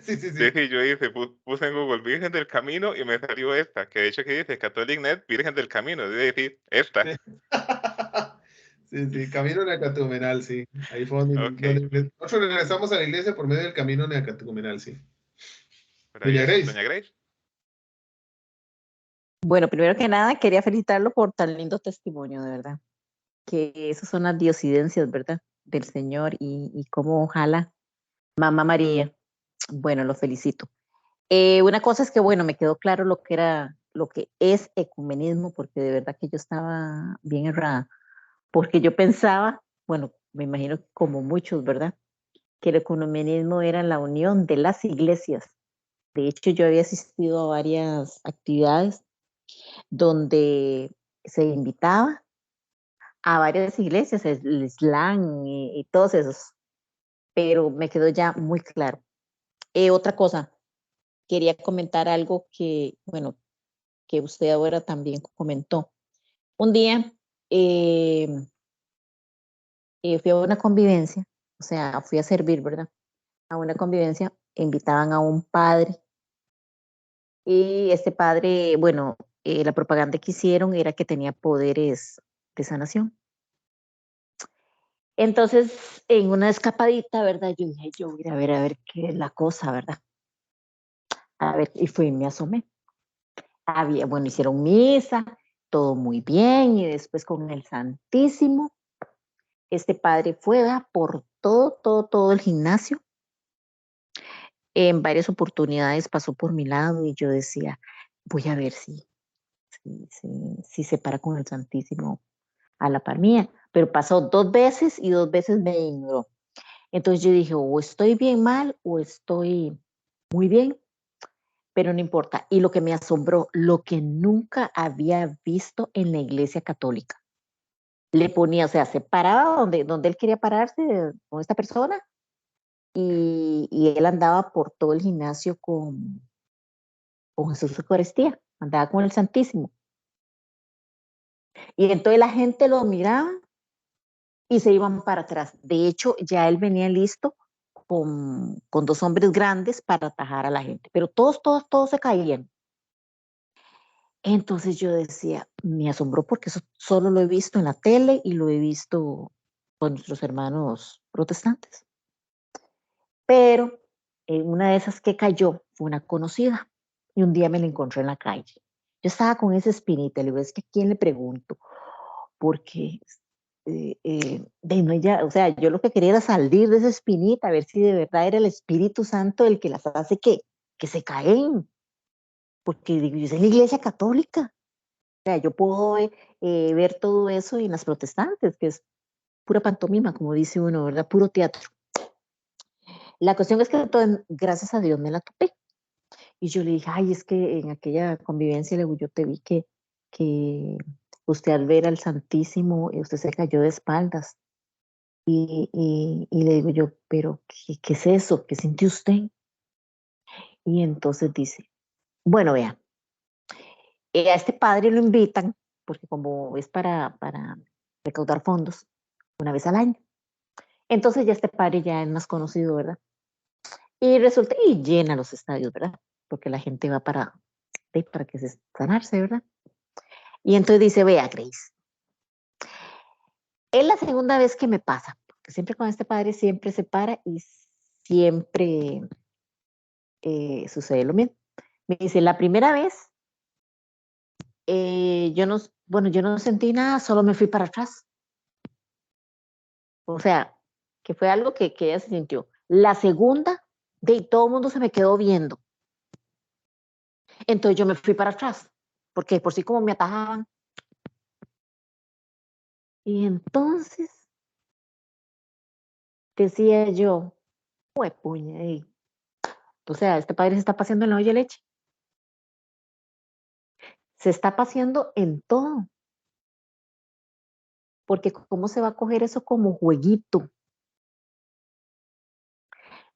Sí, sí, sí, sí. sí, yo hice, puse en Google Virgen del Camino y me salió esta, que de hecho que dice Catholic Net Virgen del Camino, debe decir esta. Sí, sí, camino neocatecumenal, sí. Ahí fue donde Ok, nosotros regresamos a la iglesia por medio del camino neocatecumenal, sí. Doña maravilloso. Grace. Doña Grace. Bueno, primero que nada, quería felicitarlo por tan lindo testimonio, de verdad. Que esas son las diosidencias, ¿verdad? Del Señor y cómo ojalá, Mamá María. Bueno, lo felicito. Una cosa es que, bueno, me quedó claro lo que era, lo que es ecumenismo, porque de verdad que yo estaba bien errada. Porque yo pensaba, bueno, me imagino que como muchos, ¿verdad? Que el ecumenismo era la unión de las iglesias. De hecho, yo había asistido a varias actividades donde se invitaba a varias iglesias, el Islam y todos esos, pero me quedó ya muy claro. Otra cosa, quería comentar algo que, bueno, que usted ahora también comentó. Un día, eh, fui a una convivencia, o sea, fui a servir, ¿verdad? A una convivencia, invitaban a un padre y este padre, bueno, la propaganda que hicieron era que tenía poderes de sanación. Entonces, en una escapadita, ¿verdad? Yo dije, yo voy a ver qué es la cosa, ¿verdad? A ver, y fui y me asomé. Bueno, hicieron misa, todo muy bien, y después con el Santísimo, este padre fue, ¿verdad? Por todo el gimnasio. En varias oportunidades pasó por mi lado y yo decía, voy a ver si se para con el Santísimo a la par mía. Pero pasó 2 veces y 2 veces me ignoró. Entonces yo dije, o estoy bien mal o estoy muy bien, pero no importa. Y lo que me asombró, lo que nunca había visto en la iglesia católica. Le ponía, o sea, se paraba donde él quería pararse con esta persona y él andaba por todo el gimnasio con Jesús Eucaristía, andaba con el Santísimo. Y entonces la gente lo miraba y se iban para atrás. De hecho, ya él venía listo con 2 hombres grandes para atajar a la gente, pero todos se caían. Entonces yo decía, me asombró porque eso solo lo he visto en la tele y lo he visto con nuestros hermanos protestantes. Pero una de esas que cayó fue una conocida y un día me la encontré en la calle. Yo estaba con esa espinita, le digo, es que ¿a quién le pregunto? Porque no, ella, o sea, yo lo que quería era salir de esa espinita, a ver si de verdad era el Espíritu Santo el que las hace que se caen. Porque digo, yo soy la iglesia católica. O sea, yo puedo ver todo eso en las protestantes, que es pura pantomima, como dice uno, ¿verdad? Puro teatro. La cuestión es que gracias a Dios me la topé. Y yo le dije, ay, es que en aquella convivencia, le digo, yo te vi que usted al ver al Santísimo, usted se cayó de espaldas. Y le digo yo, pero ¿qué es eso? ¿Qué sintió usted? Y entonces dice, bueno, vea, a este padre lo invitan, porque como es para recaudar fondos, una vez al año. Entonces ya este padre ya es más conocido, ¿verdad? Y resulta, y llena los estadios, ¿verdad? Porque la gente va para que se sanarse, ¿verdad? Y entonces dice, vea, Grace, es la segunda vez que me pasa, porque siempre con este padre siempre se para y siempre sucede lo mismo. Me dice, la primera vez, yo no sentí nada, solo me fui para atrás. O sea, que fue algo que ella se sintió. La segunda, todo el mundo se me quedó viendo. Entonces yo me fui para atrás, porque por sí como me atajaban. Y entonces decía yo, puña, o sea, este padre se está paseando en la olla de leche. Se está paseando en todo. Porque ¿cómo se va a coger eso como jueguito?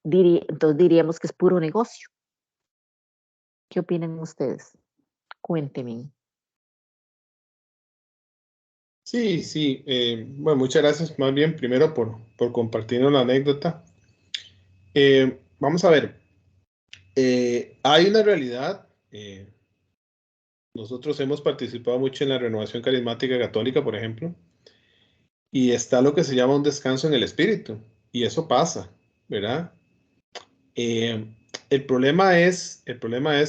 Entonces diríamos que es puro negocio. ¿Qué opinan ustedes? Cuéntenme. Sí, sí. Bueno, muchas gracias más bien primero por compartirnos la anécdota. Vamos a ver. Hay una realidad. Nosotros hemos participado mucho en la renovación carismática católica, por ejemplo, y está lo que se llama un descanso en el espíritu, y eso pasa, ¿verdad? El problema es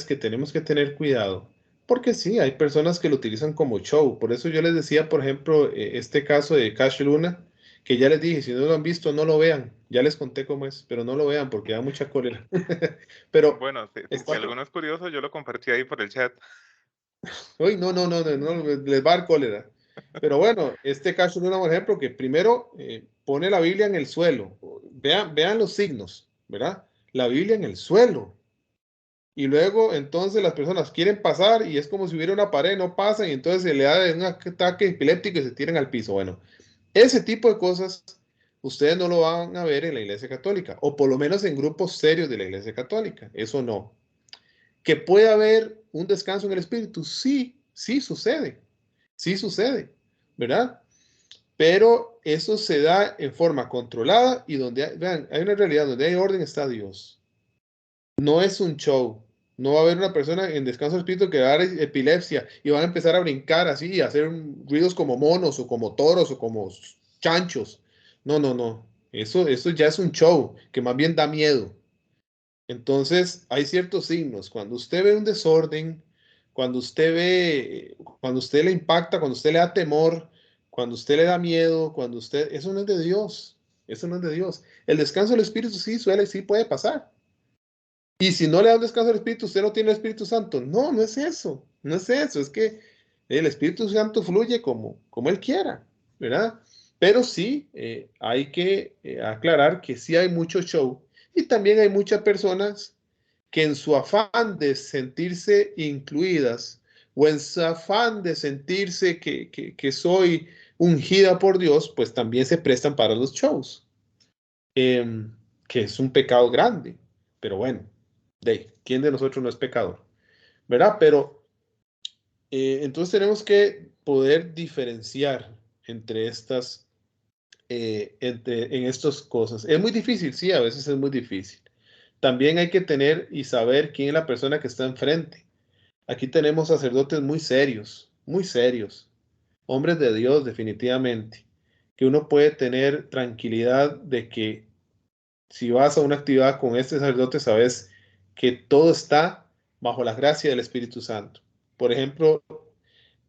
que tenemos que tener cuidado, porque sí, hay personas que lo utilizan como show. Por eso yo les decía, por ejemplo, este caso de Cash Luna, que ya les dije, si no lo han visto, no lo vean. Ya les conté cómo es, pero no lo vean porque da mucha cólera. Pero, Bueno, si está, alguno es curioso, yo lo compartí ahí por el chat. uy, no, les va a dar cólera. Pero bueno, este Cash Luna, por ejemplo, que primero pone la Biblia en el suelo. Vean los signos, ¿verdad? La Biblia en el suelo. Y luego entonces las personas quieren pasar y es como si hubiera una pared, no pasan y entonces se le da un ataque epiléptico y se tiran al piso. Bueno, ese tipo de cosas ustedes no lo van a ver en la Iglesia Católica, o por lo menos en grupos serios de la Iglesia Católica. Eso no. ¿Que puede haber un descanso en el espíritu? Sí, sí sucede, ¿verdad? pero eso se da en forma controlada y donde, vean, hay una realidad, donde hay orden está Dios. No es un show. No va a haber una persona en descanso del espíritu que va a dar epilepsia y van a empezar a brincar así y a hacer ruidos como monos o como toros o como chanchos. No, no, no. Eso ya es un show que más bien da miedo. Entonces, hay ciertos signos. Cuando usted ve un desorden, cuando usted le impacta, cuando usted le da temor, cuando usted le da miedo, eso no es de Dios. Eso no es de Dios. El descanso del Espíritu sí puede pasar. Y si no le da un descanso al Espíritu, usted no tiene el Espíritu Santo. No, no es eso. No es eso. Es que el Espíritu Santo fluye como Él quiera, ¿verdad? Pero sí, hay que aclarar que sí hay mucho show y también hay muchas personas que en su afán de sentirse incluidas o en su afán de sentirse que soy ungida por Dios, pues también se prestan para los shows, que es un pecado grande. Pero bueno, ¿quién de nosotros no es pecador? ¿Verdad? Pero entonces tenemos que poder diferenciar entre en estas cosas. Es muy difícil, sí, a veces es muy difícil. También hay que tener y saber quién es la persona que está enfrente. Aquí tenemos sacerdotes muy serios, hombres de Dios definitivamente, que uno puede tener tranquilidad de que si vas a una actividad con este sacerdote, sabes que todo está bajo la gracia del Espíritu Santo. Por ejemplo,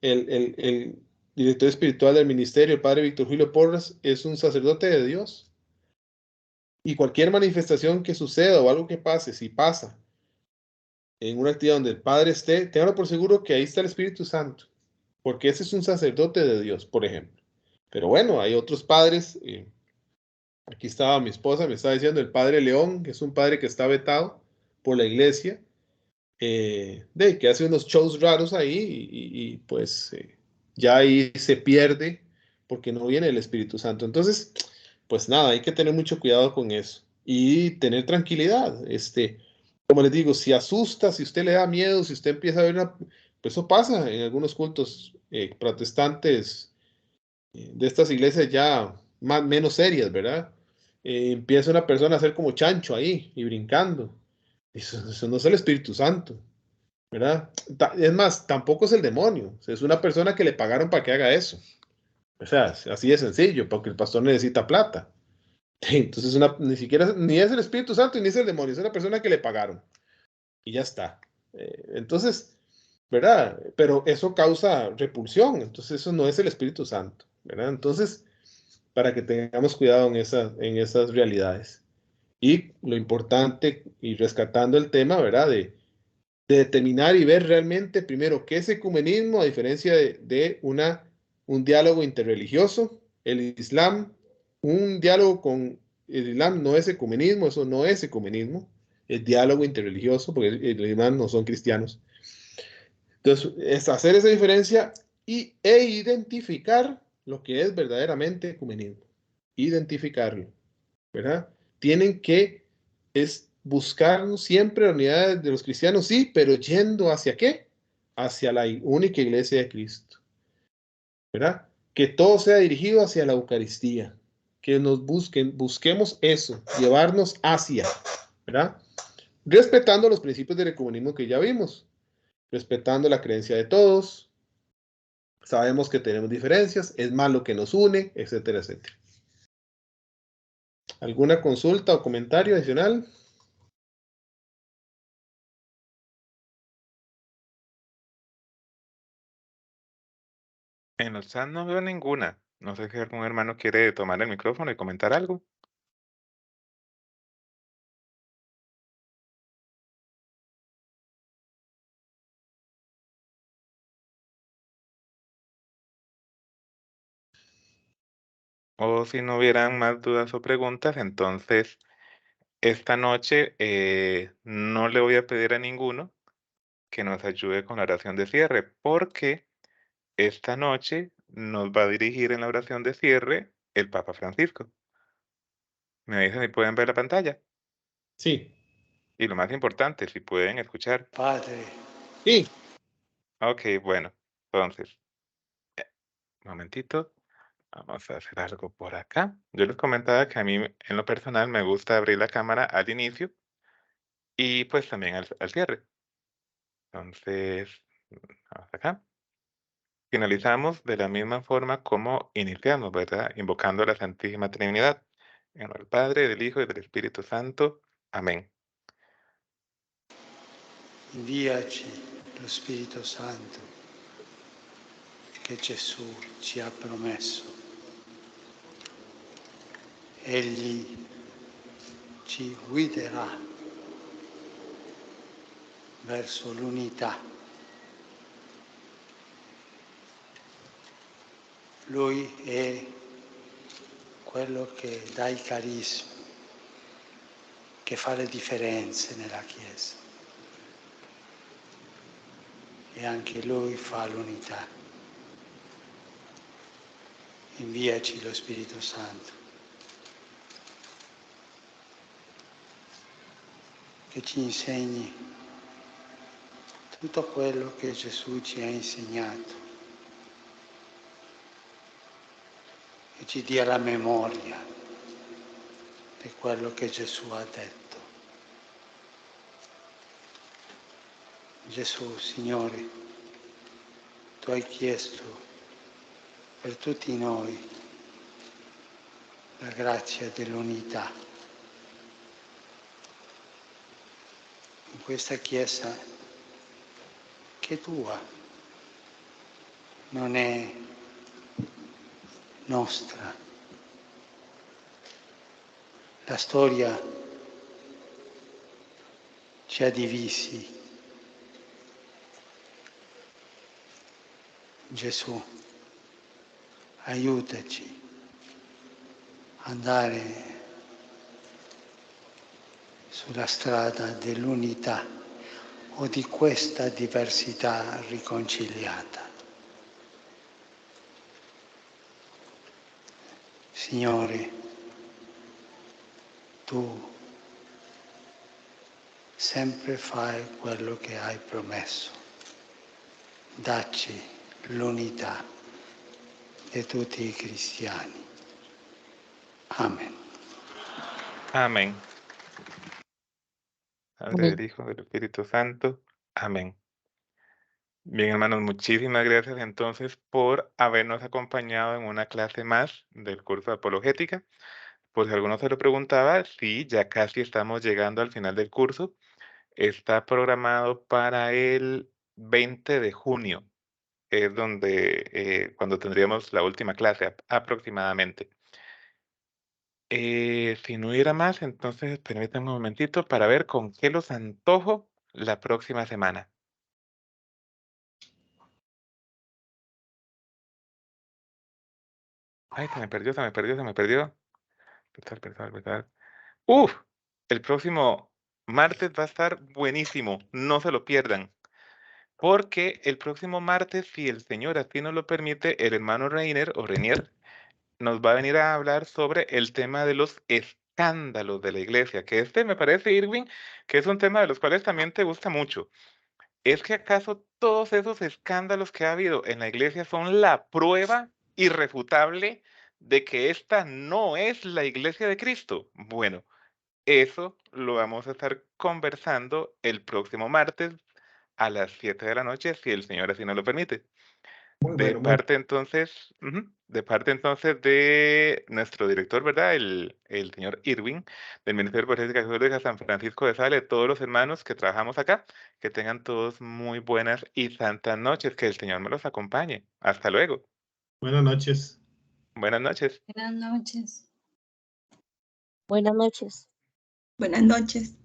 el director espiritual del ministerio, el padre Víctor Julio Porras, es un sacerdote de Dios. Y cualquier manifestación que suceda o algo que pase, si pasa en una actividad donde el padre esté, téngalo por seguro que ahí está el Espíritu Santo, porque ese es un sacerdote de Dios, por ejemplo. Pero bueno, hay otros padres. Aquí estaba mi esposa, me estaba diciendo el padre León, que es un padre que está vetado por la iglesia, que hace unos shows raros ahí pues ya ahí se pierde porque no viene el Espíritu Santo. Entonces, pues nada, hay que tener mucho cuidado con eso y tener tranquilidad. Como les digo, si asusta, si usted le da miedo, si usted empieza a ver pues eso pasa en algunos cultos protestantes de estas iglesias ya menos serias, ¿verdad? Empieza una persona a ser como chancho ahí y brincando. Eso no es el Espíritu Santo, ¿verdad? Es más, tampoco es el demonio. Es una persona que le pagaron para que haga eso. O sea, así de sencillo, porque el pastor necesita plata. Entonces, ni siquiera, ni es el Espíritu Santo ni es el demonio, es una persona que le pagaron. Y ya está. Entonces, ¿verdad? Pero eso causa repulsión. Entonces, eso no es el Espíritu Santo, ¿verdad? Entonces, para que tengamos cuidado en esas realidades. Y lo importante, y rescatando el tema, ¿verdad? De determinar y ver realmente, primero, qué es ecumenismo, a diferencia de un diálogo interreligioso. El Islam, un diálogo con el Islam no es ecumenismo, eso no es ecumenismo, es diálogo interreligioso, porque el Islam no son cristianos. Entonces, es hacer esa diferencia e identificar lo que es verdaderamente ecumenismo. Identificarlo, ¿verdad? Tienen que buscar siempre la unidad de los cristianos, sí, pero yendo hacia qué? Hacia la única iglesia de Cristo, ¿verdad? Que todo sea dirigido hacia la Eucaristía, que busquemos eso, llevarnos hacia, ¿verdad? Respetando los principios del ecumenismo que ya vimos, respetando la creencia de todos, sabemos que tenemos diferencias, es más lo que nos une, etcétera, etcétera. ¿Alguna consulta o comentario adicional? En el chat no veo ninguna. No sé si algún hermano quiere tomar el micrófono y comentar algo. O si no hubieran más dudas o preguntas, entonces esta noche no le voy a pedir a ninguno que nos ayude con la oración de cierre, porque esta noche nos va a dirigir en la oración de cierre el Papa Francisco. Me dicen si pueden ver la pantalla. Sí. Y lo más importante, si pueden escuchar. Padre. Sí. Ok, bueno, entonces, un momentito. Vamos a hacer algo por acá. Yo les comentaba que a mí, en lo personal, me gusta abrir la cámara al inicio y pues también al cierre. Entonces, vamos acá. Finalizamos de la misma forma como iniciamos, ¿verdad? Invocando a la Santísima Trinidad. En el nombre del Padre, del Hijo y del Espíritu Santo. Amén. Inviaci lo Spirito Santo che Gesù ci ha promesso. Egli ci guiderà verso l'unità. Lui è quello che dà i carismi, che fa le differenze nella Chiesa. E anche Lui fa l'unità. Inviaci lo Spirito Santo, che ci insegni tutto quello che Gesù ci ha insegnato, che ci dia la memoria di quello che Gesù ha detto. Gesù, Signore, Tu hai chiesto per tutti noi la grazia dell'unità. In questa Chiesa che è Tua, non è nostra. La storia ci ha divisi. Gesù, aiutaci ad andare sulla strada dell'unità o di questa diversità riconciliata. Signore, Tu sempre fai quello che hai promesso. Dacci l'unità di tutti i cristiani. Amen. Amén. Padre, Amén. del Hijo, del Espíritu Santo. Amén. Bien, hermanos, muchísimas gracias entonces por habernos acompañado en una clase más del curso de apologética. Por si alguno se lo preguntaba, sí, ya casi estamos llegando al final del curso. Está programado para el 20 de junio, es donde cuando tendríamos la última clase aproximadamente. Si no hubiera más, entonces permítanme un momentito para ver con qué los antojo la próxima semana. Ay, se me perdió. Pensar. ¡Uf! El próximo martes va a estar buenísimo, no se lo pierdan. Porque el próximo martes, si el Señor así nos lo permite, el hermano Reiner o Renier nos va a venir a hablar sobre el tema de los escándalos de la iglesia, que me parece, Irwin, que es un tema de los cuales también te gusta mucho. ¿Es que acaso todos esos escándalos que ha habido en la iglesia son la prueba irrefutable de que esta no es la iglesia de Cristo? Bueno, eso lo vamos a estar conversando el próximo martes a las 7 de la noche, si el Señor así nos lo permite. Muy De bueno, parte entonces, de nuestro director, ¿verdad? El señor Irwin, del Ministerio de Política Católica San Francisco de Sales, de todos los hermanos que trabajamos acá, que tengan todos muy buenas y santas noches, que el Señor me los acompañe. Hasta luego. buenas noches. Buenas noches. Buenas noches. Buenas noches. Buenas noches.